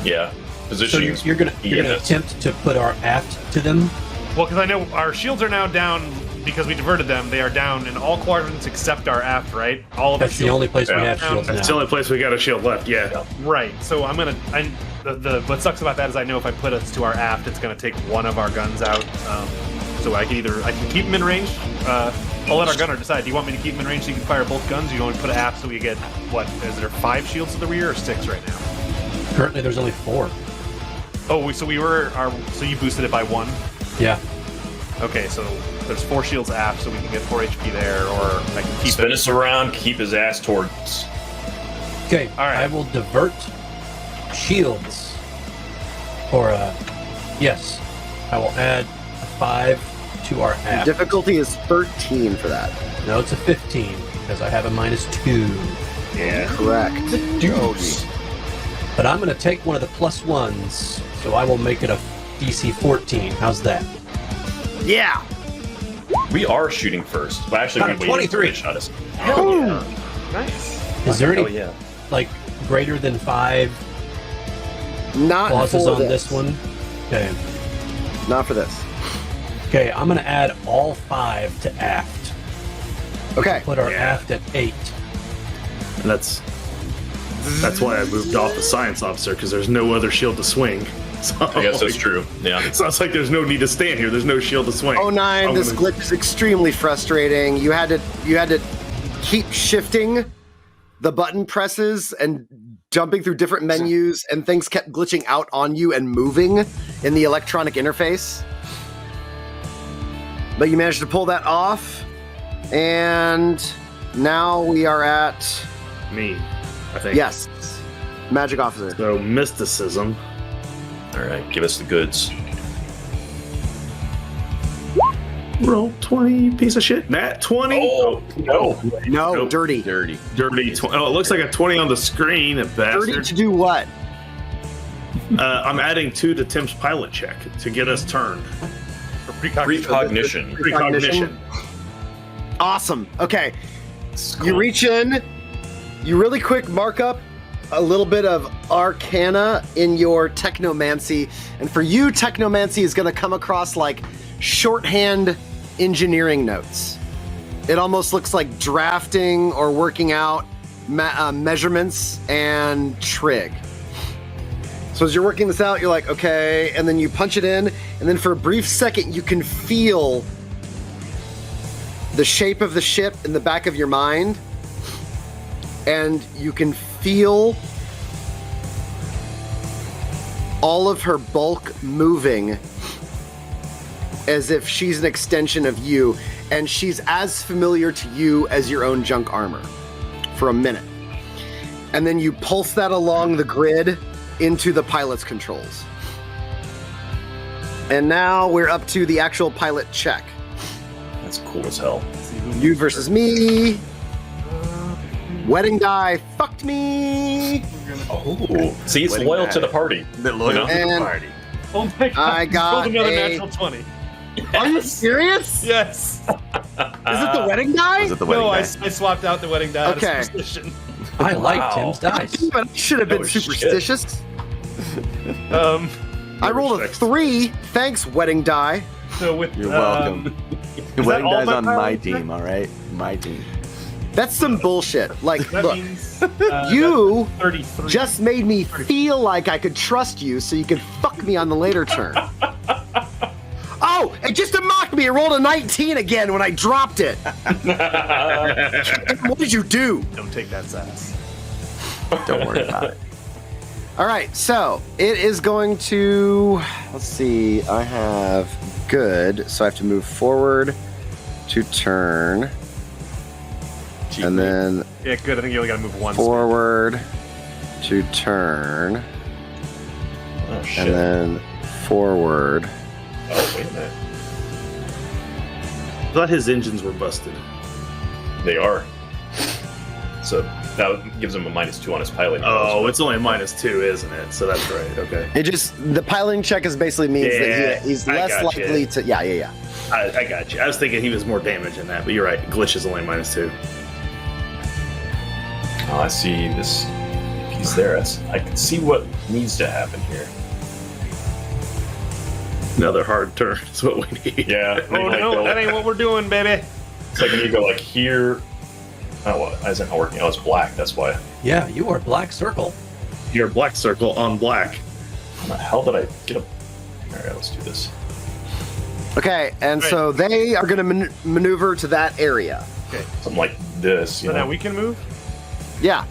C: Yeah.
B: So
C: Positioning.
B: you're gonna attempt to put our aft to them.
F: Well, because I know our shields are now down because we diverted them. They are down in all quadrants except our aft, right? All of
B: That's
F: our
B: the
F: shields.
B: only place we
C: Yeah.
B: have shields
E: That's the
B: now.
E: only place we got a shield left. Yeah.
F: Right. So I'm gonna. What sucks about that is I know if I put us to our aft, it's gonna take one of our guns out. So I can keep them in range. I'll let our gunner decide. Do you want me to keep them in range so you can fire both guns? Or you want me to put an aft so we get what? Is there 5 shields to the rear or 6 right now?
B: Currently, there's only 4.
F: Oh, so you boosted it by 1.
B: Yeah.
F: Okay, so there's 4 shields aft, so we can get 4 HP there, or I can keep
C: Spin
F: it.
C: us around, keep his ass towards us.
B: Okay.
F: All right.
B: I will divert shields. Or yes, I will add a 5 to our aft.
A: Difficulty is 13 for that.
B: No, it's a 15 because I have a -2.
E: Yeah.
A: Correct.
C: Deuce.
B: But I'm going to take one of the +1s, so I will make it a DC 14. How's that?
A: Yeah.
C: We are shooting first. Well, actually,
B: Got a
C: we
B: 23.
C: They shot us.
F: Hell yeah. Nice.
B: Is there
C: Hell
B: any
C: yeah.
B: like greater than 5
A: Not
B: clauses
A: for
B: on this one? Okay.
A: Not for this.
B: Okay, I'm going to add all 5 to aft.
A: Okay.
B: Put our aft at 8.
E: And that's why I moved off the science officer, because there's no other shield to swing. So,
C: I guess that's true. Yeah.
E: So it's like there's no need to stand here. There's no shield to swing.
A: Oh nine,
E: I'm
A: this
E: gonna-
A: glitch is extremely frustrating. You had to keep shifting the button presses and jumping through different menus, and things kept glitching out on you and moving in the electronic interface. But you managed to pull that off, and now we are at
E: Me, I think.
A: yes, Magic Officer.
E: So mysticism.
C: All right, give us the goods.
E: Roll 20, piece of shit. Nat 20.
C: Oh, no.
A: No,
E: Nope.
A: dirty.
C: Dirty.
E: Dirty 20. Oh, it looks like a 20 on the screen, a
A: Dirty
E: bastard.
A: to do what?
E: I'm adding 2 to Tim's pilot check to get us turned.
F: For precognition.
C: Precognition.
E: Precognition.
A: Awesome. Okay. You reach in, you really quick mark up a little bit of arcana in your technomancy. And for you, technomancy is going to come across like shorthand engineering notes. It almost looks like drafting or working out measurements and trig. So as you're working this out, you're like, okay, and then you punch it in, and then for a brief second, you can feel the shape of the ship in the back of your mind, and you can feel all of her bulk moving as if she's an extension of you, and she's as familiar to you as your own junk armor for a minute. And then you pulse that along the grid into the pilot's controls. And now we're up to the actual pilot check.
C: That's cool as hell.
A: You versus me. Wedding die fucked me.
C: Oh, see, it's
H: Wedding
C: loyal
H: die.
C: to the party.
H: The loyal to the
A: And-
H: party.
F: Oh my god!
A: I got
F: rolled another
A: a-
F: natural 20.
A: Are you serious?
F: Yes.
A: Is it the wedding die?
H: Was it the wedding
F: No, I
H: day?
F: swapped out the wedding die.
A: Okay.
F: As superstition.
B: I like
C: Wow.
B: Tim's dice.
A: But I should have been
C: Oh, shit.
A: superstitious.
F: Um,
A: I rolled a 3. Thanks, wedding die.
F: so with
H: You're welcome.
F: that
H: Wedding
F: all
H: dies
F: my
H: on
F: power
H: my
F: check?
H: team, all right? My team.
A: That's some bullshit. Like,
F: that
A: look,
F: means
A: you
F: that's 33.
A: just made me feel like I could trust you so you could fuck me on the later turn. Oh, and just to mock me, I rolled a 19 again when I dropped it. What did you do?
F: Don't take that sass.
H: Don't worry about it.
A: All right, so it is going to, let's see, I have good, so I have to move forward to turn, and then
F: Yeah, good. I think you only got to move one.
A: forward to turn,
C: Oh, shit.
A: and then forward.
C: Oh, wait a minute.
E: I thought his engines were busted.
C: They are. So that gives him a -2 on his piloting.
E: Oh, it's only -2, isn't it? So that's right. Okay.
A: It just, the piloting check is basically means
E: Yeah,
A: that he's
E: I
A: less
E: gotcha.
A: likely to, yeah.
E: I got you. I was thinking he was more damage than that, but you're right. Glitch is only -2.
C: Oh, I see this piece there. I can see what needs to happen here.
E: Another hard turn is what we need.
C: Yeah.
F: Oh no, that ain't what we're doing, baby.
C: It's like when you go like here. Oh, what? Why is it not working? Oh, it's black. That's why.
B: Yeah, you are black circle.
E: Your black circle on black.
C: How the hell did I get a? All right, let's do this.
A: Okay, and so they are going to maneuver to that area.
C: Something like this. You
F: So
C: know.
F: now we can move.
A: Yeah.
F: All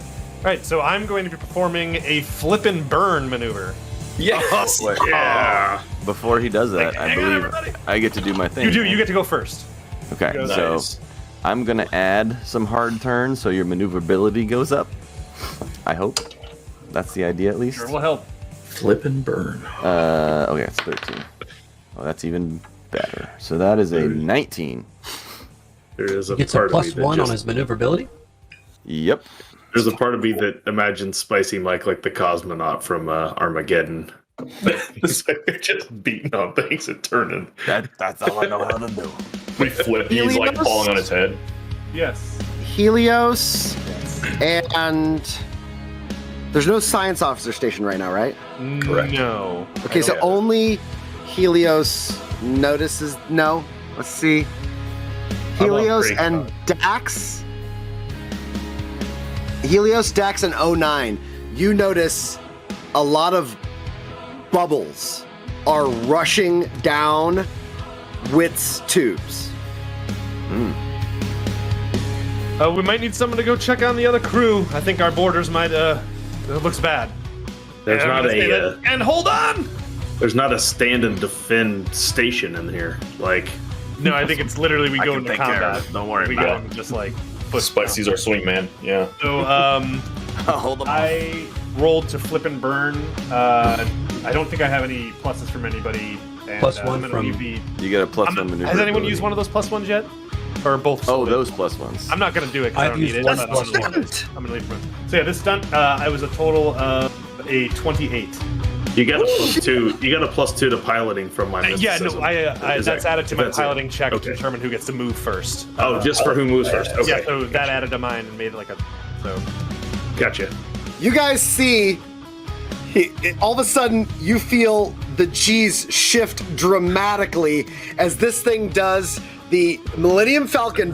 F: right, so I'm going to be performing a flip and burn maneuver.
C: Yes.
E: Yeah.
H: Before he does that, I
F: hang on,
H: believe
F: everybody.
H: I get to do my thing.
F: You do. You get to go first.
H: Okay,
F: Nice.
H: so I'm gonna add some hard turns so your maneuverability goes up. I hope. That's the idea, at least.
F: Sure will help.
C: Flip and burn.
H: Okay, it's 13. Oh, that's even better. So that is a 19.
E: There is a
B: He gets a
E: part of me that
B: +1 on
E: just,
B: his maneuverability.
H: Yep.
E: there's a part of me that imagines Spicy Mike like the cosmonaut from Armageddon. It's like they're just beating on things and turning.
H: That's all I know how to do.
C: We flip. He's like
A: Helios?
C: falling on his head.
F: Yes.
A: Helios, and there's no science officer station right now, right?
C: Correct.
F: No.
A: Okay, so
C: Yeah.
A: only Helios notices. No, let's see.
E: I'm on
A: Helios
E: break,
A: and Dax. Helios, Dax, and 09. You notice a lot of bubbles are rushing down Wit's tubes.
F: We might need someone to go check on the other crew. I think our borders might. It looks bad.
E: There's
F: I'm
E: not
F: gonna say
E: a
F: that. And hold on.
E: there's not a stand and defend station in here. Like
F: No, I think it's literally we
H: I
F: go
H: can
F: into
H: take care
F: combat.
H: of it. Don't worry
F: We
H: about
F: go
H: it.
F: and just like
C: Spicy's our swingman. Yeah.
F: So
H: Hold them off.
F: I rolled to flip and burn. I don't think I have any pluses from anybody. And,
B: +1
F: I'm gonna
B: from-
F: leave the-
H: You get a +1
F: I'm not-
H: maneuverability.
F: Has anyone used one of those +1s yet? Or both?
H: Oh, those +1s.
F: I'm not gonna do it because I
B: I've
F: don't need
B: used
F: it.
B: one
F: but
B: +1.
F: I'm gonna leave it. So yeah, this stunt, I was a total of a 28.
E: you got a +2. You got a +2 to piloting from my
F: Yeah, no,
E: mysticism.
F: that's added to my
E: that's it.
F: piloting check
E: Okay.
F: to determine who gets to move first.
E: Oh, just for who moves first. Okay.
F: Yeah, so that added to mine and made it like a. So
E: Gotcha.
A: You guys see, all of a sudden, you feel the G's shift dramatically as this thing does the Millennium Falcon.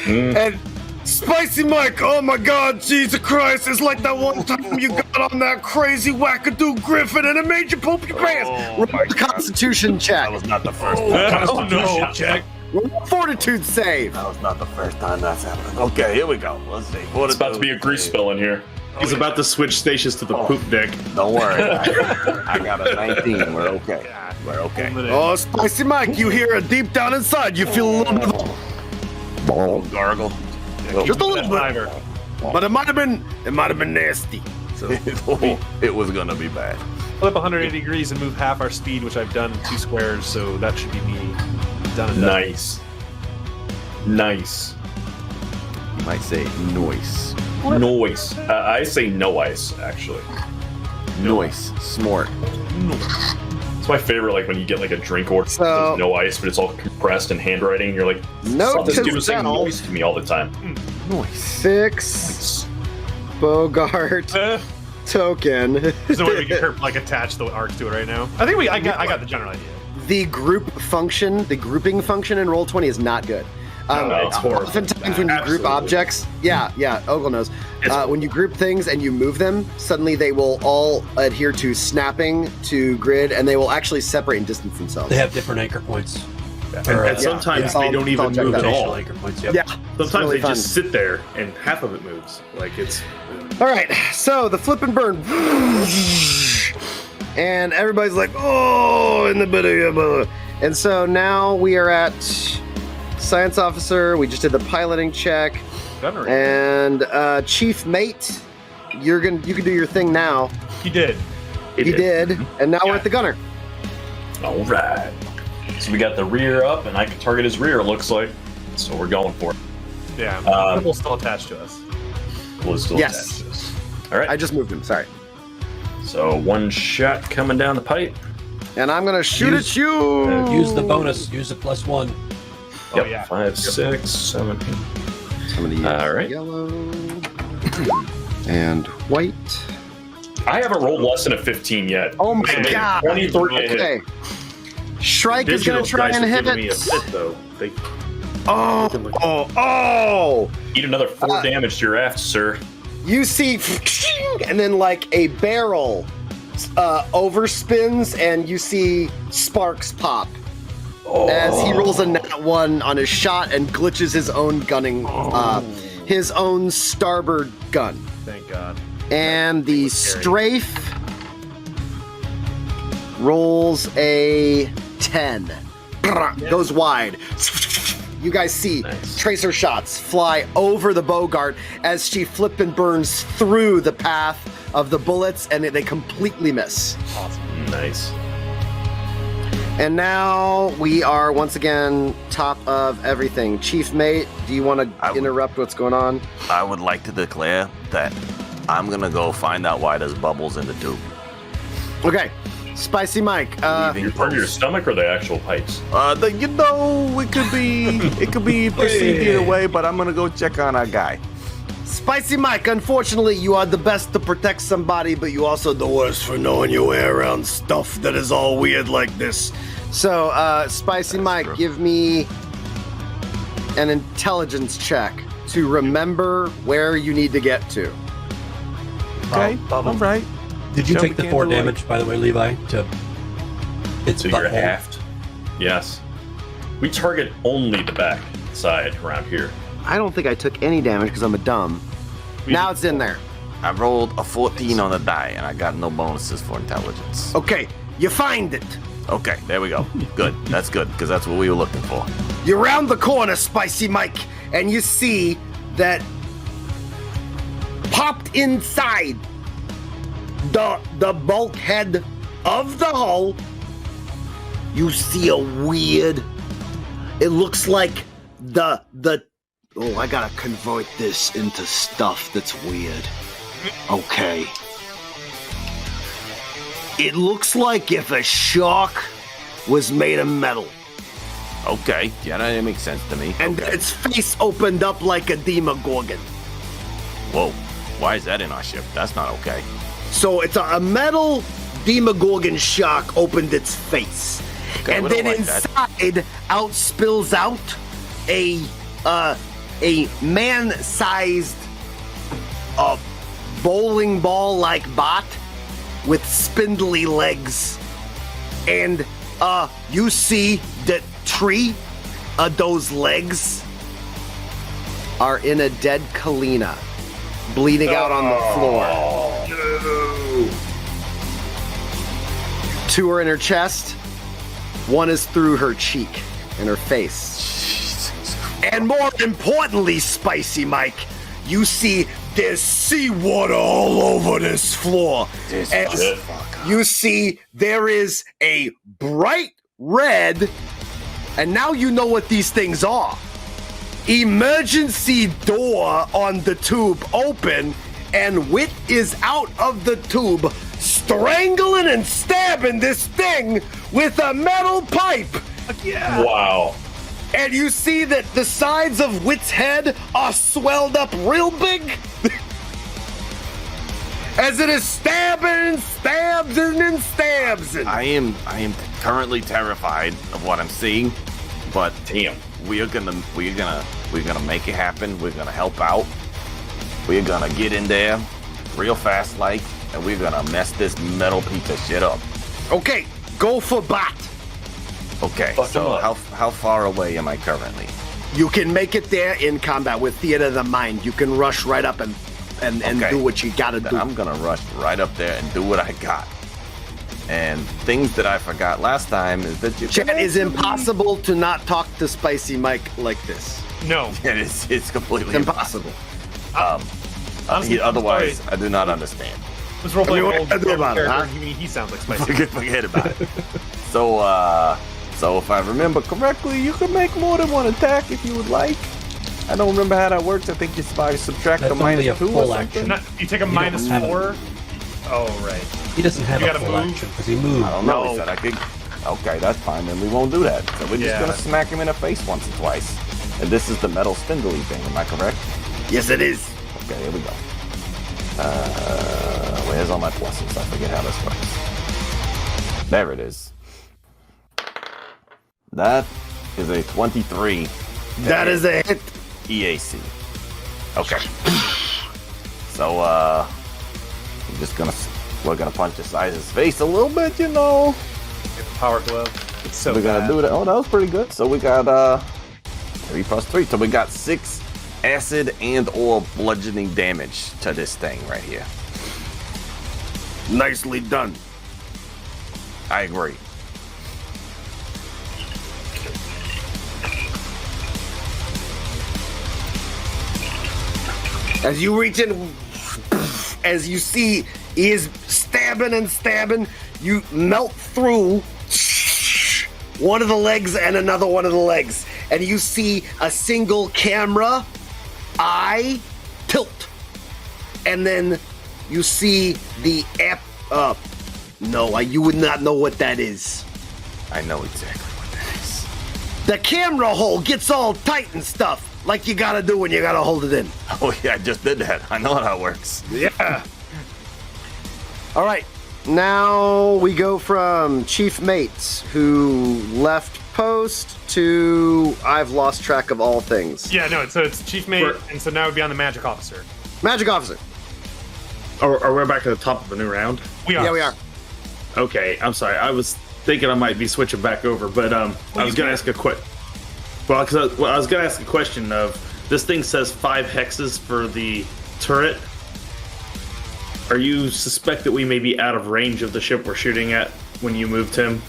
A: And Spicy Mike, oh my God, Jesus Christ, it's like that one time you got on that crazy wackadoo griffin and it made you poop your pants. Roll the Constitution check.
H: That was not the first
F: oh no, check.
A: Roll a Fortitude save.
H: That was not the first time that's happened. Okay, here we go. Let's see.
C: It's about to be a grease spell in here.
E: He's about to switch stations to the poop deck.
H: Don't worry. I got a 19. We're okay. We're okay.
A: Oh, Spicy Mike, you hear it deep down inside. You feel a little bit of
H: Little gargle.
A: just a little bit.
F: Fiver.
A: But it might have been nasty.
H: So it was gonna be bad.
F: Flip 180 degrees and move half our speed, which I've done in 2 squares, so that should be me done and done.
C: Nice. Nice.
H: might say noise.
C: Noise. I say no ice, actually.
H: Noise. Smart.
C: It's my favorite, like when you get like a drink order, there's no ice, but it's all compressed in handwriting. You're like,
A: Note
C: this
A: to
C: dude was saying
A: self.
C: noise to me all the time.
H: Noise.
A: 6 Bogart token.
F: There's no way we can like attach the arcs to it right now. I think I got the general idea.
A: The group function, the grouping function in Roll20 is not good.
C: It's horrible.
A: Oftentimes when you group objects, Ogle knows. When you group things and you move them, suddenly they will all adhere to snapping to grid, and they will actually separate and distance themselves.
B: They have different anchor points.
E: And sometimes they don't even move at all.
B: Anchor points, yep.
A: Yeah.
E: Sometimes
A: really
E: they
A: fun.
E: just sit there and half of it moves. Like it's.
A: All right, so the flip and burn, and everybody's like, oh, in the bit. And so now we are at Science Officer. We just did the piloting check,
F: Gunnery.
A: and Chief Mate, you can do your thing now.
F: He did.
A: He did, and now we're at the gunner.
C: All right. So we got the rear up, and I can target his rear, it looks like. So we're going for it.
F: Yeah, we'll still attached to us.
C: We'll still
A: Yes.
C: attach this. All right.
A: I just moved him. Sorry.
C: So one shot coming down the pipe.
A: And I'm gonna shoot at you.
B: Use the bonus. Use the +1.
C: Yep.
F: Oh, yeah.
C: 5, 6, 7, 8.
A: I'm gonna use
C: All right.
A: yellow and white.
C: I haven't rolled less than a 15 yet.
A: Oh my
C: So
A: god.
C: 23 to hit.
A: Okay. Shrike is gonna
E: Digital
A: try
E: dice
A: and
E: are
A: hit
E: giving me a
A: it.
E: fit, though. They,
A: Oh!
C: Eat another 4 damage to your aft, sir.
A: You see, and then like a barrel overspins, and you see sparks pop as he rolls a nat 1 on his shot and glitches his own gunning, his own starboard gun.
F: Thank God.
A: And the strafe rolls a 10. Goes wide. You guys see tracer shots fly over the Bogart as she flip and burns through the path of the bullets, and they completely miss.
C: Nice.
A: And now we are once again top of everything. Chief Mate, do you want to interrupt what's going on?
H: I would like to declare that I'm gonna go find out why there's bubbles in the tube.
A: Okay. Spicy Mike.
C: You're part of your stomach or the actual pipes?
H: It could be perceived either way, but I'm gonna go check on our guy.
A: Spicy Mike, unfortunately, you are the best to protect somebody, but you also the worst for knowing your way around stuff that is all weird like this. So, Spicy Mike,
H: true.
A: give me an intelligence check to remember where you need to get to.
H: Okay, all right.
B: Did you
H: Show
B: take
H: me
B: the
H: can't
B: 4
H: do it.
B: damage, by the way, Levi? To its
C: So you're
B: butthole?
C: aft. Yes. We target only the back side around here.
A: I don't think I took any damage because I'm a dumb. Now it's in there.
H: I rolled a 14 on the die, and I got no bonuses for intelligence.
A: Okay, you find it.
H: Okay, there we go. Good. That's good, because that's what we were looking for.
A: You round the corner, Spicy Mike, and you see that popped inside the bulkhead of the hull, you see a weird, it looks like oh, I gotta convert this into stuff that's weird. Okay. It looks like if a shark was made of metal.
H: Okay, yeah, that makes sense to me.
A: And
H: okay.
A: its face opened up like a Demogorgon.
H: Whoa, why is that in our ship? That's not okay.
A: So it's a metal Demogorgon shark opened its face.
H: Okay,
A: and
H: we don't
A: then
H: like that.
A: inside out spills out a man-sized bowling ball-like bot with spindly legs. And you see that 3 of those legs are in a dead Kalina, bleeding out on the floor.
E: no.
A: 2 are in her chest, 1 is through her cheek and her face. And more importantly, Spicy Mike, you see there's seawater all over this floor. And you see there is a bright red, and now you know what these things are.
G: emergency door on the tube open, and Wit is out of the tube, strangling and stabbing this thing with a metal pipe.
C: Wow.
G: And you see that the sides of Wit's head are swelled up real big. As it is stabbing, stabs, and stabs.
H: I am currently terrified of what I'm seeing, but
C: Damn.
H: we're gonna make it happen. We're gonna help out. We're gonna get in there real fast, and we're gonna mess this metal piece of shit up.
G: Okay, go for bot.
H: Okay,
C: Fuck
H: so
C: him up.
H: how far away am I currently?
G: You can make it there in combat with Theater of the Mind. You can rush right up and
H: Okay.
G: do what you gotta
H: Then
G: do.
H: I'm gonna rush right up there and do what I got. And things that I forgot last time is that you
G: Chat, is impossible to not talk to Spicy Mike like this.
F: No.
H: It's completely
G: It's impossible.
F: Honestly,
H: Otherwise, I do not understand.
F: Let's roleplay
G: I mean,
F: an
G: what
F: old
G: to do about it,
F: character.
G: huh?
F: He sounds like Spicy.
H: Forget about it. So if I remember correctly, you can make more than one attack if you would like. I don't remember how that works. I think it's by subtract
B: That's
H: the
B: only a
H: -2 or
B: full
H: something.
B: action.
F: Not, you take a
B: don't
F: minus
B: have it.
F: 4. Oh, right.
B: He doesn't have
F: You
B: a
F: gotta
B: full
F: move.
B: action because he moved.
H: I don't know.
G: No.
H: He said I could. Okay, that's fine. Then we won't do that. So we're just
F: Yeah.
H: gonna smack him in the face once or twice. And this is the metal spindly thing. Am I correct?
G: Yes, it is.
H: Okay, here we go. Where's all my pluses? I forget how this works. There it is. That is a 23
G: That is a hit.
H: EAC. Okay. So, we're gonna punch the side of his face a little bit,
F: Get the power glove. It's so
H: we're gonna
F: bad.
H: do that. Oh, that was pretty good. So we got 3 plus 3. So we got 6 acid and or bludgeoning damage to this thing right here.
G: Nicely done.
H: I agree.
G: As you reach in, as you see, he is stabbing and stabbing. You melt through one of the legs and another one of the legs, and you see a single camera eye tilt, and then you see the app. No, you would not know what that is.
H: I know exactly what that is.
G: The camera hole gets all tight and stuff, like you gotta do when you gotta hold it in.
H: Oh yeah, I just did that. I know how it works.
G: Yeah. All right. Now we go from Chief Mates, who left post, to I've lost track of all things.
F: Yeah, no, so it's Chief Mate, and so now we'd be on the Magic Officer.
G: Magic Officer.
E: Are we back to the top of the new round?
F: We are.
G: Yeah, we are.
E: Okay, I'm sorry. I was thinking I might be switching back over, but I was going to ask a I was going to ask a question of this thing says 5 hexes for the turret. Are you suspect that we may be out of range of the ship we're shooting at when you moved him?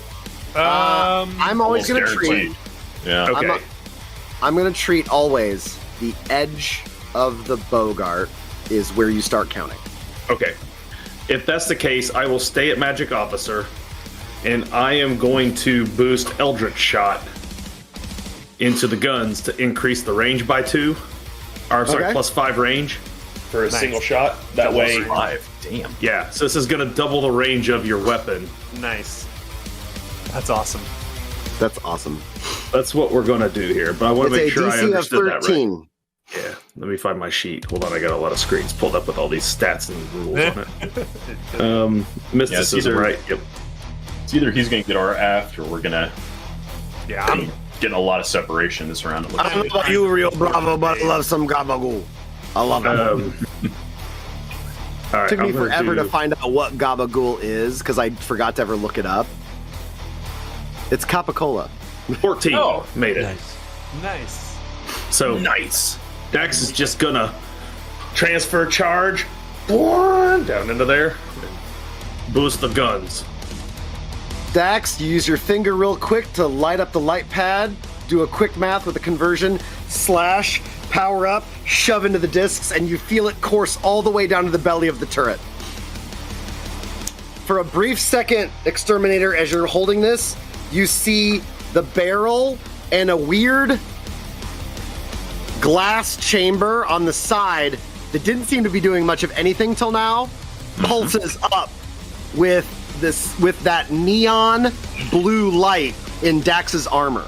G: I'm always going to treat.
C: Guaranteed. Yeah.
E: Okay.
G: I'm going to treat always the edge of the Bogart is where you start counting.
E: Okay. If that's the case, I will stay at Magic Officer, and I am going to boost Eldritch Shot into the guns to increase the range by 2. Or, I'm sorry,
G: Okay.
E: plus 5 range for a
F: Nice.
E: single shot. That way,
C: 5. Damn.
E: yeah. So this is going to double the range of your weapon.
F: Nice. That's awesome.
G: That's awesome.
E: That's what we're going to do here, but I want to make
G: It's a
E: sure I
G: DC of
E: understood that right.
G: 13.
E: Yeah. Let me find my sheet. Hold on, I got a lot of screens pulled up with all these stats and rules on it. Mysticism,
C: either-
E: right? Yep.
C: It's either he's going to get our aft, or we're going to
F: Yeah, I'm
C: getting a lot of separation this round. It looks
G: I don't know
C: like.
G: about you, Rio Bravo, but I love some gabagool. I love it.
E: All right,
G: Took me
E: I'm gonna
G: forever
E: do-
G: to find out what gabagool is because I forgot to ever look it up. It's Capicola.
E: 14.
C: Oh.
E: Made it.
B: Nice.
F: nice.
E: So
C: Nice.
E: Dax is just gonna transfer charge down into there, boost the guns.
G: Dax, you use your finger real quick to light up the light pad, do a quick math with a conversion, slash, power up, shove into the discs, and you feel it course all the way down to the belly of the turret. For a brief second, Exterminator, as you're holding this, you see the barrel and a weird
A: glass chamber on the side that didn't seem to be doing much of anything till now pulses up with that neon blue light in Dax's armor.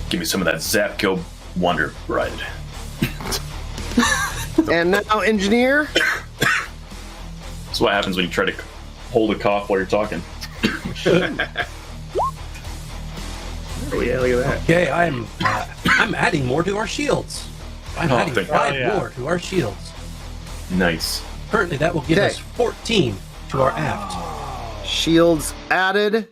C: Give me some of that Zapkill Wonder Bread.
A: And now, engineer.
C: That's what happens when you try to hold a cough while you're talking.
E: Oh yeah, look at that.
B: Okay, I'm adding more to our shields. I'm adding 5 more to our shields.
C: Nice.
B: Currently, that will give us 14 to our aft.
A: Shields added,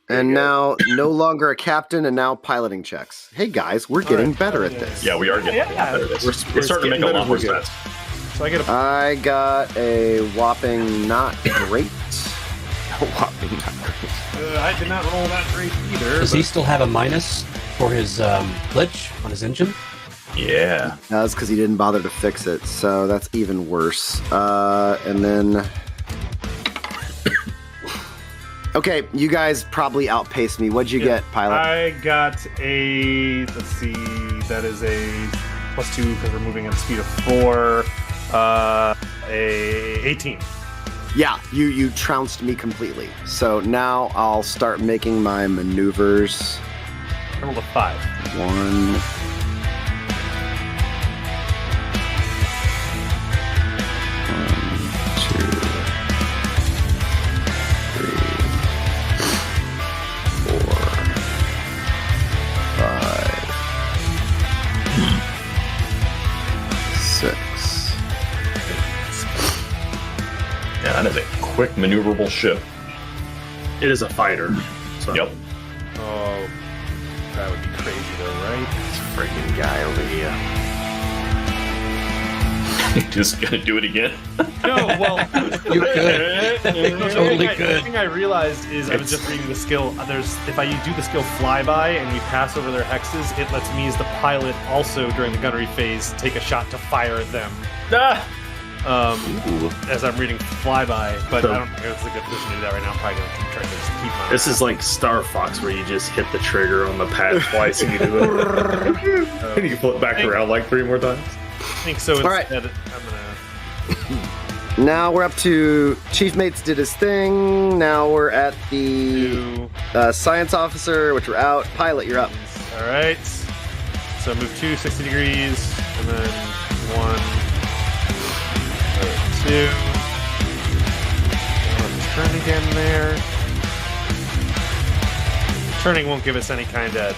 A: and now no longer a captain, and now piloting checks. Hey guys, we're getting better at this.
C: Yeah, we are getting better at this. We're starting to make a lot more sense.
F: So
A: I got a whopping not great.
F: I did not roll that great either.
B: Does he still have a minus for his glitch on his engine?
C: Yeah.
A: That's because he didn't bother to fix it, so that's even worse. And then... Okay, you guys probably outpaced me. What'd you get, pilot?
F: I got a... Let's see. That is a +2 because we're moving at a speed of 4. A 18.
A: Yeah, you trounced me completely. So now I'll start making my maneuvers.
F: I rolled a 5.
A: 1... 6.
C: Yeah, that is a quick maneuverable ship.
E: It is a fighter. So.
C: Yep.
F: Oh, that would be crazy though, right?
H: This freaking guy over here.
C: Just gonna do it again.
F: No, well,
B: You could. Totally
F: The
B: could.
F: thing I realized is I was just reading the skill. If I do the skill flyby and we pass over their hexes, it lets me as the pilot also during the gunnery phase take a shot to fire at them. As I'm reading flyby, but I don't think it's a good position to do that right now. I'm probably gonna try to just keep my.
E: This is like Star Fox, where you just hit the trigger on the pad twice and you do it. And you flip back around like 3 more times.
F: I think so.
A: All right.
F: Instead, I'm gonna.
A: Now we're up to Chief Mates did his thing. Now we're at the science officer, which we're out. Pilot, you're up.
F: All right. So move 2 60 degrees, and then 1, 2. Just turn again there. Turning won't give us any kind of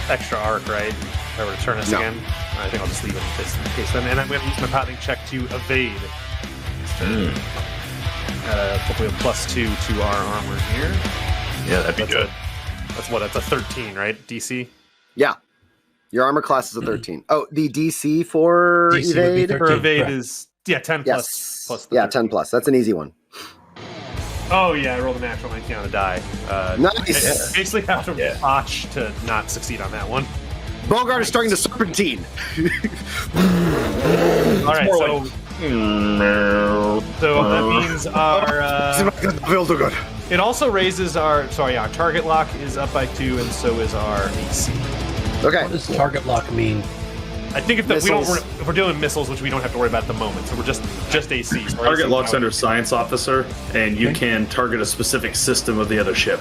F: extra arc, right? If I were to turn us again, I think I'll just leave it in this case then. And I'm going to use my piloting check to evade. Hopefully a +2 to our armor here.
C: Yeah, that'd be good.
F: That's a 13, right? DC?
A: Yeah. Your armor class is a 13. Oh, the DC for
B: DC would be
A: evade?
B: 13.
F: For evade
B: correct.
F: is 10
A: Yes.
F: plus
A: Yeah,
F: 13.
A: 10 plus. That's an easy one.
F: Oh yeah, I rolled a natural 19 on a die.
A: Nice.
F: I basically have to botch to not succeed on that one.
A: Bogart is starting to serpentine.
F: All right, so that means our. It also raises our. Sorry, our target lock is up by 2, and so is our AC.
A: Okay.
B: What does target lock mean?
F: I think if we're doing missiles, which we don't have to worry about at the moment, so we're just AC. So
E: Target
F: AC
E: locks
F: power.
E: under Science Officer, and you can target a specific system of the other ship.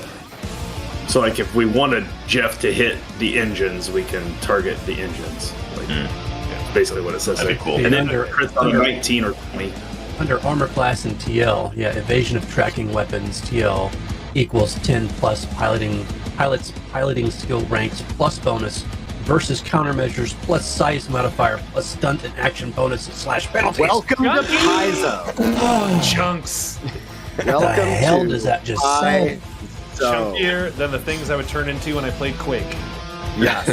E: So, like, if we wanted Jeff to hit the engines, we can target the engines. Like, that's basically what it says.
C: That'd be cool.
E: And then
B: Under-
E: crits on 19 or 20.
B: Under armor class and TL, evasion of tracking weapons, TL, equals 10 plus pilot's piloting skill ranks plus bonus versus countermeasures plus size modifier plus stunt and action bonuses / penalties.
A: Welcome to Paizo.
F: Chunks.
A: Welcome
B: What the hell
A: to
B: does that just say?
A: Paizo.
F: Chunkier than the things I would turn into when I played Quake.
A: Yes.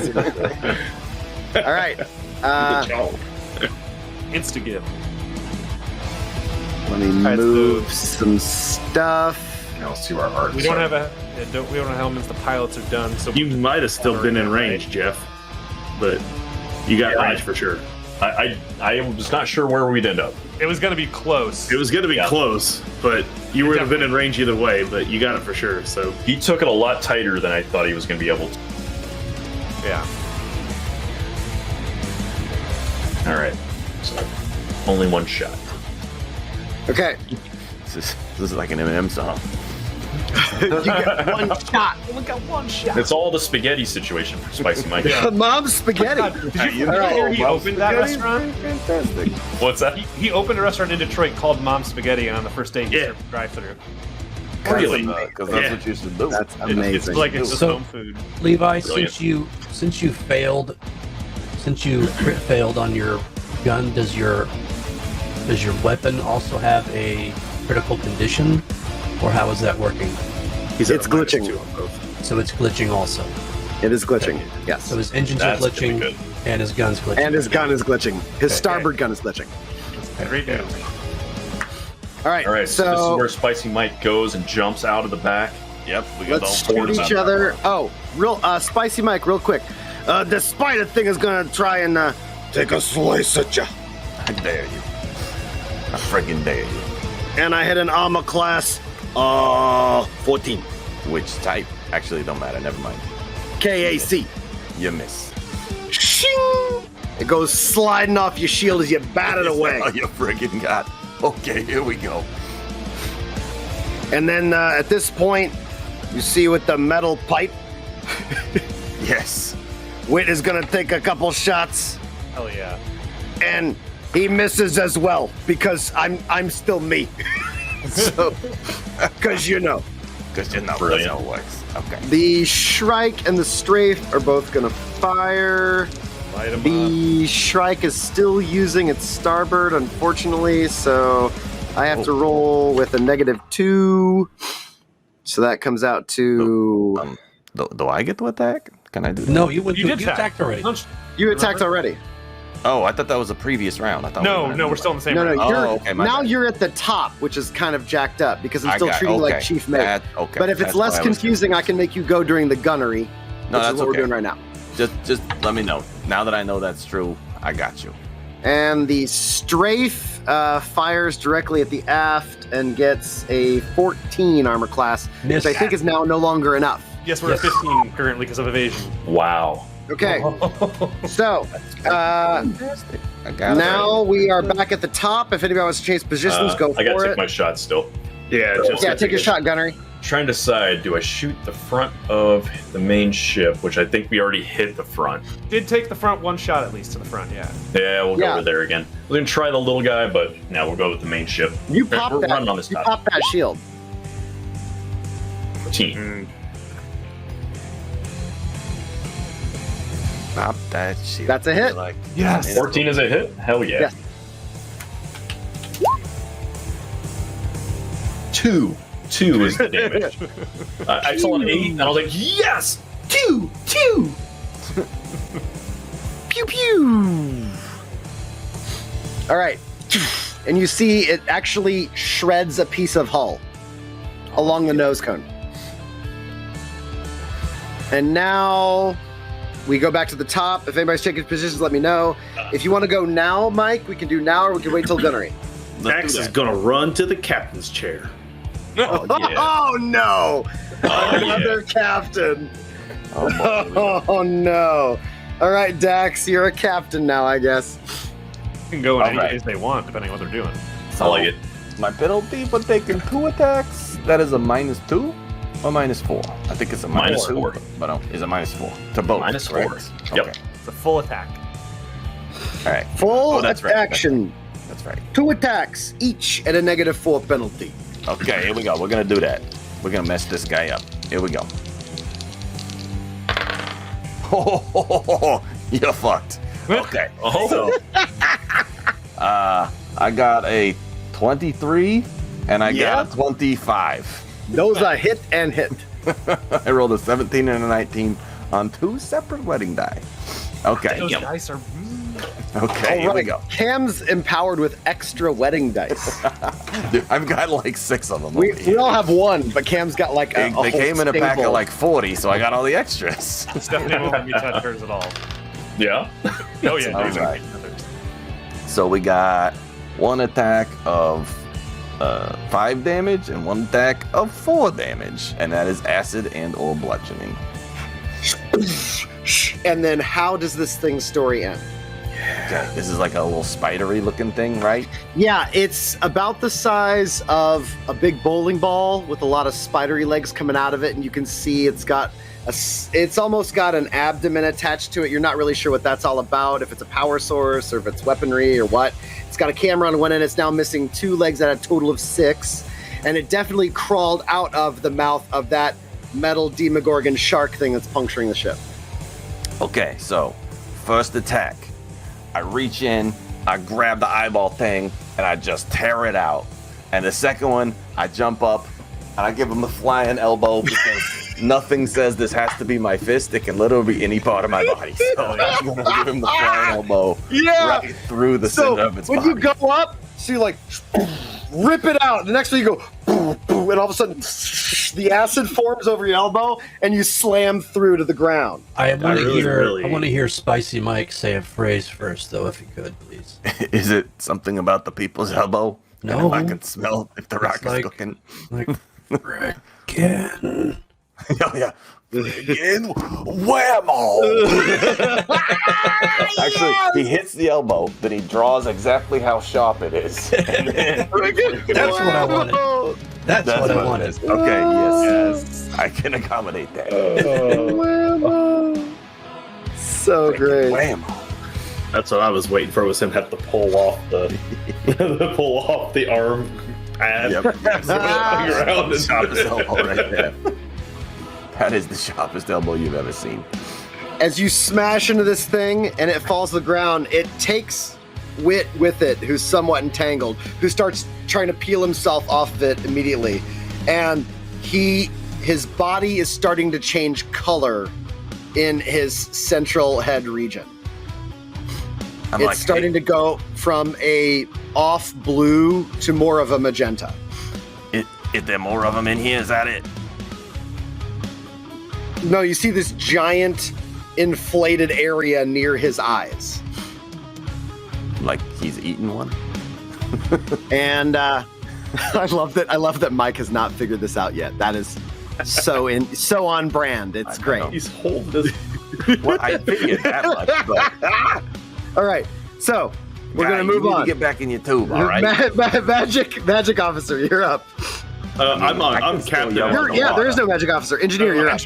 A: All right.
F: Insta-give.
A: Let me
F: right,
A: move some stuff.
C: Now let's see where our arcs
F: We don't
C: are.
F: have we don't have elements. The pilots are done. So
E: You might have still been in range, Jeff. But you got range for sure.
C: I was not sure where we'd end up.
F: it was going to be close.
E: It was going to be close, but you would have been in range either way, but you got it for sure. So
C: He took it a lot tighter than I thought he was going to be able to.
F: Yeah.
C: All right. So only one shot.
A: Okay.
H: This is like an Eminem song.
A: You get one shot.
F: Only got one shot.
C: It's all the spaghetti situation for Spicy Mike.
A: Mom's spaghetti.
F: Did you
A: All right.
F: hear he opened that restaurant?
H: Fantastic.
C: What's that?
F: He opened a restaurant in Detroit called Mom's Spaghetti, and on the first day he served drive-through.
C: Really?
H: Because that's what you should do.
A: That's amazing.
F: It's like it's just
B: So-
F: home food.
B: Levi,
C: Brilliant.
B: since you crit failed on your gun, does your weapon also have a critical condition, or how is that working?
E: He's at
A: It's
E: a minus
A: glitching.
E: 2 on both.
B: So it's glitching also.
A: It is glitching. Yes.
B: So his engines
C: That's
B: are
C: gonna be
B: glitching,
C: good.
B: and his gun's glitching.
A: And his gun is glitching. His
B: Okay.
A: starboard gun is glitching.
F: Great news.
A: All right.
C: All right. So this is
A: So
C: where Spicy Mike goes and jumps out of the back.
H: Yep, we got
A: let's
H: all
A: shoot
C: about
A: each other. Oh, real Spicy Mike, real quick. The spider thing is gonna try and take a slice at you.
H: I dare you. I friggin' dare you.
A: And I hit an armor class 14.
H: Which type? Actually, don't matter. Never mind.
A: KAC.
H: You miss.
A: Shing! It goes sliding off your shield as you bat it away.
H: Oh, you friggin' got. Okay, here we go.
A: And then at this point, you see with the metal pipe,
H: Yes.
A: Wit is gonna take a couple shots,
F: Hell yeah.
A: and he misses as well because I'm still me. So, because you know,
H: Because you know
C: Brilliant.
H: that's how it works. Okay.
A: the Shrike and the Strafe are both gonna fire.
F: Light 'em up.
A: The Shrike is still using its starboard, unfortunately, so I have to roll with a -2. So that comes out to
H: Do I get to attack? Can I do that?
B: No, you went
F: You
B: through.
F: did
B: You attacked already.
A: you attacked already.
H: Oh, I thought that was a previous round. I thought
F: No,
H: we were
F: no, we're still in the same
A: No,
F: round.
A: no, you're,
H: okay, my
A: now
H: bad.
A: you're at the top, which is kind of jacked up because I'm
H: I
A: still
H: got-
A: treating you like
H: okay.
A: Chief Mate.
H: Okay.
A: But if it's
H: that's
A: less
H: what I was
A: confusing, I can make you go during the gunnery,
H: No,
A: which
H: that's
A: is what
H: okay.
A: we're doing right now.
H: Just let me know. Now that I know that's true, I got you.
A: And the Strafe fires directly at the aft and gets a 14 armor class,
B: Miss.
A: which I think is now no longer enough.
F: Yes, we're at 15 currently because of evasion.
C: Wow.
A: Okay, so
H: Fantastic. I got
A: now we are back at the top. If anybody wants to change positions, go
C: I gotta
A: for
C: take
A: it.
C: my shot still.
E: Yeah, just
A: Yeah, take your shot, gunnery.
C: Trying to decide, do I shoot the front of the main ship, which I think we already hit the front.
F: Did take the front one shot at least to the front, yeah.
C: Yeah, we'll go
A: Yeah.
C: over there again. We're gonna try the little guy, but now we'll go with the main ship.
A: You
C: We're
A: pop
C: running on
A: that.
C: this
A: You
C: top.
A: pop that shield.
C: 14.
H: Pop that shit.
A: That's a hit.
H: Like,
F: Yes.
C: 14 is a hit? Hell yeah.
A: Yes.
C: 2 is the damage. I saw an 8, and I was like, yes! 2!
A: Pew pew. All right, and you see it actually shreds a piece of hull along the nose cone. And now we go back to the top. If anybody's taking positions, let me know. If you want to go now, Mike, we can do now, or we can wait till gunnery.
E: Max is gonna run to the captain's chair.
C: Oh, yeah.
A: Oh no!
C: Oh,
A: Another captain. Oh no! All right, Dax, you're a captain now, I guess.
F: You can go in any
H: Alright.
F: ways they want, depending on what they're doing.
C: I like it.
H: My penalty for taking 2 attacks, that is a -2 or -4? I think it's a
C: Minus
H: -2,
C: four.
H: but no, it's a -4 to both.
C: Minus
H: correct?
C: 4. Yep.
H: Okay.
F: It's a full attack.
H: All right.
A: Full
H: Oh, that's right.
A: action.
H: That's right.
A: 2 attacks, each at a -4 penalty.
H: Okay, here we go. We're gonna do that. We're gonna mess this guy up. Here we go. Oh, you're fucked. Okay.
C: Oh.
H: So, I got a 23 and I got a 25.
A: Those are hit and hit.
H: I rolled a 17 and a 19 on 2 separate wedding die. Okay.
F: Those dice are.
H: Okay, here we go.
A: Cam's empowered with extra wedding dice.
H: Dude, I've got like 6 of them.
A: we,
H: over
A: we
H: here.
A: all have one, but Cam's got like a
H: They
A: whole
H: came in a pack of
A: stable.
H: like 40, so I got all the extras.
F: Stephanie won't let me touch hers at all.
C: Yeah?
F: Oh, yeah.
H: All
F: these are
H: right.
F: others.
H: So we got 1 attack of 5 damage and 1 attack of 4 damage, and that is acid and or bludgeoning.
A: And then how does this thing's story end?
H: Okay, this is like a little spidery looking thing, right?
A: Yeah, it's about the size of a big bowling ball with a lot of spidery legs coming out of it, and you can see it's almost got an abdomen attached to it. You're not really sure what that's all about, if it's a power source or if it's weaponry or what. It's got a camera on one end. It's now missing 2 legs out of a total of 6, and it definitely crawled out of the mouth of that metal Demogorgon shark thing that's puncturing the ship.
H: Okay, so first attack. I reach in, I grab the eyeball thing, and I just tear it out. And the second one, I jump up, and I give him the flying elbow because nothing says this has to be my fist. It can literally be any part of my body. So I'm going to give him the flying elbow right through the center of its body.
A: When you go up, so you like rip it out. The next one you go, boom, boom, and all of a sudden the acid forms over your elbow, and you slam through to the ground.
B: I want to hear Spicy Mike say a phrase first, though, if you could, please.
H: Is it something about the people's elbow?
B: No.
H: And if I can smell if the rock is
B: like-
H: cooking.
B: Like, again.
H: Oh, yeah. Again, whammo! Actually, he hits the elbow, then he draws exactly how sharp it is. And then
B: That's what I wanted. That's what I wanted.
H: it is. Okay, yes. I can accommodate that.
A: So great.
H: Whammo.
E: That's what I was waiting for, was him have to pull off the the arm pad.
H: Yep.
E: Around his
H: Sharpest elbow right there. That is the sharpest elbow you've ever seen.
A: As you smash into this thing and it falls to the ground, it takes Wit with it, who's somewhat entangled, who starts trying to peel himself off of it immediately. And his body is starting to change color in his central head region. It's starting to go from a off blue to more of a magenta.
H: Is there more of them in here? Is that it?
A: No, you see this giant inflated area near his eyes.
H: Like he's eaten one?
A: And I love that Mike has not figured this out yet. That is so on brand. It's great.
E: He's holding this.
H: Well, I figured that much, but
A: All right, so we're gonna
H: you
A: move
H: need
A: on.
H: to get back in your tube, all right?
A: Magic officer, you're up.
E: I'm captain.
A: There is no magic officer. Engineer, you're up.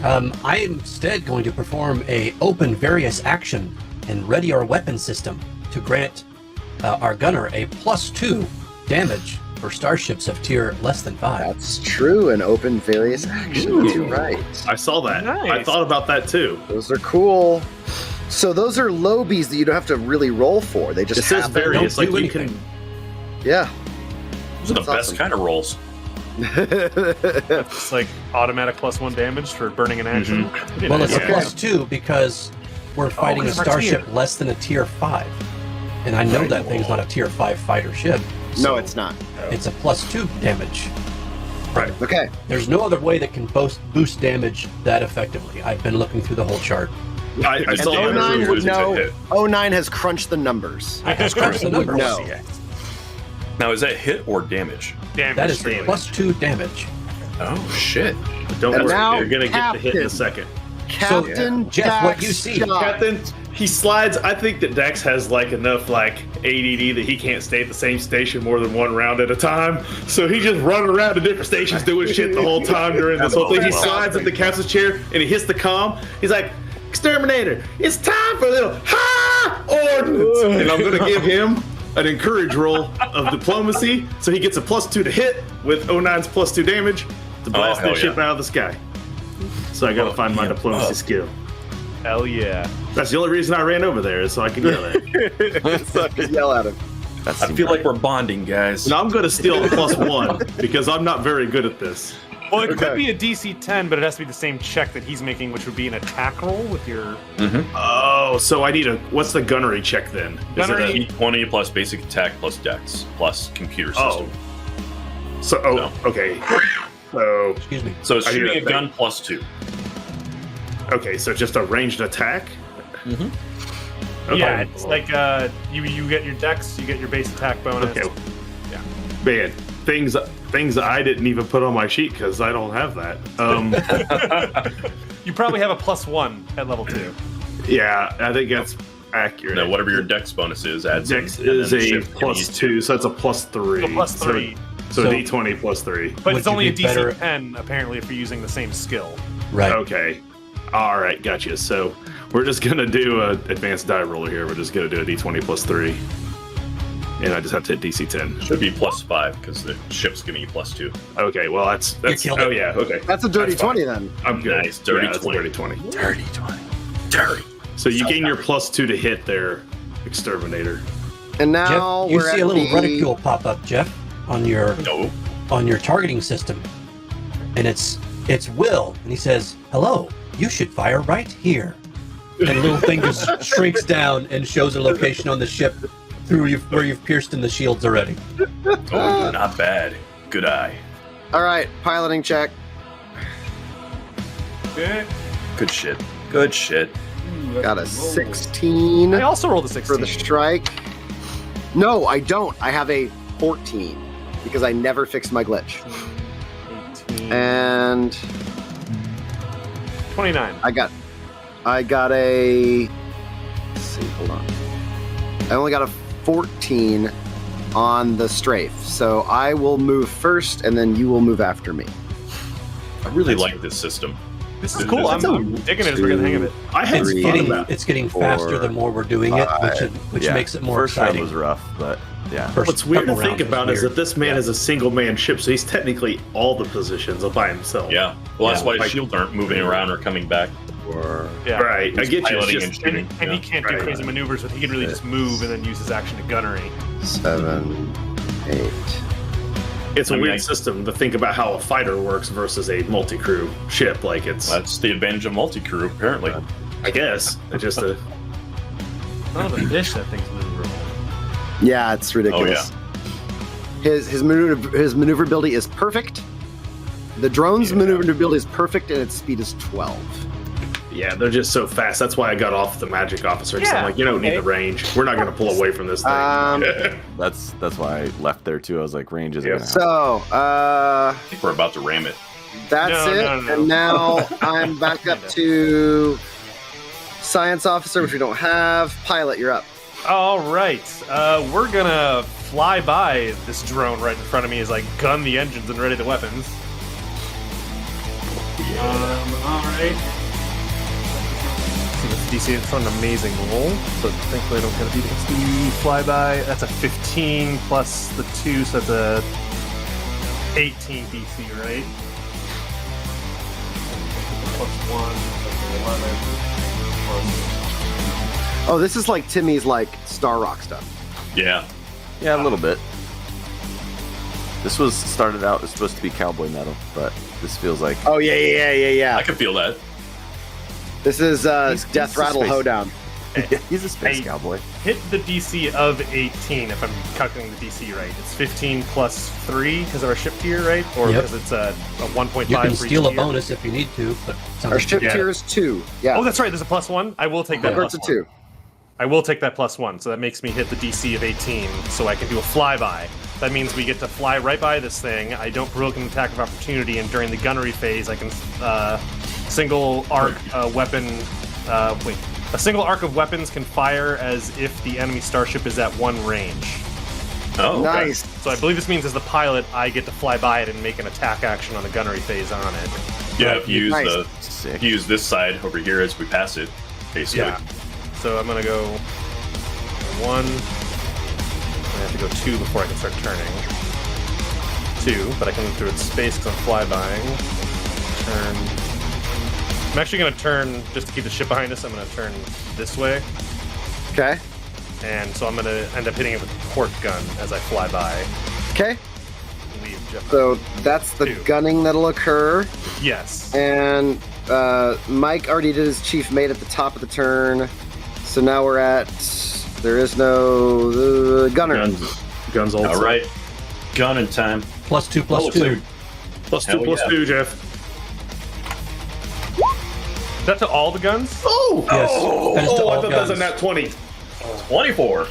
B: I am instead going to perform a open various action and ready our weapon system to grant our gunner a +2 damage for starships of tier less than 5.
A: That's true. An open various action. You're right.
E: I saw that.
F: Nice.
E: I thought about that too.
A: Those are cool. So those are lobies that you don't have to really roll for. They just
E: It says
A: happen.
E: various,
B: Don't
E: like
B: do
E: you
B: anything.
E: can.
A: Yeah.
C: Those are the
A: That's
C: best
A: awesome.
C: kind of rolls.
F: It's like automatic +1 damage for burning an action.
B: Well, it's
E: Yeah.
B: a +2 because we're fighting a
F: 'cause we're
B: starship
F: tier.
B: less than a tier 5. And I know that thing's not a tier 5 fighter ship.
A: No,
B: so
A: it's not.
B: It's a +2 damage.
A: Okay.
B: There's no other way that can boost damage that effectively. I've been looking through the whole chart.
E: I
A: And
E: saw that.
A: 09 would
C: It's a
A: know.
C: hit.
A: 09 has crunched the numbers.
B: I have crunched the numbers.
A: No.
C: Now, is that hit or damage?
F: Damage.
B: That is
F: damage.
B: +2 damage.
C: Oh, shit.
E: Don't
A: And
E: worry,
A: now,
E: you're gonna get the hit in a
A: Captain.
E: second.
A: Captain
B: Jeff, what
A: Dax
B: you see?
A: Shaw.
E: Captain, he slides. I think that Dax has like enough like ADD that he can't stay at the same station more than one round at a time. So he just running around to different stations doing shit the whole time during this whole thing. He slides at the captain's chair and he hits the comm. He's like, "Exterminator, it's time for a little high ordnance." And I'm gonna give him an encourage roll of diplomacy, so he gets a +2 to hit with 09's +2 damage to blast
C: hell
E: that ship
C: yeah.
E: out of the sky. So I gotta find my diplomacy skill.
F: Hell yeah.
E: That's the only reason I ran over there, is so I can yell at him.
A: So I can yell at him.
C: I feel like we're bonding, guys.
E: And I'm gonna steal a +1 because I'm not very good at this.
F: Well, it could
A: Okay.
F: be a DC 10, but it has to be the same check that he's making, which would be an attack roll with your.
E: Oh, so I need what's the gunnery check then? Is it
F: Gunnery-
E: a-
C: D20 plus basic attack plus dex plus computer
E: Oh.
C: system.
E: So, okay. So,
B: Excuse me.
C: So it's
E: I need
C: shooting
E: a
C: a
E: thing.
C: gun plus 2.
E: okay, so just a ranged attack? Okay.
F: Yeah, it's like you get your dex, you get your base attack bonus.
E: Okay.
F: Yeah.
E: Man, things I didn't even put on my sheet because I don't have that.
F: You probably have a +1 at level 2.
E: Yeah, I think that's accurate.
C: Now, whatever your dex bonus is, adds
E: Dex
C: in, and
E: is
C: then
E: a
C: shift
E: plus
C: continues
E: 2, so that's a plus 3.
F: So plus 3.
E: So
B: So-
E: D20 plus 3.
F: But
B: Would
F: it's
B: you
F: only a
B: be
F: DC
B: better-
F: 10, apparently, if you're using the same skill.
B: Right.
E: Okay. All right, gotcha. So we're just gonna do a advanced die roller here. We're just gonna do a D20 plus 3, and I just have to hit DC 10.
C: Should be +5 because the ship's giving you +2.
E: Okay, well that's
B: killed
E: oh
B: it.
E: yeah, okay.
A: That's a dirty
E: That's fine.
A: 20 then.
E: I'm good.
C: Nice, dirty
E: Yeah, that's a
C: 20.
E: dirty 20.
H: Dirty 20.
C: Dirty.
E: So you gain your plus 2 to hit there, Exterminator.
A: And now
B: Jeff, you
A: we're
B: see
A: at
B: a little
A: the...
B: reticule pop up, Jeff, on your
C: No.
B: targeting system, and it's Will, and he says, "Hello, you should fire right here." And the little thing just shrinks down and shows a location on the ship where you've pierced in the shields already.
C: Oh, not bad. Good eye.
A: All right, piloting check.
C: Good shit. Good shit.
A: Got a 16
F: I also rolled a
A: for
F: 16.
A: the strike. No, I don't. I have a 14 because I never fixed my glitch.
F: 18.
A: And
F: 29.
A: I got a. Let's see, hold on. I only got a 14 on the strafe, so I will move first, and then you will move after me.
C: I really like this system.
F: This is cool. I'm digging it as we're getting the hang of it.
E: I had
B: It's
E: fun
B: getting
E: about it.
B: it's getting faster the more we're doing it, which
H: Yeah,
B: makes it more
H: first
B: exciting.
H: round was rough, but yeah.
B: First
E: What's weird to
B: couple
E: think
B: rounds
E: about
B: was
E: is that this man is a single man ship, so he's technically all the positions by himself.
C: Yeah. Well, that's
B: Yeah.
C: why shields aren't moving around or coming back. Or
F: Yeah.
E: Right, I get you. It's
C: piloting
E: just,
C: and shooting.
F: And he
C: Yeah.
F: can't do
E: Right.
F: crazy maneuvers, but he can really just move and then use his action to gunnery.
A: 7, 8.
E: it's a
C: I mean,
E: weird
C: I-
E: system to think about how a fighter works versus a multi-crew ship. Like it's,
C: That's the advantage of multi-crew, apparently.
E: I guess, it's just a.
F: Oh, the fish that thing's maneuverable.
A: Yeah, it's ridiculous. His maneuverability is perfect. The drone's maneuverability is perfect, and its speed is 12.
E: Yeah, they're just so fast. That's why I got off the magic officer.
F: Yeah,
E: I'm like, you don't need
F: okay.
E: the range. We're not going to pull away from this thing.
H: That's why I left there too. I was like, range isn't
E: Yeah.
H: gonna help.
A: So,
C: I think we're about to ram it.
A: that's
F: No,
A: it.
F: no, no.
A: And now I'm back up to science officer, which we don't have. Pilot, you're up.
F: All right. We're going to fly by this drone right in front of me as I gun the engines and ready the weapons. All right. See, this DC, it's an amazing roll, so thankfully I don't get a beat against the flyby. That's a 15 plus the 2, so that's a 18 DC, right? Plus 1, that's 11. Plus...
A: Oh, this is like Timmy's like Star Rock stuff.
C: Yeah.
H: Yeah, a little bit. This was started out as supposed to be cowboy metal, but this feels like
A: Oh yeah.
C: I can feel that.
A: This is
H: He's
A: Death
H: a
A: Rattle
H: space-
A: Hoedown.
H: he's a space
F: Hey.
H: cowboy.
F: Hit the DC of 18 if I'm calculating the DC right. It's 15 plus 3 because of our ship tier, right? Or
B: Yep.
F: because it's a 1.5
B: You can
F: for each
B: steal a
F: tier.
B: bonus if you need to, but sounds
A: Our
B: like
A: ship
B: you-
A: tier is 2. Yeah.
F: Oh, that's right. There's a plus 1. I will take that
A: Convert
F: plus
A: to
F: 1.
A: 2.
F: I will take that plus 1, so that makes me hit the DC of 18, so I can do a flyby. That means we get to fly right by this thing. I don't provoke an attack of opportunity, and during the gunnery phase, I can single arc weapon. A single arc of weapons can fire as if the enemy starship is at 1 range.
C: Oh, okay.
A: Nice.
F: So I believe this means as the pilot, I get to fly by it and make an attack action on the gunnery phase on it.
C: Yeah, if you use
A: Nice.
H: Sick.
C: if you use this side over here as we pass it, basically.
F: Yeah. So I'm gonna go 1. I have to go 2 before I can start turning. 2, but I can move through its space because I'm flybying. Turn. I'm actually gonna turn just to keep the ship behind us. I'm gonna turn this way,
A: Okay.
F: and so I'm gonna end up hitting it with the port gun as I fly by.
A: Okay.
F: Leave Jeff.
A: So that's the
F: 2.
A: gunning that'll occur.
F: Yes.
A: And Mike already did his chief mate at the top of the turn. So now we're at. There is no gunner.
E: Guns also.
C: All right. Gunning time.
B: plus 2 plus
C: Oh,
B: 2.
C: so-
E: Plus
C: Hell
E: 2 plus
C: yeah.
E: 2, Jeff.
F: Is that to all the guns?
E: Oh!
B: Yes. That is to
E: Oh, I
B: all
E: thought that was a
B: guns.
E: nat 20.
C: 24.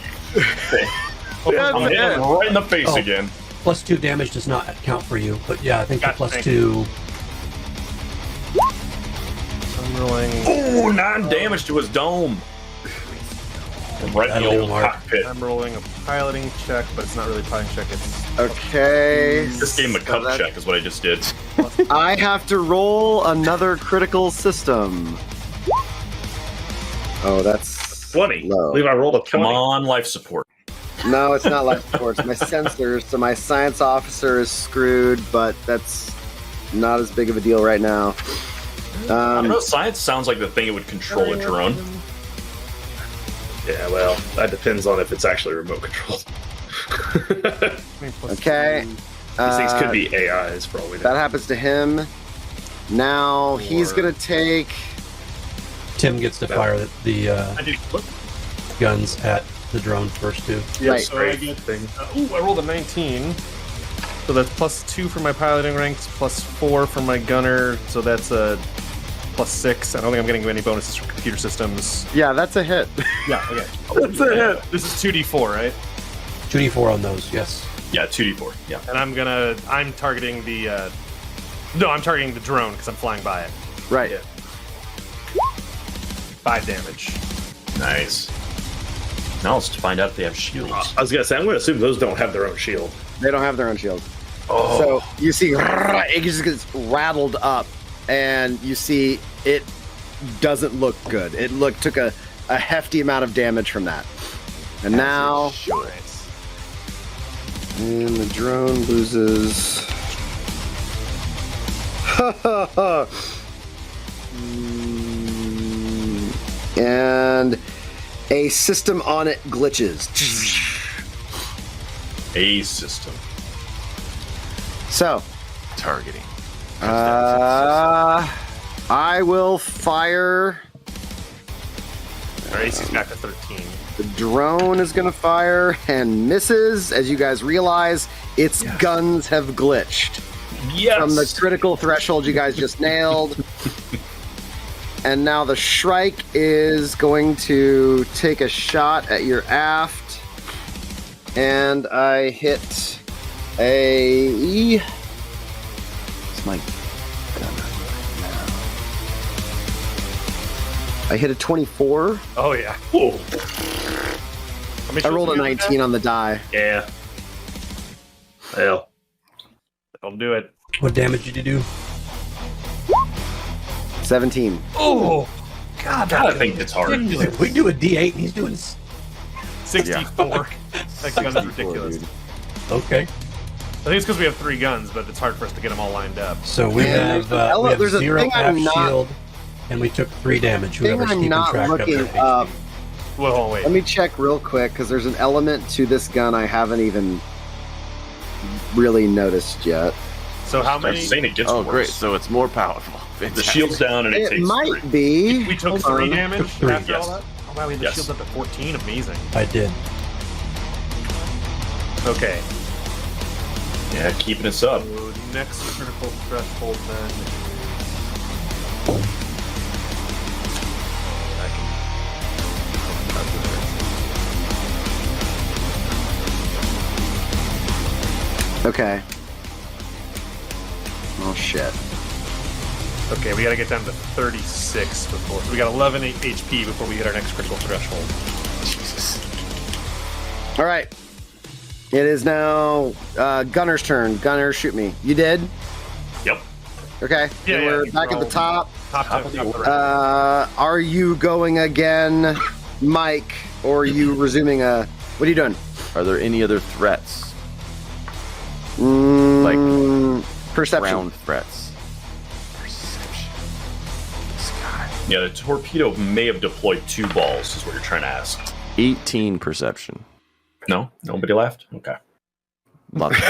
C: I'm hitting him right in the face
B: Oh.
C: again.
B: Plus 2 damage does not count for you, but yeah, I think the
F: Gotcha,
B: plus
F: thank
B: 2.
F: I'm rolling.
C: Ooh, 9 damage to his dome. Right in the old
B: Mark.
C: cockpit.
F: I'm rolling a piloting check, but it's not really a piloting check. It's
A: Okay.
C: Just gave him a cup
A: that-
C: check, is what I just did.
A: I have to roll another critical system. Oh, that's
E: 20.
A: low.
E: I believe I rolled a 20.
C: Come on, life support.
A: No, it's not life support. It's my sensors. So my science officer is screwed, but that's not as big of a deal right now.
C: I don't know, science sounds like the thing that would control a drone.
E: Yeah, well, that depends on if it's actually remote controlled.
A: Okay.
E: These things could be AIs for all we know.
A: That happens to him. Now he's gonna take.
B: Tim gets to fire the
C: I did look.
B: guns at the drone first, too.
F: Yeah,
A: Right.
F: so I get I rolled a 19. So that's +2 for my piloting ranks, +4 for my gunner. So that's a +6. I don't think I'm getting any bonuses from computer systems.
A: Yeah, that's a hit.
F: Yeah, okay.
A: That's a hit.
F: This is 2d4, right?
B: 2d4 on those, yes.
C: Yeah, 2d4. Yeah.
F: And I'm targeting the, no, I'm targeting the drone because I'm flying by it.
A: Right.
F: Yeah. 5 damage.
C: Nice. Now let's find out if they have shields.
E: I was gonna say, I'm gonna assume those don't have their own shield.
A: They don't have their own shield.
C: Oh.
A: So you see, it just gets rattled up, and you see it doesn't look good. It took a hefty amount of damage from that, and now and the drone loses. And a system on it glitches.
C: A system.
A: So,
H: Targeting.
A: I will fire.
F: Our AC's back to 13.
A: The drone is going to fire and misses. As you guys realize, its guns have glitched
C: Yes.
A: from the critical threshold you guys just nailed. And now the Shrike is going to take a shot at your aft. And I hit a. It's my gun right now. I hit a 24.
F: Oh, yeah.
C: Whoa.
A: I rolled a 19 on the die.
E: Yeah. Well,
F: That'll do it.
B: What damage did you do?
A: 17.
F: Oh, God.
C: God, I think it's hard.
B: If we do a D8 and he's doing...
F: 64. That gun's ridiculous.
B: Okay.
F: I think it's because we have 3 guns, but it's hard for us to get them all lined up.
B: So we
A: And
B: have,
A: there's a
B: 0
A: thing I'm
B: half
A: not-
B: shield, and we took 3 damage.
A: Thing
B: Whoever's
A: I'm
B: keeping
A: not
B: track of
A: looking
B: their
A: up.
B: HP.
F: Well, wait.
A: Let me check real quick because there's an element to this gun I haven't even really noticed yet.
F: So how
C: I'm
F: many?
C: saying it gets
H: Oh,
C: worse.
H: great. So it's more powerful.
C: The
H: Fantastic.
C: shield's down and it
A: It
C: takes
A: might
C: 3.
A: be.
F: We took
A: Hold
F: 3
A: on.
F: damage
B: Took 3,
F: after
C: yes.
F: all that? Oh, wow, we had the
C: Yes.
F: shield up to 14. Amazing.
B: I did.
F: Okay.
C: Yeah, keeping us up.
F: So next critical threshold then
A: Okay. Oh shit.
F: Okay, we gotta get down to 36 before. So we got 11 HP before we hit our next critical threshold.
H: Jesus.
A: All right. It is now Gunner's turn. Gunner, shoot me. You did?
C: Yep.
A: Okay.
F: Yeah,
A: Then
F: yeah,
A: we're
F: you
A: back at the
F: rolled.
A: top.
F: Top of the round.
A: Are you going again, Mike, or are you resuming a? What are you doing?
H: Are there any other threats?
A: Perception.
H: Ground threats. Perception. Sky.
C: Yeah, the torpedo may have deployed 2 balls, is what you're trying to ask.
H: 18 perception.
C: No? Nobody left? Okay.
H: Lots of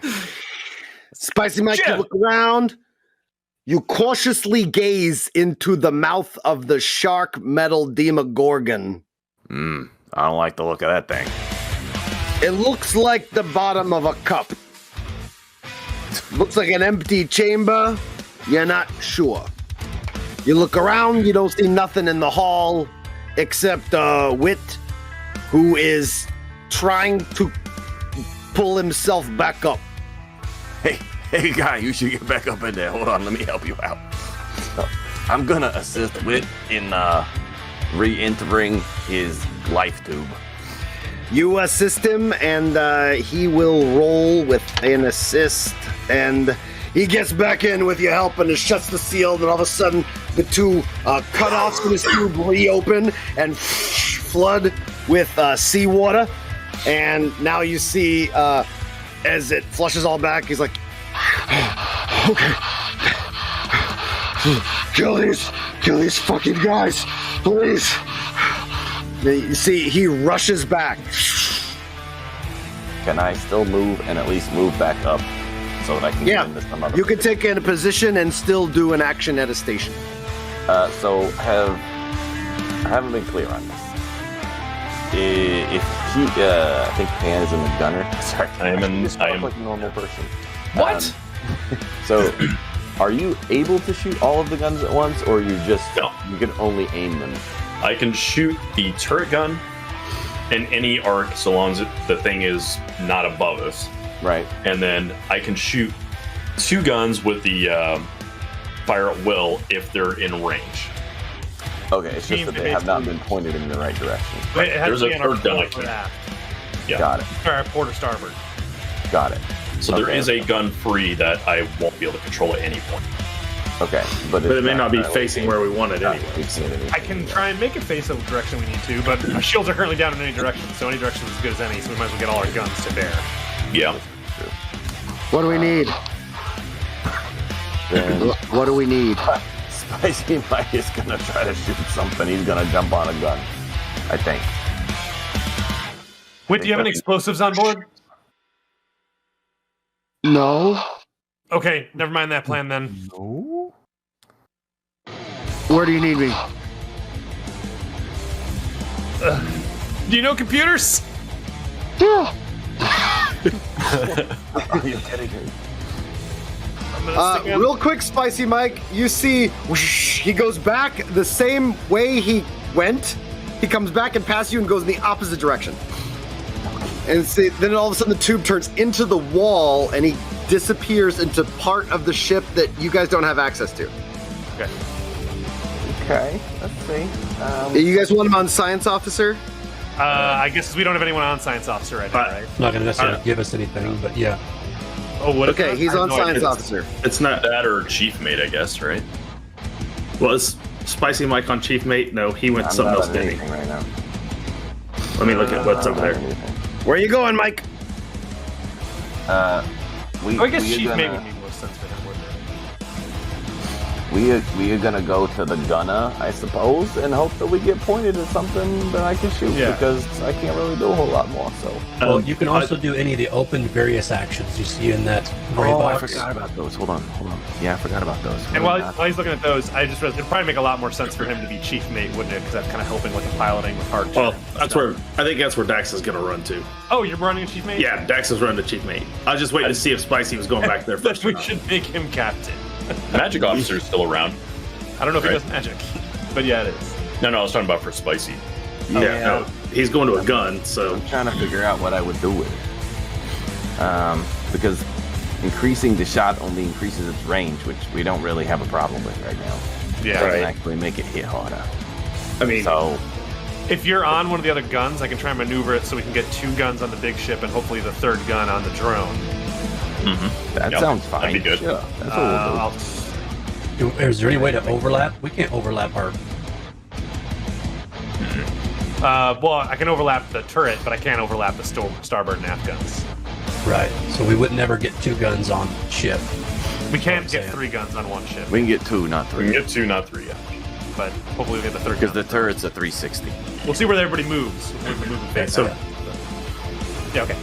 H: balls.
A: Spicy Mike, you
C: Jim.
A: look around. You cautiously gaze into the mouth of the shark metal demogorgon.
H: I don't like the look of that thing.
A: It looks like the bottom of a cup. Looks like an empty chamber. You're not sure. You look around, you don't see nothing in the hall except Wit, who is trying to pull himself back up.
H: Hey, guy, you should get back up in there. Hold on, let me help you out. I'm gonna assist Wit in re-entering his life tube.
A: You assist him, and he will roll with an assist, and he gets back in with your help, and it shuts the seal, and all of a sudden, the two cut-offs in his tube reopen and flood with seawater, and now you see, as it flushes all back, he's like, okay, kill these fucking guys, please. You see, he rushes back.
H: Can I still move and at least move back up so that I can get into some other
A: you can take in a position and still do an action at a station.
H: So I haven't been clear on this. If he, I think Pan is in the gunner. Sorry,
C: I am
H: like a normal person.
C: What?
H: So, are you able to shoot all of the guns at once, or you can only aim them?
C: I can shoot the turret gun in any arc so long as the thing is not above us.
H: Right.
C: And then I can shoot 2 guns with the fire at will if they're in range.
H: Okay, it's just that they have not been pointed in the right direction.
F: Wait, it has
C: There's
F: to be
C: a
F: in our
C: third gun I
F: port
C: can.
F: aft.
C: Yeah.
H: Got it.
F: Or our port or starboard.
H: Got it.
C: So there is a gun free that I won't be able to control at any point.
H: Okay, but
E: it may not be
H: currently
E: facing where we want it anyway.
F: I can try and make it face the direction we need to, but our shields are currently down in any direction, so any direction is as good as any, so we might as well get all our guns to bear.
C: Yeah.
A: What do we need?
H: Then
A: What do we need?
H: Spicy Mike is gonna try to shoot something. He's gonna jump on a gun, I think.
F: Wait, do you have any explosives on board?
A: No.
F: Okay, never mind that plan then.
H: No.
A: Where do you need me?
F: Do you know computers?
A: Yeah.
H: Are you kidding me?
F: I'm gonna stick out-
A: Real quick, Spicy Mike, you see whoosh, he goes back the same way he went. He comes back and past you and goes in the opposite direction. And see, then all of a sudden the tube turns into the wall and he disappears into part of the ship that you guys don't have access to.
F: Okay.
H: Okay, let's see.
A: You guys want him on Science Officer?
F: I guess we don't have anyone on Science Officer right now, right?
B: Not going to necessarily give us anything, but yeah.
F: Oh, what?
A: Okay, he's
F: I have
A: on
F: no
A: Science
F: idea.
A: Officer.
E: It's not.
C: That or chief mate, I guess, right?
E: Well, is Spicy Mike on Chief Mate? No, he went
H: I'm
E: something
H: not
E: else,
H: on
E: didn't he?
H: anything right now.
E: Let me look at what's over there.
A: Where you going, Mike?
F: Oh, I guess
H: we
F: Chief
H: are
F: Mate
H: gonna,
F: would make more sense for him, wouldn't it?
H: we are gonna go to the gunner, I suppose, and hope that we get pointed at something that I can shoot,
F: Yeah.
H: because I can't really do a whole lot more. So.
B: Well, you can also do any of the open various actions you see in that gray
H: Oh, I
B: box.
H: forgot about those. Hold on. Yeah, I forgot about those.
F: And while he's looking at those, I just realized it'd probably make a lot more sense for him to be Chief Mate, wouldn't it? Because that's kind of helping with the piloting with hard.
E: Well, I think that's where Dax is going to run to.
F: Oh, you're running a Chief Mate?
E: Yeah, Dax is running to Chief Mate. I was just waiting to see if Spicy was going back there
F: Then
E: first. or
F: we
E: not.
F: should make him captain.
C: Magic officer's still around.
F: I don't know if he
C: Right.
F: does magic, but yeah, it is.
C: No, I was talking about for spicy.
E: Yeah, no, he's going to a gun, so
H: I'm trying to figure out what I would do with it. Because increasing the shot only increases its range, which we don't really have a problem with right now.
F: Yeah.
H: It doesn't
E: Right.
H: actually make it hit harder.
E: I mean,
H: So
F: If you're on one of the other guns, I can try and maneuver it so we can get 2 guns on the big ship and hopefully the 3rd gun on the drone.
H: that
C: Yep,
H: sounds fine.
C: that'd be good.
H: Sure, that's what we'll do.
F: I'll-
B: Is there any way to overlap? We can't overlap our.
F: well, I can overlap the turret, but I can't overlap the starboard and aft guns.
B: Right. So we would never get 2 guns on ship.
F: We can't
B: I'm
F: get
B: saying.
F: 3 guns on one ship,
H: We can get 2, not
C: We can
H: 3.
C: get 2, not 3 yet.
F: but hopefully we get the 3rd
H: Because
F: gun.
H: the turret's a 360.
F: We'll see where everybody moves. We'll move and face
E: so-
F: out. Yeah, okay.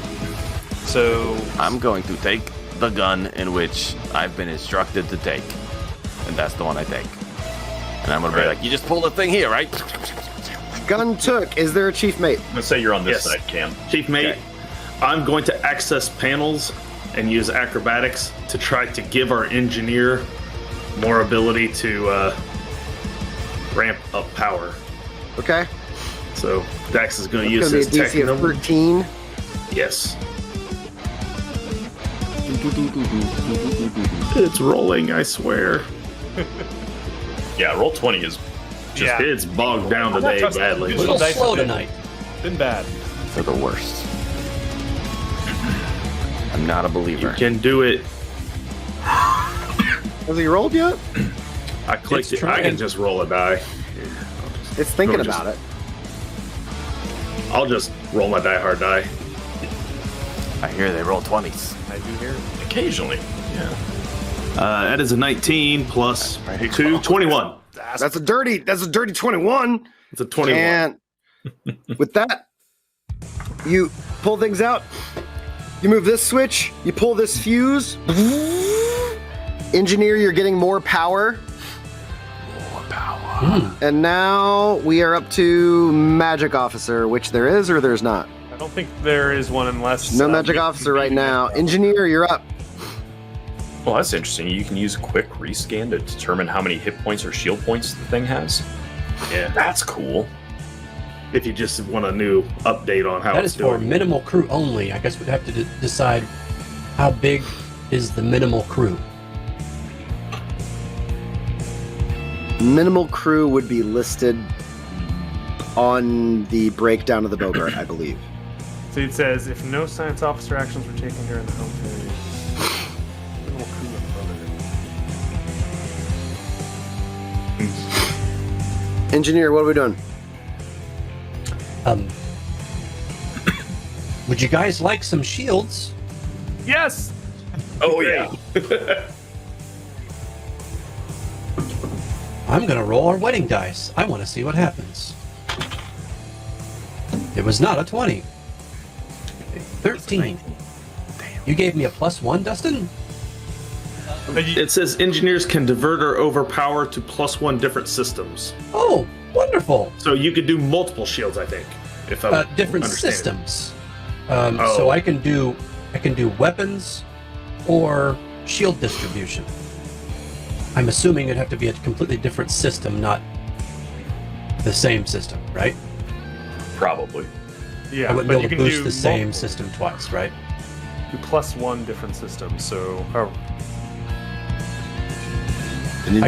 F: So,
H: I'm going to take the gun in which I've been instructed to take. And that's the one I take. And I'm going to be
C: Right.
H: like, you just pull the thing here, right?
A: Gun took. Is there a Chief Mate?
C: I'm gonna say you're on this
E: Yes.
C: side, Cam.
E: Chief Mate,
H: Okay.
E: I'm going to access panels and use acrobatics to try to give our engineer more ability to ramp up power.
A: Okay.
E: So Dax is going to
A: It's
E: use
A: going
E: his
A: to be a
E: tech
A: DC of
E: number.
A: 13.
E: Yes. It's rolling, I swear.
C: Yeah, roll 20 is just
F: Yeah.
E: It's bogged down
F: I'm not
E: today
F: trusting
E: badly.
F: you.
B: A little
F: Dice
B: slow
F: have been-
B: tonight.
F: Been bad.
H: For the worst. I'm not a
E: You
H: believer.
E: can do it.
A: Has he rolled yet?
E: I clicked
B: It's
E: it. I can
B: trying.
E: just roll a die.
A: It's thinking
E: No, just-
A: about it.
E: I'll just roll my die hard die.
H: I hear they roll 20s.
F: I do hear.
C: occasionally. Yeah.
E: That is a 19 plus
H: Very
E: 2,
H: close.
E: 21.
A: That's a dirty 21.
E: It's a 21.
A: And with that, you pull things out. You move this switch. You pull this fuse. Engineer, you're getting more power. And now we are up to Magic Officer, which there is or there's not.
F: I don't think there is one unless
A: No Magic Officer right now. Engineer, you're up.
C: Well, that's interesting. You can use a quick rescan to determine how many hit points or shield points the thing has.
E: Yeah.
C: That's cool.
E: If you just want a new update on how
B: That
E: it's
B: is for
E: doing.
B: minimal crew only. I guess we'd have to decide how big is the minimal crew.
A: Minimal crew would be listed on the breakdown of the Bogart, I believe.
F: So it says if no science officer actions were taken during the home phase. Minimal crew and brother.
A: Engineer, what are we doing?
B: Would you guys like some shields?
F: Yes.
C: Oh, yeah.
B: I'm gonna roll our wedding dice. I want to see what happens. It was not a 20. 13. You gave me a +1, Dustin?
E: It says engineers can divert or overpower to +1 different systems.
B: Oh, wonderful.
E: So you could do multiple shields, I think. If I'm
B: Different
E: understanding.
B: systems.
E: Oh.
B: So I can do weapons or shield distribution. I'm assuming it'd have to be a completely different system, not the same system, right?
C: Probably.
F: Yeah,
B: I wouldn't
F: but
B: be
F: you
B: able to
F: can
B: boost
F: do
B: the same
F: multiple-
B: system twice, right?
F: do +1 different systems. So
B: I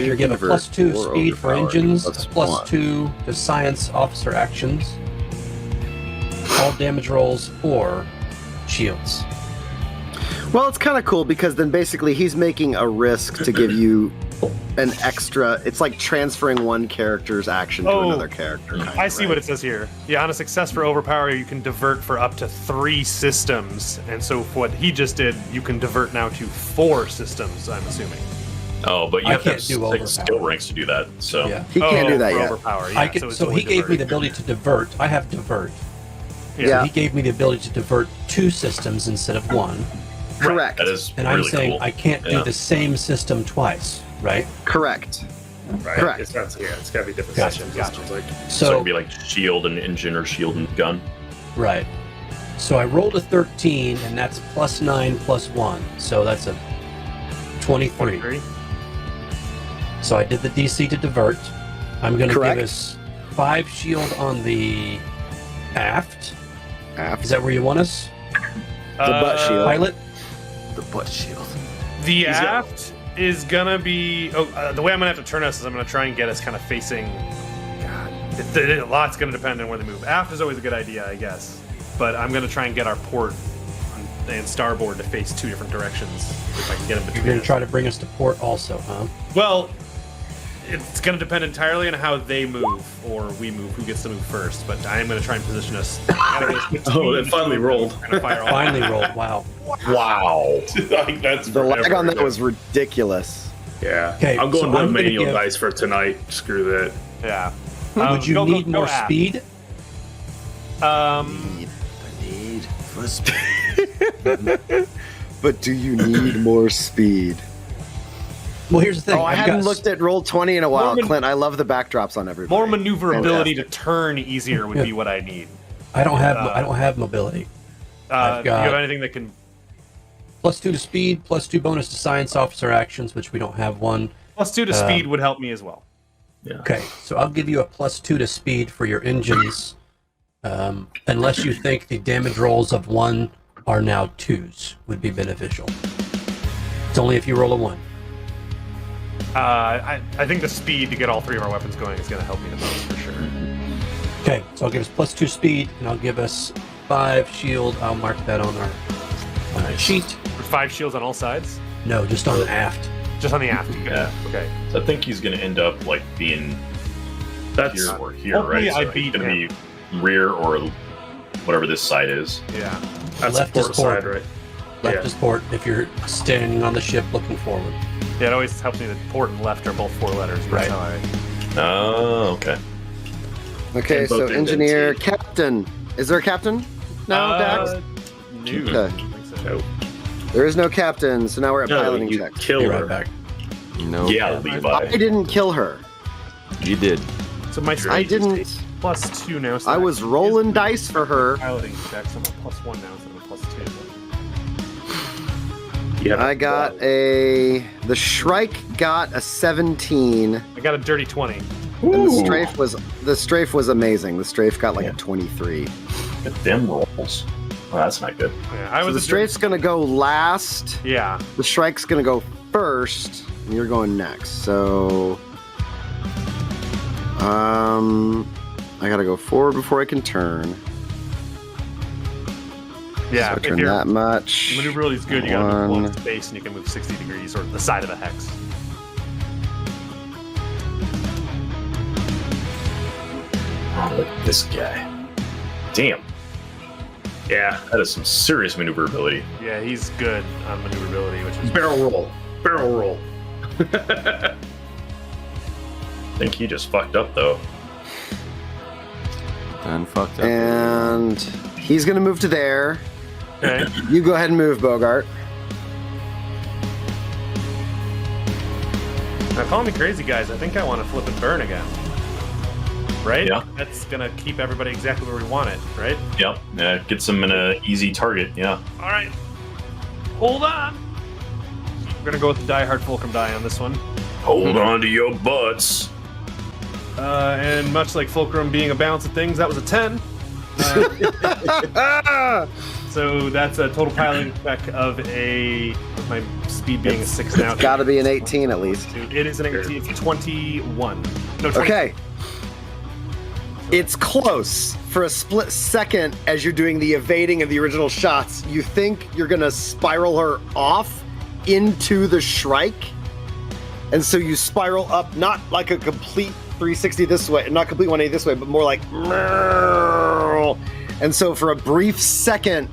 B: can give a +2 speed for engines, a +2 to science officer actions, all damage rolls, or shields.
A: Well, it's kind of cool because then basically he's making a risk to give you an extra. It's like transferring one character's action to
F: Oh,
A: another character.
F: I see what it says here. Yeah, on a success for overpower, you can divert for up to 3 systems, and so for what he just did, you can divert now to 4 systems. I'm assuming.
C: Oh, but you
B: I
C: have to have
B: can't do
C: 6
B: overpower.
C: skill ranks to do that. So
B: Yeah.
A: He can't do that
F: for
A: yet.
F: Overpower, yeah.
B: I can,
F: it's
B: so
F: only
B: he gave me the
F: diverting.
B: ability to divert. I have divert.
A: Yeah.
B: He gave me the ability to divert 2 systems instead of 1.
A: Correct.
C: that is
B: And
C: really
B: I'm saying
C: cool.
B: I can't do
C: Yeah.
B: the same system twice, right?
A: Correct.
E: Right?
A: Correct.
E: It's not, yeah, it's got to be different
B: Gotcha,
E: systems.
B: gotcha.
E: It's like,
C: So it
B: So,
C: would be like shield and engine or shield and gun.
B: right. So I rolled a 13, and that's +9 +1. So that's a 23.
F: 23.
B: So I did the DC to divert. I'm going to
A: Correct.
B: give us 5 shield on the aft. Is
A: After
B: that where you want us?
A: the butt shield.
B: Pilot?
H: The butt shield.
F: The
E: He's got-
F: aft is gonna be. The way I'm gonna have to turn us is I'm gonna try and get us kind of facing. God, a lot's gonna depend on where they move. Aft is always a good idea, I guess, but I'm gonna try and get our port and starboard to face 2 different directions if I can get them
B: You're
F: between.
B: going to
F: us.
B: try to bring us to port also, huh?
F: Well, it's gonna depend entirely on how they move or we move. Who gets to move first? But I am gonna try and position us.
E: Oh, it finally rolled.
F: We're gonna fire all-
B: Finally rolled. Wow.
C: Wow.
E: like that's
A: The lag
E: forever
A: on that
E: ago.
A: was ridiculous.
E: Yeah.
B: Okay,
E: I'm
B: so
E: going
B: I'm
E: with
B: gonna
E: manual
B: give-
E: dice for tonight. Screw that.
F: Yeah.
B: Would you
F: go
B: need more
F: aft.
B: speed?
A: Need for speed. But do you need more speed?
B: Well, here's the thing.
A: Oh, I
B: I've
A: hadn't
B: got-
A: looked at Roll20 in a while,
F: More
A: Clint. I love the backdrops on everybody.
F: More maneuverability
A: Fantastic.
F: to turn easier would be what I need.
B: I don't have mobility. I've
F: Do you have
B: got-
F: anything that can
B: +2 to speed, +2 bonus to science officer actions, which we don't have one.
F: +2 to speed would help me as well.
C: Yeah.
B: Okay, so I'll give you a +2 to speed for your engines, unless you think the damage rolls of 1 are now 2s would be beneficial. It's only if you roll a 1.
F: I think the speed to get all three of our weapons going is going to help me the most for sure.
B: Okay, so I'll give us +2 speed, and I'll give us 5 shield. I'll mark that on our sheet.
F: With 5 shields on all sides?
B: No, just on the aft.
F: Just on the aft.
C: Yeah.
F: Okay.
C: So I think he's going to end up like being
F: That's
C: here or here,
F: hopefully
C: right?
F: I
C: So
F: beat
C: he's going
F: him.
C: to be rear or whatever this side is.
F: Yeah.
E: That's
B: Left
E: the
B: is
E: port side,
B: port.
E: right?
B: Left
E: Yeah.
B: is port if you're standing on the ship looking forward.
F: Yeah, it always helps me that port and left are both 4 letters. That's
B: Right.
F: how I...
C: Oh, okay.
A: Okay,
E: And both
A: so
E: end in
A: engineer,
E: T.
A: captain. Is there a captain? No, Dax?
F: No.
A: Okay.
F: I think so.
E: No,
A: There is no captain, so now we're at
E: no,
A: piloting
E: you
A: checks.
E: kill
B: Be
E: her.
B: right back.
H: No.
C: Yeah,
A: I
C: Levi.
A: didn't kill her.
H: You did.
F: So my
A: I
F: speed
A: didn't.
F: is +2 now. So
A: I
F: that
A: was
F: is
A: rolling
F: my
A: dice for her.
F: Piloting check, so I'm a +1 now instead of a +2.
E: Yeah,
A: I got the Shrike got a 17.
F: I got a dirty 20.
A: And the
C: Ooh.
A: strafe was amazing. The strafe got like
C: Yeah.
A: a 23.
C: Get them rolls. Well, that's not good.
F: Yeah, I
A: So
F: was
A: the
F: a
A: strafe's gonna go last.
F: Yeah.
A: The Shrike's gonna go first, and you're going next. So, I gotta go forward before I can turn.
F: Yeah.
A: So I
F: If
A: turn
F: your
A: that much.
F: maneuverability is good, you gotta move
A: One.
F: one space and you can move 60 degrees or the side of the hex.
C: Oh, look at this guy. Damn.
E: yeah.
C: That is some serious maneuverability.
F: Yeah, he's good on maneuverability, which is
E: Barrel roll. Barrel roll.
C: I think he just fucked up, though.
H: Done fucked up.
A: And he's gonna move to there.
F: okay.
A: You go ahead and move, Bogart.
F: Now, call me crazy, guys. I think I want to flip and burn again. Right?
C: Yeah.
F: That's gonna keep everybody exactly where we want it, right?
C: Yep. Yeah, gets him in an easy target. Yeah.
F: All right. Hold on. We're gonna go with the Die Hard Fulcrum die on this one.
C: Hold on to your butts.
F: And much like Fulcrum being a balance of things, that was a 10. So that's a total piloting check of with my speed being a 6 now.
A: Got to be an 18 at least.
F: It is an 18. It's 21. No, 20.
A: Okay. It's close. For a split second, as you're doing the evading of the original shots, you think you're gonna spiral her off into the Shrike, and so you spiral up, not like a complete 360 this way, not complete 180 this way, but more like, and so for a brief second,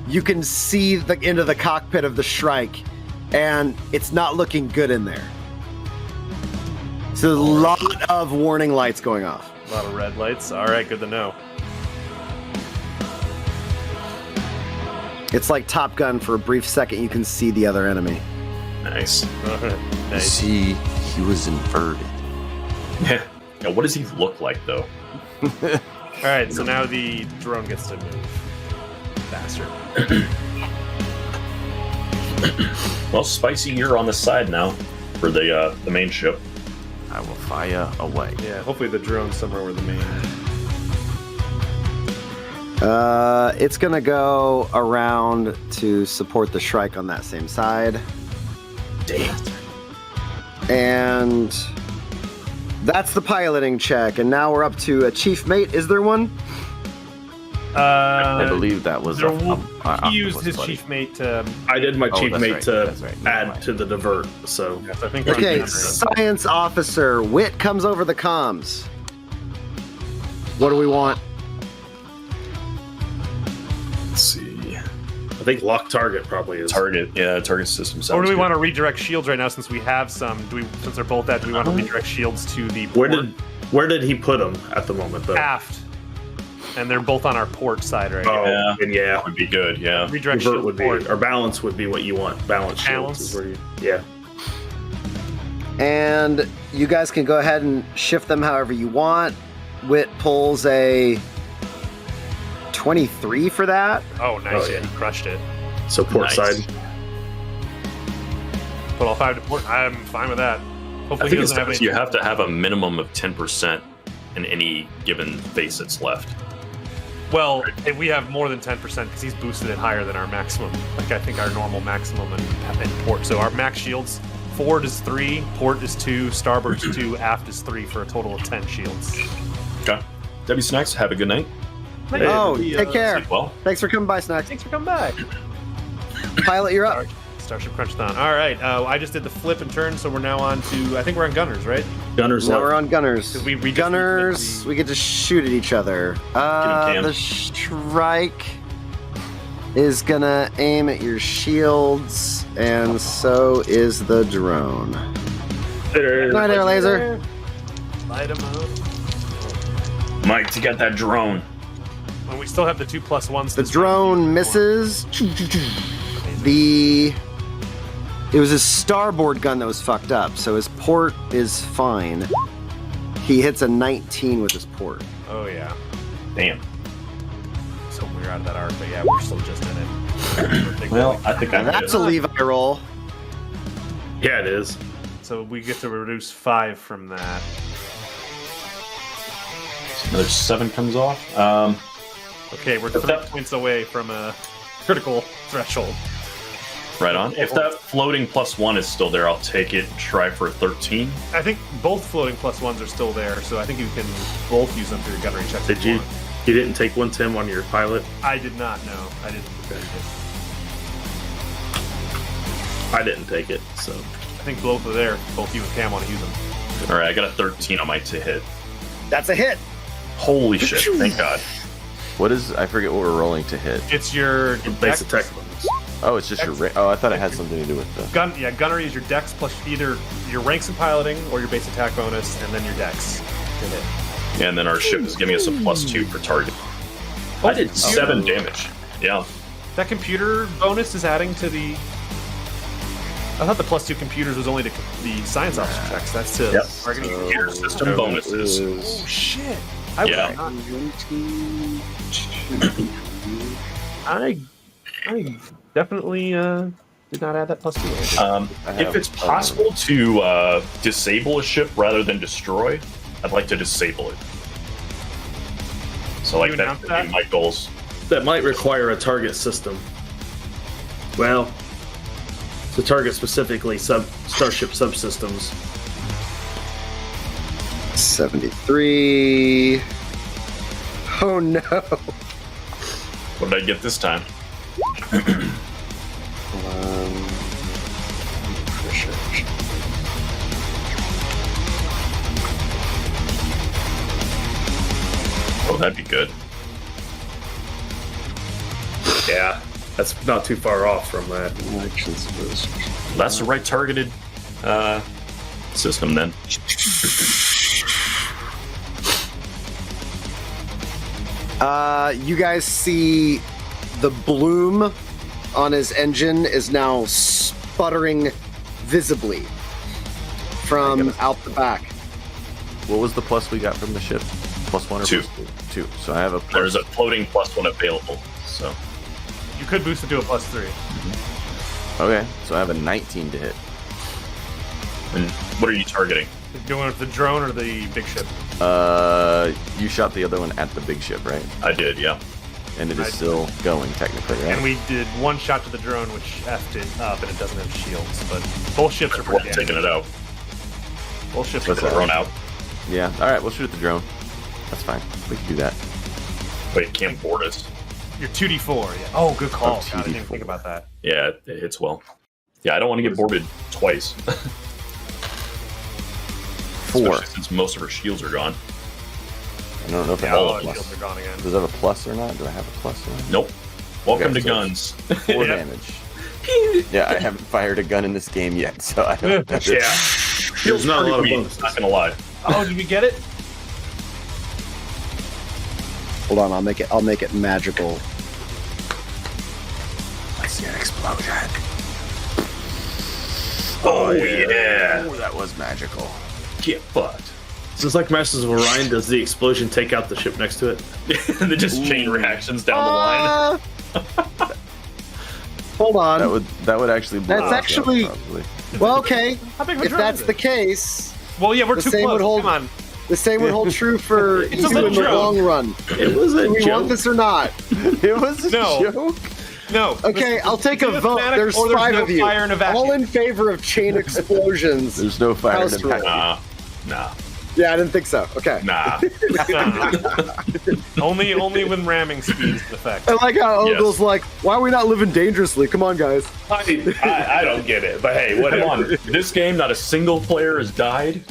A: you can see the end of the cockpit of the Shrike, and it's not looking good in there. So a lot of warning lights going off.
F: A lot of red lights. All right, good to know.
A: It's like Top Gun. For a brief second, you can see the other enemy.
C: Nice.
F: Nice.
H: See, he was inverted.
C: Yeah. What does he look like, though?
F: All right, so now the drone gets to move faster.
C: Well, Spicy, you're on the side now for the main ship.
H: I will fire away.
F: Yeah, hopefully the drone's somewhere where the main.
A: It's gonna go around to support the Shrike on that same side,
C: Damn.
A: and that's the piloting check. And now we're up to a chief mate. Is there one?
H: I believe that was
F: There
H: a,
F: will-
H: a-
F: he used his
H: buddy.
F: chief mate to.
E: I did my
H: Oh,
E: chief
H: that's
E: mate
H: right,
E: to
H: that's right. Never
E: add
H: mind.
E: to the divert, so
F: Yes, I think. we're on
A: Okay,
F: camera.
A: science officer Wit comes over the comms. What do we want?
C: Let's see.
E: I think lock target probably is.
C: Target. Yeah, target system sounds
F: Or do we
C: good.
F: want to redirect shields right now since we have some? Since they're both at, do we want to redirect shields to the
E: Where
F: port?
E: where did he put them at the moment though?
F: Aft? And they're both on our port side right now.
E: Oh,
C: Yeah.
E: and yeah.
C: That would be good, yeah.
F: Redirect
E: Divert
F: shield
E: would be,
F: port.
E: or balance would be what you want. Balance shields is where you, yeah.
A: And you guys can go ahead and shift them however you want. Wit pulls a 23 for that.
F: Oh, nice!
E: Oh,
F: yeah,
E: yeah.
F: he crushed it.
E: So port
C: Nice.
E: side.
F: Put all 5 to port. I'm fine with that.
C: I
F: Hopefully, he
C: think it's
F: doesn't have
C: because
F: any.
C: you have to have a minimum of 10% in any given face that's left.
F: Well, if we have more than 10% because he's boosted it higher than our maximum. Like I think our normal maximum in port. So our max shields forward is 3, port is 2, starboard is 2, aft is 3 for a total of 10 shields.
C: Okay. Debbie Snacks, have a good night.
A: Oh, take care.
C: Sleep well.
A: Thanks for coming by, Snacks.
F: Thanks for coming by.
A: Pilot, you're up.
F: Starship Crunchthon. All right, I just did the flip and turn, so we're now on to, I think we're on Gunners, right?
E: Gunners
A: Now
E: left.
A: we're on Gunners.
F: We just
A: Gunners,
F: reflipped
A: we get to shoot at each other.
C: Cam.
A: The strike is gonna aim at your shields, and so is the drone. Right there, laser.
F: Light 'em up.
C: Mike, to get that drone.
F: And we still have the 2+1s.
A: The drone misses. It was his starboard gun that was fucked up, so his port is fine. He hits a 19 with his port.
F: Oh, yeah.
C: Damn.
F: So we're out of that arc, but yeah, we're still just in it.
C: Well, I think I'm
A: That's a
C: good.
A: Levi roll.
E: Yeah, it is.
F: So we get to reduce 5 from that.
C: Another 7 comes off.
F: Okay, we're 3 points away from a critical threshold.
C: Right on. If that floating +1 is still there, I'll take it and try for a 13.
F: I think both floating +1s are still there, so I think you can both use them for your gunnery checks.
E: Did
F: if
E: you?
F: want.
E: You didn't take 1 Tim on your pilot?
F: I did not know. I didn't.
E: I didn't take it, so.
F: I think both are there. Both you and Cam want to use them.
C: All right, I got a 13 on my to hit.
A: That's a hit.
C: Holy shit! Thank God.
H: What is? I forget what we're rolling to hit.
F: It's your
E: Base
F: dex-
E: attack bonus.
H: Oh, it's just your. Oh, I thought it had something to do with the.
F: gunnery is your dex plus either your ranks in piloting or your base attack bonus, and then your dex to hit.
C: Yeah, and then our ship is giving us a +2 for target. I did 7 damage. Yeah.
F: That computer bonus is adding to the. I thought the +2 computers was only to the science officer checks. That's to
C: Yep.
F: targeting.
C: Computer system bonuses.
F: Oh shit!
C: Yeah.
F: I definitely did not add that +2.
C: If it's possible to disable a ship rather than destroy, I'd like to disable it. So, like,
F: You
C: that
F: announce
C: would
F: that?
C: be my goals.
E: That might require a target system. Well, to target specifically Starship subsystems.
A: 73. Oh no.
C: What did I get this time? Oh, that'd be good.
E: Yeah, that's not too far off from that.
C: That's the right targeted system then.
A: You guys see the bloom on his engine is now sputtering visibly from out the back.
H: What was the plus we got from the ship? +1 or
C: 2.
H: +2? So I have a.
C: There's a floating +1 available. So
F: You could boost it to a +3.
H: Okay, so I have a 19 to hit.
C: and what are you targeting?
F: Doing it with the drone or the big ship?
H: You shot the other one at the big ship, right?
C: I did, yeah.
H: And it is still going technically, right?
F: And we did one shot to the drone, which effed it up, and it doesn't have shields. But both ships are
C: We're
F: pretty
C: taking it out.
F: Both ships
H: What's
F: are
H: that?
C: Thrown out.
H: Yeah. All right, we'll shoot at the drone. That's fine. We can do that.
C: Wait, it can't board us.
F: You're 2d4. Yeah. Oh, good call.
H: Oh,
F: God, I didn't even
H: 2d4.
F: think about that.
C: Yeah, it hits well. Yeah, I don't want to get boarded twice.
H: 4.
C: Especially since most of her shields are gone.
H: I don't know if it
F: Yeah,
H: has
F: all
H: a
F: our
H: plus.
F: shields are gone again.
H: Does it have a plus or not? Do I have a plus or not?
C: Nope. Welcome
H: Okay,
C: to
H: so-
C: guns.
H: 4
F: Yeah.
H: damage. Yeah, I haven't fired a gun in this game yet, so I don't.
F: Yeah.
E: There's not a lot of
C: Pretty
E: bonuses.
C: weak, not gonna lie.
F: Oh, did we get it?
A: Hold on, I'll make it magical.
H: I see an explosion.
C: Oh yeah.
H: Oh, that was magical.
C: Get fucked.
E: Just like Masters of Orion, does the explosion take out the ship next to it?
C: And then just chain reactions down the line.
A: Hold on.
H: That would actually blow
A: That's
H: us up,
A: actually-
H: probably.
A: Well, okay.
F: How big of a
A: If
F: drone
A: that's
F: is
A: the
F: it?
A: case,
F: Well, yeah, we're
A: the
F: too
A: same
F: close.
A: would hold-
F: Come on.
A: the same would hold true for
F: It's a
A: you
F: little
A: in the
F: drone.
A: long run.
E: It was a
A: Do we want
E: joke.
A: this or not?
H: It was a
F: No.
H: joke.
F: No.
A: Okay, I'll take a
F: either
A: vote.
F: thematic
A: There's
F: or
A: 5
F: no
A: of you.
F: Fire in a vacuum.
A: All in favor of chain explosions.
H: There's no fire
A: House
H: in the
A: rule.
H: pack.
C: Nah.
A: Yeah, I didn't think so. Okay.
C: Nah.
F: only when ramming speeds effect.
A: I like how
C: Yes.
A: Ogle's like, why are we not living dangerously? Come on, guys.
E: I don't get it, but hey,
C: Come
E: whatever.
C: on. This game, not a single player has died.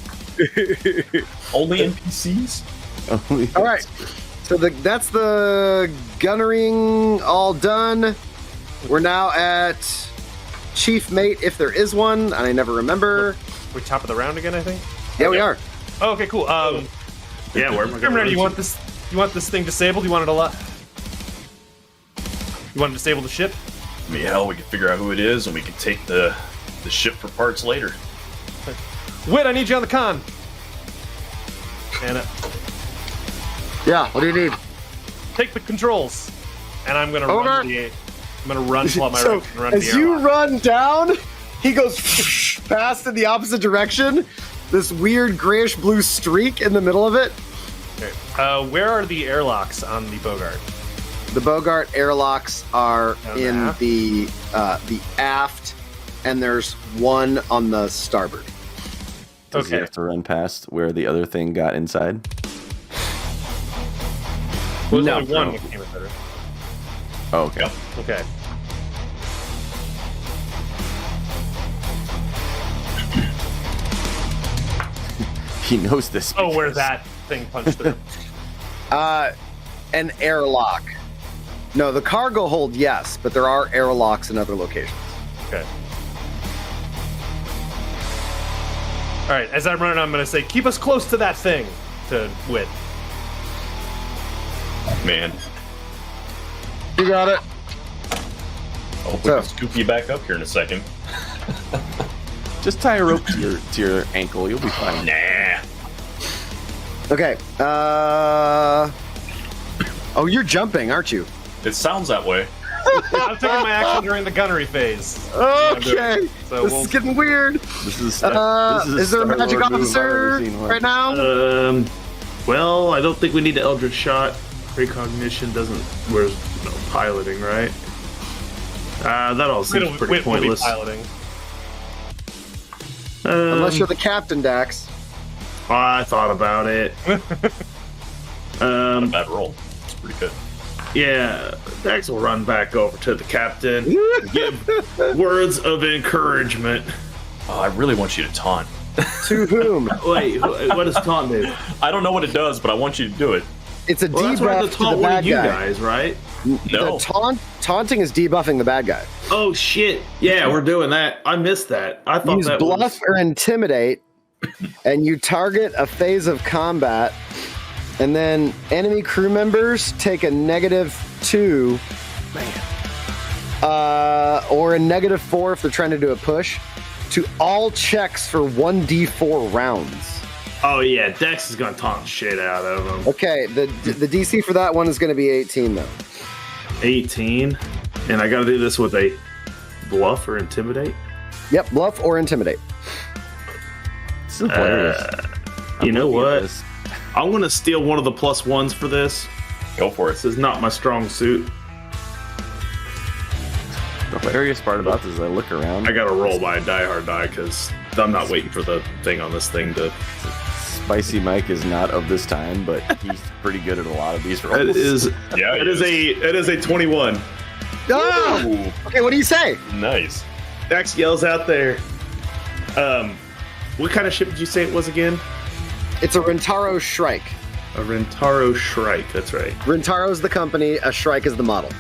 C: Only NPCs.
A: All right. So that's the gunnerying all done. We're now at Chief Mate, if there is one, and I never remember.
F: We're top of the round again, I think.
A: Yeah, we are.
F: Oh, okay, cool.
E: Yeah, where am I
F: Terminator,
E: going?
F: you want this thing disabled? You want it a lot? You want to disable the ship?
C: I mean, hell, we can figure out who it is, and we can take the ship for parts later.
F: Wit, I need you on the con. And
A: Yeah, what do you need?
F: take the controls. And I'm gonna
A: Over.
F: run I'm gonna run while my
A: So,
F: right and run
A: as
F: the
A: you
F: airlock.
A: run down, he goes past in the opposite direction. This weird grayish blue streak in the middle of it.
F: Okay. Where are the airlocks on the Bogart?
A: The Bogart airlocks are
F: Down the
A: in
F: aft?
A: the aft, and there's one on the starboard.
H: Does he
F: Okay.
H: have to run past where the other thing got inside?
F: Well, there's
A: No,
F: only one
H: no.
F: that came with it.
H: Oh, okay.
F: Okay.
H: He knows this.
F: Oh, where
H: because-
F: that thing punched through.
A: An airlock. No, the cargo hold, yes, but there are airlocks in other locations.
F: Okay. All right. As I'm running, I'm gonna say, "Keep us close to that thing." To Wit.
C: Man.
A: You got it.
C: I hope we can scoop you back up here in a second.
H: Just tie a rope to your ankle. You'll be fine.
C: Nah.
A: Okay. Oh, you're jumping, aren't you?
C: It sounds that way.
F: I'm taking my action during the gunnery phase.
A: Okay.
F: So
A: This
F: we'll
A: is getting weird.
H: This is.
A: Is there a magic officer right now?
E: Well, I don't think we need the Eldritch Shot. Precognition doesn't. We're piloting, right? That all seems
F: Wit
E: pretty
F: will be
E: pointless.
F: piloting.
A: Unless you're the captain, Dax.
E: I thought about it.
C: Not a bad roll. It's pretty good.
E: Yeah, Dax will run back over to the captain, give words of encouragement.
C: Oh, I really want you to taunt.
A: To whom?
E: Wait, what does taunt do?
C: I don't know what it does, but I want you to do it.
A: It's a
E: Well, that's right,
A: debuff
E: the
A: to the
E: taunt one
A: bad
E: of you
A: guy.
E: guys, right?
C: No.
A: The taunting is debuffing the bad guy.
E: Oh shit! Yeah, we're doing that. I missed that. I thought
A: Use
E: that
A: bluff
E: was.
A: or intimidate, and you target a phase of combat, and then enemy crew members take a -2, or a -4 if they're trying to do a push, to all checks for 1d4 rounds.
E: Oh yeah, Dex is gonna taunt the shit out of him.
A: Okay, the DC for that one is going to be 18 though.
E: 18, and I gotta do this with a bluff or intimidate.
A: Yep, bluff or intimidate.
H: This is hilarious.
E: You know
H: looking at
E: what?
H: this.
E: I'm gonna steal one of the +1s for this.
C: Go for it.
E: This is not my strong suit.
H: The hilarious part about this is I look around.
E: I gotta roll my die-hard die because I'm not waiting for the thing on this thing to.
H: Spicy Mike is not of this time, but he's pretty good at a lot of these rolls.
E: It is.
C: Yeah,
E: It is a 21.
A: Ah!
C: Ooh,
A: Okay, what do you say?
C: nice.
E: Dax yells out there. What kind of ship did you say it was again?
A: It's a Rentaro Shrike.
E: A Rentaro Shrike. That's right.
A: Rentaro's the company, a Shrike is the model.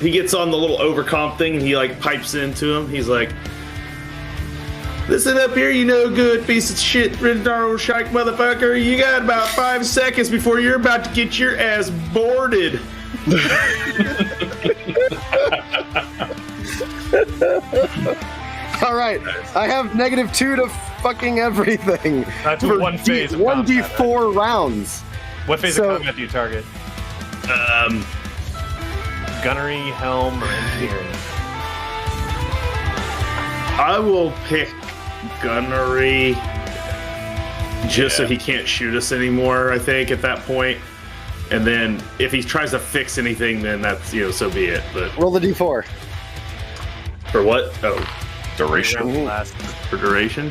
E: He gets on the little overcomp thing and he like pipes into him. He's like, "Listen up here, you no good piece of shit, Rentaro Shrike motherfucker. You got about 5 seconds before you're about to get your ass boarded."
A: All right, I have -2 to fucking everything.
F: That's
A: For
F: one phase of
A: 1d4 rounds.
F: What phase
A: So-
F: of combat do you target? Gunnery, helm, or engineering?
E: I will pick gunnery just so he can't shoot us anymore, I think, at that point. And then if he tries to fix anything, then that's, so be it. But
A: Roll the d4.
E: for what? Oh,
C: Duration.
F: Last.
E: for duration.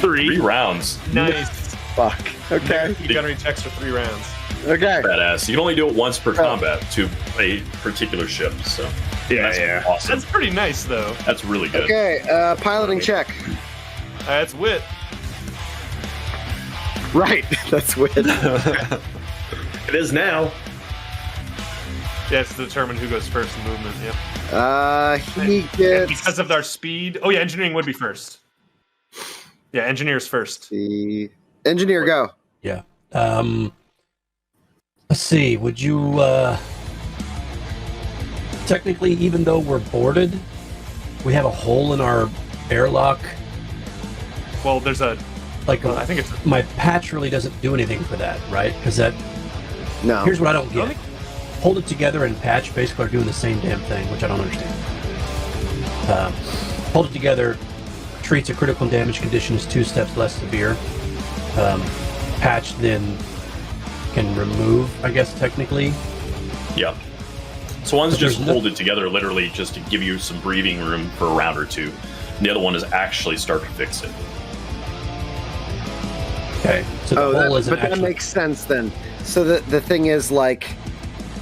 C: 3 rounds.
F: Nice.
A: Fuck. Okay.
F: You gunnery checks for 3 rounds.
A: Okay.
C: Badass. You can only do it once per combat to a particular ship. So that's awesome.
F: That's pretty nice, though.
C: That's really good.
A: Okay. Piloting check.
F: That's wit.
A: Right. That's weird.
E: It is now.
F: Yeah, it's to determine who goes first in movement. Yep.
A: He
F: And
A: gets
F: because of our speed. Oh yeah, engineering would be first. Yeah, engineer's first.
A: the engineer. Go.
B: Yeah. Let's see. Would you technically, even though we're boarded, we have a hole in our airlock?
F: Well, there's a.
B: Like,
F: I think it's.
B: my patch really doesn't do anything for that, right? Because that.
A: No.
B: Here's what I don't get. Hold it together and patch basically are doing the same damn thing, which I don't understand. Hold it together treats a critical damage condition as 2 steps less severe. Patch then can remove, I guess, technically.
C: Yeah. So one's
B: But there's
C: just
B: no-
C: hold it together literally just to give you some breathing room for a round or two. And the other one is actually start to fix it.
B: Okay, so the hole isn't
A: but that
B: actually...
A: makes sense then. So the thing is, like,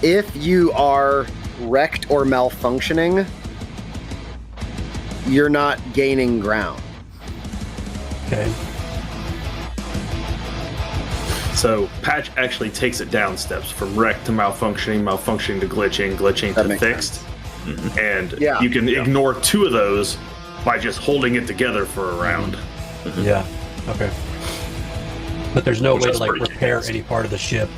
A: if you are wrecked or malfunctioning, you're not gaining ground.
B: Okay.
E: So patch actually takes it down steps from wreck to malfunctioning, malfunctioning to glitching, glitching
A: That
E: to
A: makes
E: fixed. And
A: Yeah.
E: you can ignore 2 of those by just holding it together for a round.
B: Yeah, okay. But there's no
C: Which
B: way to,
C: is
B: like,
C: pretty
B: repair
C: kick-ass.
B: any part of the ship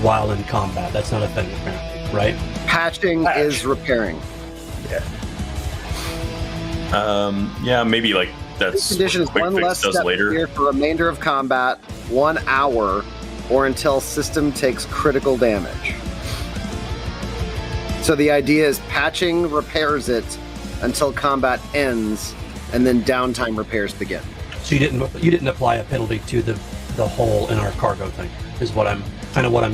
B: while in combat. That's not a thing, apparently, right?
A: Patching
C: Patch.
A: is repairing.
C: Yeah, maybe like that's
A: Condition is
C: what Quick
A: 1
C: Fix
A: less
C: does
A: step
C: later.
A: here for remainder of combat, 1 hour, or until system takes critical damage. So the idea is patching repairs it until combat ends, and then downtime repairs begin.
B: So you didn't apply a penalty to the hole in our cargo thing, is what I'm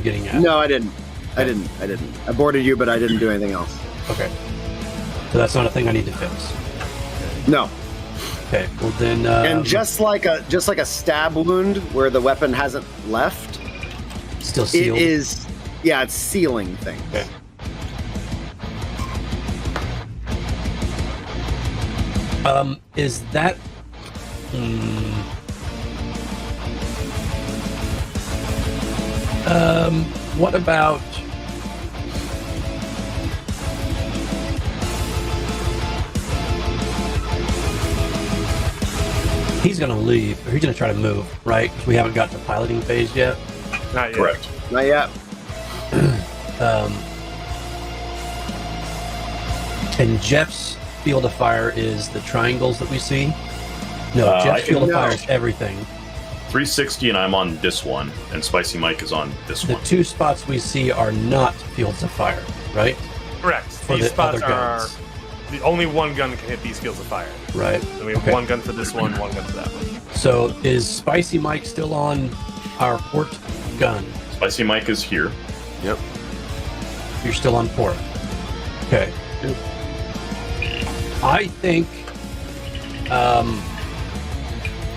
B: getting at.
A: No, I didn't. I boarded you, but I didn't do anything else.
B: Okay. So that's not a thing I need to fix.
A: No.
B: Okay. Well then.
A: And just like a stab wound where the weapon hasn't left,
B: still sealed.
A: it is. Yeah, it's sealing things.
B: Okay. Is that? What about? He's gonna leave, or he's gonna try to move, right? 'Cause we haven't got to piloting phase yet.
F: Not yet.
C: Correct.
A: Not yet.
B: And Jeff's field of fire is the triangles that we see. No,
C: I
B: Jeff's
C: can-
B: field of
A: no.
B: fire is everything.
C: 360 and I'm on this one, and Spicy Mike is on this
B: The
C: one.
B: 2 spots we see are not fields of fire, right?
F: Correct.
B: For
F: These
B: the
F: spots
B: other
F: are
B: guns.
F: the only one gun can hit these fields of fire.
B: Right.
F: So we have
B: Okay.
F: one gun for this one gun for that one.
B: So is Spicy Mike still on our port gun?
C: Spicy Mike is here.
H: Yep.
B: You're still on port. Okay. I think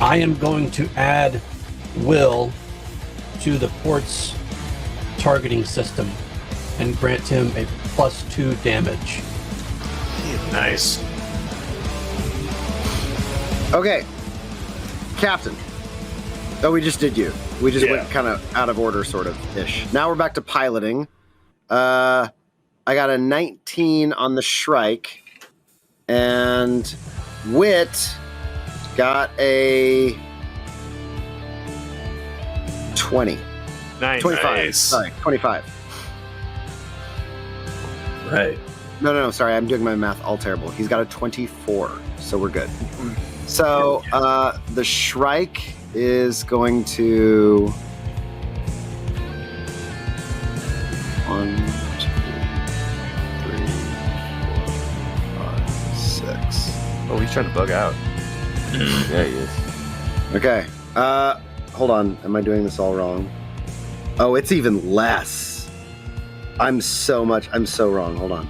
B: I am going to add Will to the port's targeting system and grant him a +2 damage.
C: Nice.
A: Okay. Captain. Oh, we just did you. We just
E: Yeah.
A: went kind of out of order, sort of ish. Now we're back to piloting. I got a 19 on the Shrike, and Wit got a 20.
F: Nice.
A: 25.
C: Nice.
A: Sorry, 25.
C: Right.
A: No, sorry, I'm doing my math all terrible. He's got a 24, so we're good. So, the Shrike is going to... 1, 2, 3, 4, 5, 6.
D: Oh, he's trying to bug out.
H: Yeah, he is.
A: Okay. hold on. Am I doing this all wrong? Oh, it's even less. I'm so wrong. Hold on.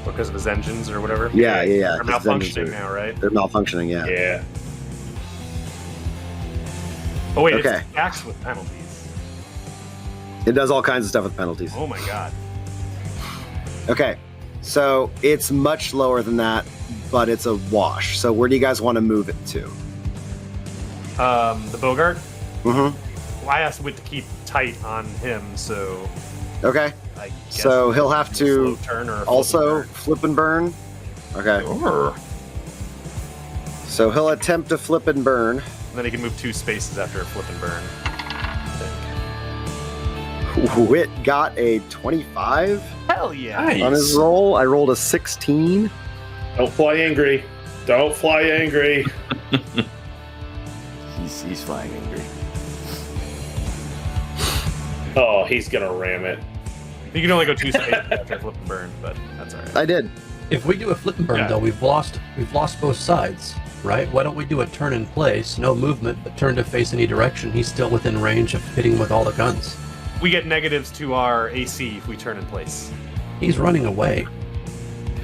F: Because of his engines or whatever?
A: Yeah.
F: They're malfunctioning now, right?
A: They're malfunctioning, yeah.
E: Yeah.
F: Oh, wait,
A: Okay.
F: it's taxed with penalties.
A: It does all kinds of stuff with penalties.
F: Oh my god.
A: Okay, so it's much lower than that, but it's a wash. So where do you guys want to move it to?
F: The Bogart?
A: Mm-hmm.
F: Well, I asked Wit to keep tight on him, so
A: Okay,
F: I guess
A: so he'll have
F: a
A: to
F: slow turn or a
A: also
F: flip and burn.
A: flip and burn. Okay,
C: Sure.
A: so he'll attempt to flip and burn.
F: And then he can move 2 spaces after a flip and burn.
A: Wit got a 25
F: Hell yeah!
C: Nice.
A: on his roll. I rolled a 16.
E: Don't fly angry. Don't fly angry.
H: He's flying angry.
E: Oh, he's gonna ram it.
F: You can only go 2 spaces after a flip and burn, but that's alright.
A: I did.
B: If we do a flip and burn,
F: Yeah.
B: though, we've lost both sides, right? Why don't we do a turn in place, no movement, but turn to face any direction? He's still within range of hitting with all the guns.
F: We get negatives to our AC if we turn in place.
B: He's running away.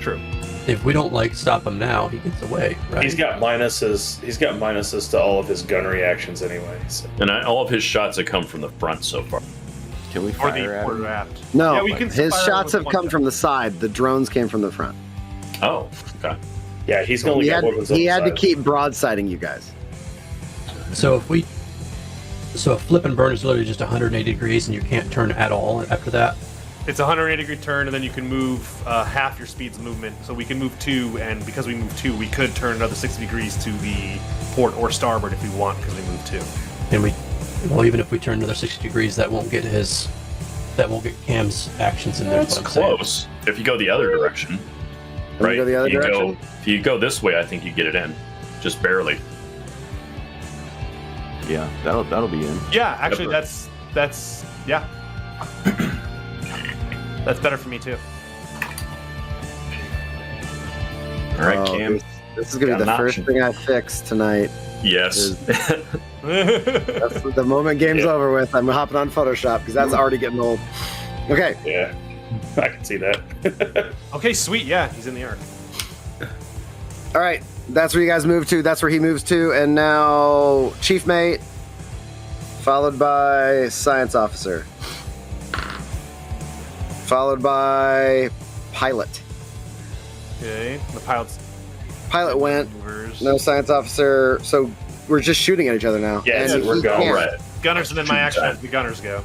F: True.
B: If we don't stop him now, he gets away, right?
E: He's got minuses. He's got minuses to all of his gun reactions anyway. So.
C: And all of his shots have come from the front so far.
H: Can we
F: Or
H: fire
F: the
H: at
F: quarter
H: him?
F: aft.
A: No,
F: Yeah, we can
A: his
F: fire
A: shots
F: with
A: have
F: one
A: come
F: gun.
A: from the side. The drones came from the front.
C: Oh, okay.
E: Yeah, he's gonna
A: He
E: get
A: had,
E: weapons.
A: he
E: on
A: had
E: the
A: to
E: side.
A: keep broadsiding you guys.
B: So a flip and burn is literally just 180 degrees, and you can't turn at all after that.
F: It's a 180-degree turn, and then you can move half your speed's movement. So we can move 2, and because we move 2, we could turn another 60 degrees to the port or starboard if we want, because we move 2.
B: And even if we turn another 60 degrees, that won't get Cam's actions in there.
C: That's
B: is what I'm saying.
C: close. If you go the other direction,
A: Can
C: right?
A: you go the other direction?
C: If you go this way, I think you get it in, just barely.
H: Yeah, that'll be in.
F: Yeah, actually,
C: Yep.
F: that's yeah. That's better for me too.
C: All right,
A: Oh,
C: Cam.
A: This is going to
C: Got
A: be the
C: an
A: first
C: option.
A: thing I fix tonight.
C: Yes.
A: That's the moment game's
C: Yeah.
A: over with. I'm hopping on Photoshop because that's already getting old. Okay.
E: Yeah, I can see that.
F: Okay, sweet. Yeah, he's in the arc.
A: All right. That's where you guys move to. That's where he moves to. And now Chief Mate, followed by Science Officer, followed by Pilot.
F: Okay, the pilot's
A: Pilot went.
F: movers.
A: No Science Officer. So we're just shooting at each other now.
E: Yeah,
A: And
E: so we're
A: he
E: going
A: can't.
C: Right.
F: Gunners, and then my
C: Shoot
F: action
C: time.
F: as the gunners go.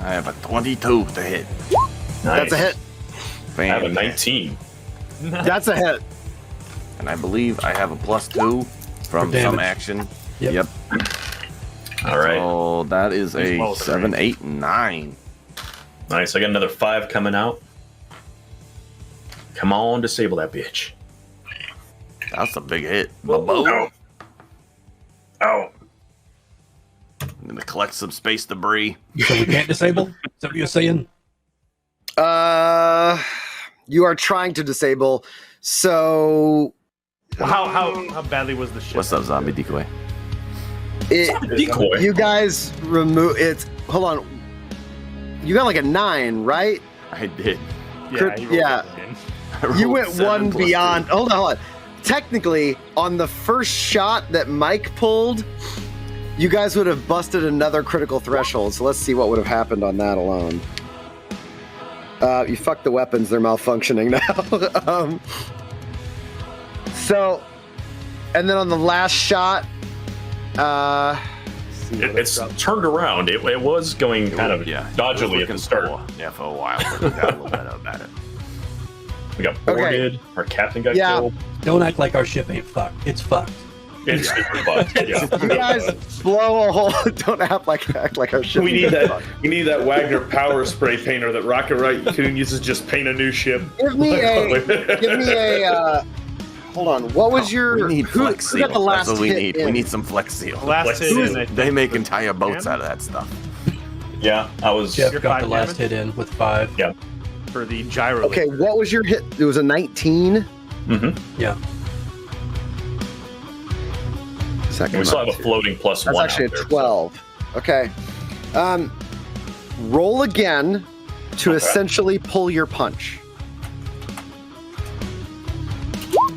H: I have a 22 to hit.
A: That's a hit.
C: I have a
H: Fantastic.
C: 19.
A: That's a hit.
H: And I believe I have a +2 from
B: For damage.
H: some action.
B: Yep.
C: All right.
H: So that is
F: He's
H: a
F: well within
H: 7,
F: range.
H: 8, 9.
C: Nice. I got another 5 coming out. Come on, disable that bitch.
H: That's a big hit.
C: Oh.
H: Boom.
C: Oh.
H: I'm gonna collect some space debris.
B: So we can't disable? Is that what you're saying?
A: You are trying to disable. So
F: Well, how badly was the ship?
H: What's up, zombie decoy?
C: Decoy.
A: you guys remove it. Hold on. You got like a 9, right?
H: I did.
F: Yeah, he rolled
A: Yeah.
F: that again.
H: I rolled
A: You went
H: 7
A: one
H: plus
A: beyond.
H: 2.
A: Hold on. Technically, on the first shot that Mike pulled, you guys would have busted another critical threshold. So let's see what would have happened on that alone. You fucked the weapons. They're malfunctioning now. So, and then on the last shot,
C: It's turned around. It was going kind of
H: Yeah.
C: dodgily at the start.
H: Yeah, for a while. But we got a little better about it.
C: We got boarded. Our captain got
A: Yeah.
C: killed.
B: Don't act like our ship ain't fucked. It's fucked.
C: It's super fucked. Yeah.
A: you guys blow a hole. Don't act like our ship.
E: We need that. We need that Wagner power spray painter that Rocket Raccoon uses. Just paint a new ship.
A: Give me a. Hold on. What was your?
H: We need
A: who
H: flex
A: got
H: seal.
A: the last
H: That's what we
A: hit
H: need.
A: in?
H: We need some flex seal.
F: Last
C: Let's
F: hit
C: see.
F: in, I
H: They
F: think,
H: make
F: was
H: entire boats
F: Cam
H: out of that stuff.
C: Yeah, I was.
B: Jeff
F: You're
B: got the
F: 5
B: last
F: damage?
B: hit in with 5.
C: Yeah.
F: for the gyro.
A: Okay, what was your hit? It was a 19.
C: Mm-hmm.
B: Yeah.
A: second.
C: We still have a floating +1.
A: That's actually
C: out
A: a
C: there,
A: 12. Okay. Roll again to essentially pull your punch.
C: So.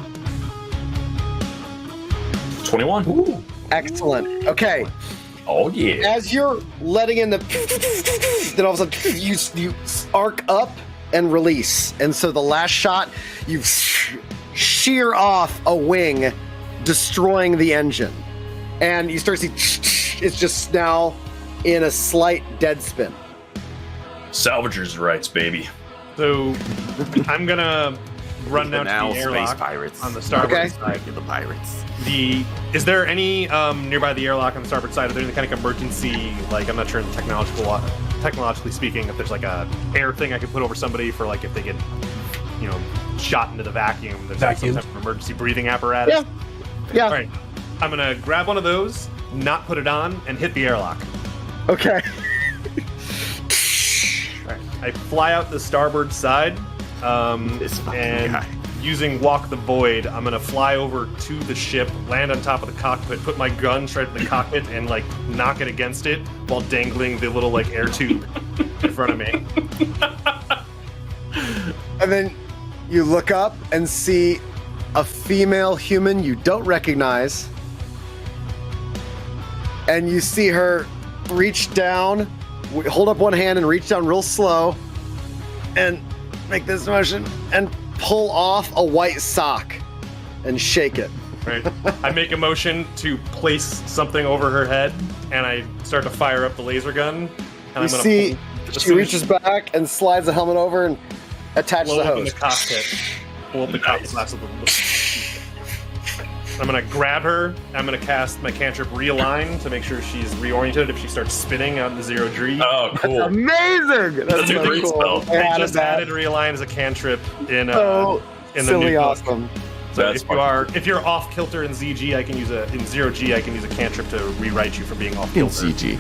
C: 21.
B: Ooh.
A: Excellent. Okay.
C: Oh yeah.
A: As you're letting in the, then all of a sudden you arc up and release, and so the last shot you shear off a wing, destroying the engine, and you start to see it's just now in a slight dead spin.
C: Salvagers' rights, baby.
F: So I'm gonna run down
H: now
F: to the
H: space
F: airlock
H: pirates.
F: on the starboard
A: Okay.
F: side.
H: The pirates.
F: Is there any nearby the airlock on the starboard side? Are there any kind of emergency, like, I'm not sure in technologically speaking, if there's like a air thing I could put over somebody for like if they get, shot into the vacuum. There's like some type of emergency breathing apparatus.
A: Yeah.
F: All right. I'm gonna grab one of those, not put it on, and hit the airlock.
A: Okay.
F: All right. I fly out the starboard side,
H: This fucking
F: and
H: guy.
F: using Walk the Void, I'm gonna fly over to the ship, land on top of the cockpit, put my gun straight in the cockpit, and like knock it against it while dangling the little like air tube in front of me.
A: And then you look up and see a female human you don't recognize, and you see her reach down, hold up one hand and reach down real slow, and make this motion and pull off a white sock and shake it.
F: Right. I make a motion to place something over her head, and I start to fire up the laser gun. And
A: You see,
F: as
A: she
F: soon as
A: reaches back and slides the helmet over and attaches
F: blow
A: the
F: open the
A: hose.
F: cockpit. Pull up the cockpit. I'm gonna grab her. I'm gonna cast my cantrip Realign to make sure she's reoriented if she starts spinning on the 0 G.
C: Oh, cool.
A: Amazing!
C: That's a
A: really
C: great spell.
F: I just added Realign as a cantrip in
A: So
F: in the
A: silly
F: new book.
A: awesome.
F: So
C: That's
F: if you're off kilter in ZG, I can use in 0 G I can use a cantrip to rewrite you from being off
H: In
F: kilter.
H: CG.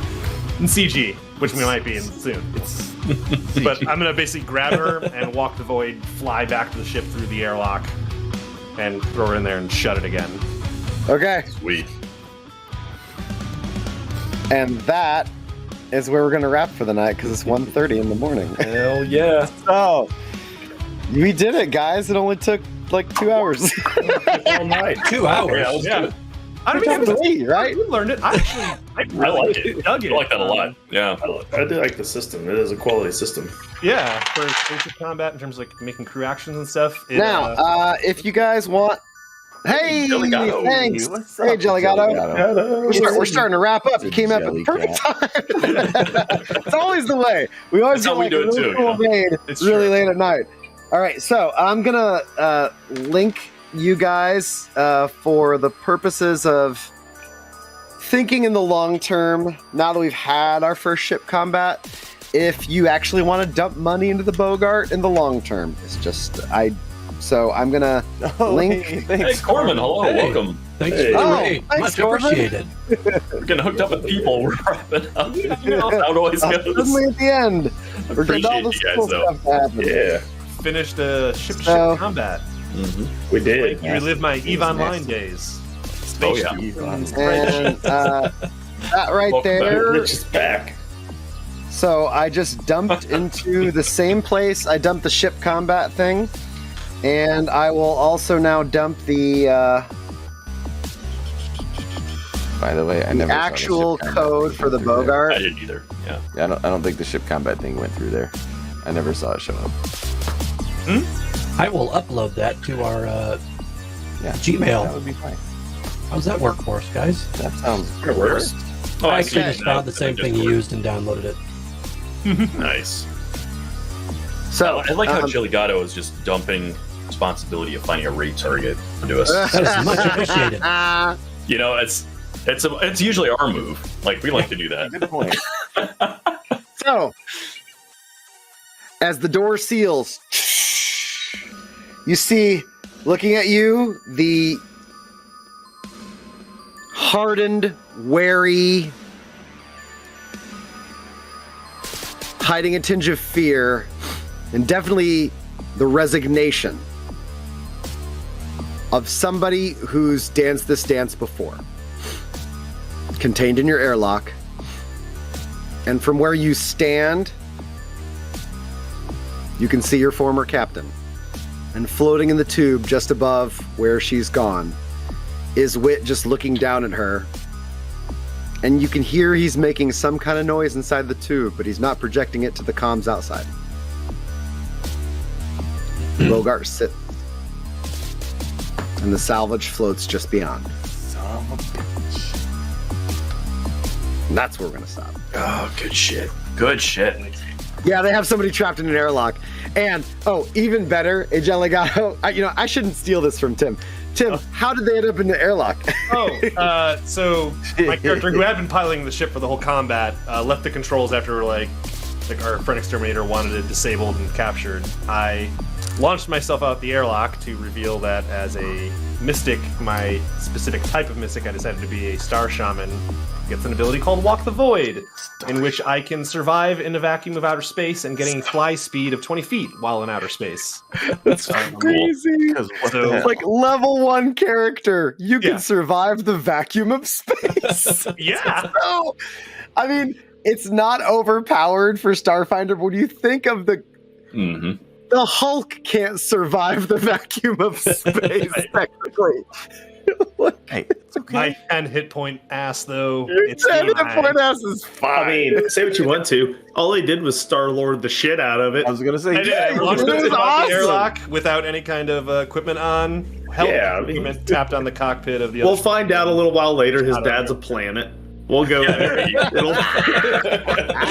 F: In CG, which we might be in soon. But I'm gonna basically grab her and walk the void, fly back to the ship through the airlock, and throw her in there and shut it again.
A: Okay,
C: Sweet.
A: and that is where we're gonna wrap for the night because it's 1:30 in the morning.
C: Hell yeah.
A: So we did it, guys. It only took like 2 hours.
C: All night.
B: 2 hours.
C: Yeah.
F: I don't even
A: Three, right?
F: we learned it. I
C: I like it.
F: dug
C: I
F: it.
C: like that a lot. Yeah.
E: I do like the system. It is a quality system.
F: Yeah, for spaceship combat in terms of like making crew actions and stuff.
A: Now, if you guys want, hey,
C: Jellygato.
A: thanks.
H: What's
A: Hey,
H: up,
A: Jellygato. We're starting to wrap up. You came up at the perfect time. It's always the way. We always
C: That's
A: get
C: how we
A: like
C: do
A: a
C: it
A: really
C: too,
A: cool raid
F: It's
A: really
F: true.
A: late at night. All right, so I'm gonna link you guys for the purposes of thinking in the long term. Now that we've had our first ship combat, if you actually want to dump money into the Bogart in the long term, it's just So I'm gonna link.
C: Hey, Corman, hello.
B: Hey.
C: Welcome.
B: Thanks
E: Hey.
B: for the
A: Oh,
B: raid.
A: thanks,
B: Much
A: Corbin.
B: appreciated.
C: We're getting hooked up with people. We're wrapping up. You know how it always goes.
A: Suddenly at the end, we're getting all
C: Appreciate
A: this
C: you
A: cool
C: guys,
A: stuff happening.
E: Yeah,
F: Finished ship-to-ship
A: So-
F: combat.
E: we did.
F: You relive my EVE Online days.
C: Oh, yeah.
A: And that right
C: Welcome back.
A: there.
E: Rich is back.
A: So I just dumped into the same place I dumped the ship combat thing, and I will also now dump the
H: By the way, I never saw the
A: actual
H: ship combat
A: code
H: thing
A: for the
H: go through there.
A: Bogart.
C: I didn't either. Yeah.
H: Yeah, I don't think the ship combat thing went through there. I never saw it show up.
B: I will upload that to our
H: Yeah,
B: Gmail.
H: That would be fine.
B: How's that work for us, guys?
H: That sounds
E: It works.
C: Oh,
B: I
C: see
B: actually
C: it
B: just
C: now.
B: found the same thing you used and downloaded it.
C: Nice.
A: So
C: I like how Jellygato is just dumping responsibility of finding a raid target onto us.
B: That is much appreciated.
C: You know, it's usually our move. Like we like to do that.
H: Good point.
A: So, as the door seals, you see, looking at you, the hardened, wary, hiding a tinge of fear, and definitely the resignation of somebody who's danced this dance before. contained in your airlock. And from where you stand, you can see your former captain. And floating in the tube just above where she's gone is Wit, just looking down at her. And you can hear he's making some kind of noise inside the tube, but he's not projecting it to the comms outside. Bogart sits. And the salvage floats just beyond.
H: Son of a bitch.
A: And that's where we're going to stop.
C: Oh, good shit. Good shit.
A: Yeah, they have somebody trapped in an airlock. And, even better, Angelico, I shouldn't steal this from Tim. Tim, how did they end up in the airlock?
F: So my character, who had been piloting the ship for the whole combat, left the controls after like our friend exterminator wanted it disabled and captured. I launched myself out the airlock to reveal that as a mystic, my specific type of mystic, I decided to be a star shaman. Gets an ability called Walk the Void, in which I can survive in a vacuum of outer space and getting fly speed of 20 feet while in outer space.
A: That's crazy.
F: So,
A: Like level 1 character, you can survive the vacuum of space.
F: Yeah.
A: So, I mean, it's not overpowered for Starfinder, but when you think of the Hulk can't survive the vacuum of space, technically.
H: Hey, it's okay.
F: My 10 hit point ass, though.
A: Your 10 hit point ass is fine.
E: I mean, say what you want to. All they did was Star-Lord the shit out of it.
H: I was gonna say,
F: I launched
A: it was
F: it out
A: awesome.
F: the airlock without any kind of equipment on. Equipment tapped on the cockpit of the other.
E: We'll find out a little while later his dad's a planet. We'll go there.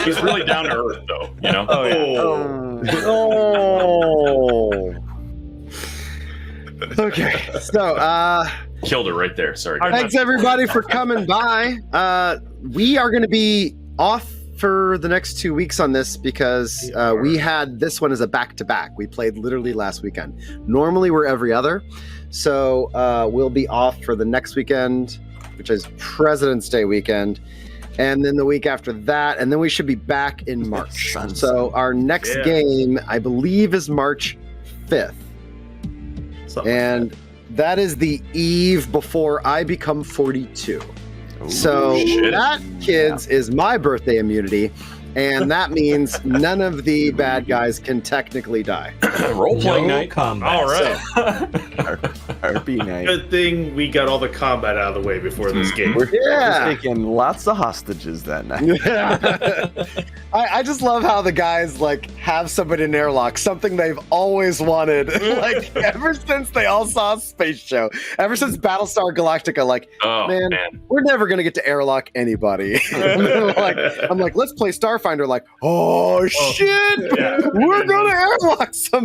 C: He's really down to earth, though. You know.
A: Oh. Okay. So,
C: Killed her right there. Sorry. Guys.
A: thanks everybody for coming by. We are going to be off for the next 2 weeks on this because we had this one as a back-to-back. We played literally last weekend. Normally we're every other. So we'll be off for the next weekend, which is President's Day weekend. And then the week after that. And then we should be back in March. So our next game, I believe, is March 5th. And that is the eve before I become 42. So that, kids, is my birthday immunity. And that means none of the bad guys can technically die.
C: Role-playing night.
B: Combat.
F: All right.
H: RP night.
E: Good thing we got all the combat out of the way before this game.
H: We're taking lots of hostages that night.
A: I just love how the guys like have somebody in airlock, something they've always wanted. Like ever since they all saw Space Show, ever since Battlestar Galactica, like, man, we're never gonna get to airlock anybody. I'm like, let's play Starfinder. Like, oh shit, we're gonna airlock somebody.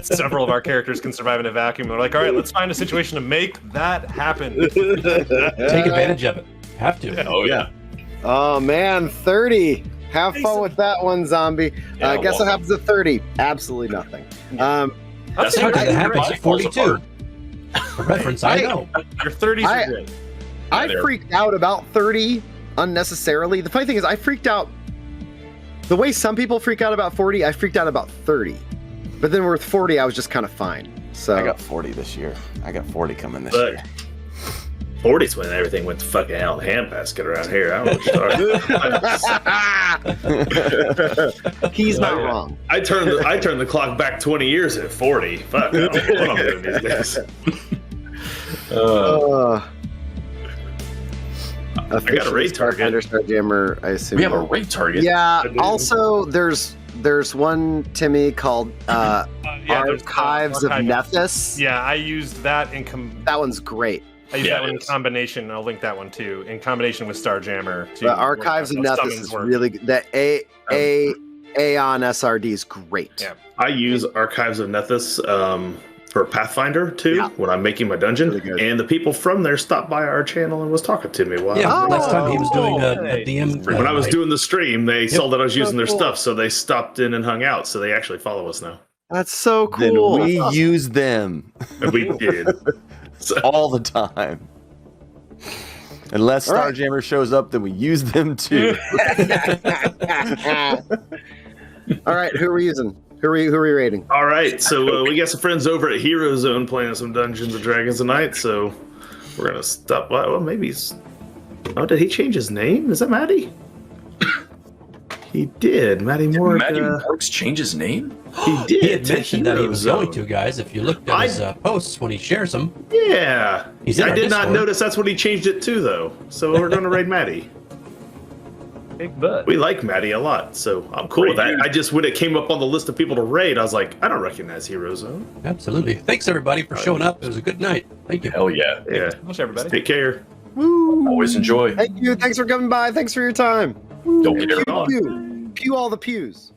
F: Several of our characters can survive in a vacuum. We're like, all right, let's find a situation to make that happen.
B: Take advantage of it. Have to.
C: Oh yeah.
A: Oh man, 30. Have fun with that one, zombie. Guess what happens at 30? Absolutely nothing.
F: That's
B: How did it happen at 42? For reference, I know.
F: Your 30s are great.
A: I freaked out about 30 unnecessarily. The funny thing is, I freaked out the way some people freak out about 40. I freaked out about 30, but then with 40, I was just kind of fine. So
H: I got 40 this year. I got 40 coming this year.
E: 40's when everything went to fucking hell in the handbasket around here. I don't know what
A: he's not wrong.
E: I turned the clock back 20 years at 40. Fuck, I don't know what I'm doing these days.
A: I got a raid target. Starjammer, I assume.
C: We have a raid target.
A: Yeah. Also, there's one Timmy called Archives of Nethys.
F: Yeah, I used that in
A: that one's great.
F: I use that one in combination. I'll link that one too. In combination with Starjammer.
A: The Archives of Nethys is really good. The Aeon SRD is great.
F: Yeah.
E: I use Archives of Nethys for Pathfinder too when I'm making my dungeon. Really, and the people from there stopped by our channel and was talking to me.
B: Last time he was doing a DM.
E: When I was doing the stream, they saw that I was using their stuff, so they stopped in and hung out. So they actually follow us now.
A: That's so cool.
H: Then we use them.
E: And we did.
H: All the time. Unless Starjammer shows up, then we use them too.
A: All right, who are we using? Who are we rating?
E: All right, so we got some friends over at Hero Zone playing some Dungeons and Dragons tonight, so we're gonna stop by. Well, maybe Oh, did he change his name? Is that Matty? He did. Matty Morg.
C: Matty Morgs change his name?
E: He did.
B: He had
E: to
B: mentioned that he
E: Hero
B: was
E: Zone.
B: going to, guys. If you looked at his posts when he shares them,
E: Yeah.
B: He's in
E: I
B: our
E: did not
B: Discord.
E: notice that's what he changed it to, though. So we're going to raid Matty.
F: Big butt.
E: We like Matty a lot, so I'm cool with that. I just, when it came up on the list of people to raid, I was like, I don't recognize Hero Zone.
B: absolutely. Thanks, everybody, for showing up. It was a good night. Thank you.
C: Hell yeah.
E: Yeah.
F: Much everybody.
E: Take care.
C: Always enjoy.
A: Thank you. Thanks for coming by. Thanks for your time.
C: Don't get
A: Pew,
C: it wrong.
A: pew. Pew all the pews.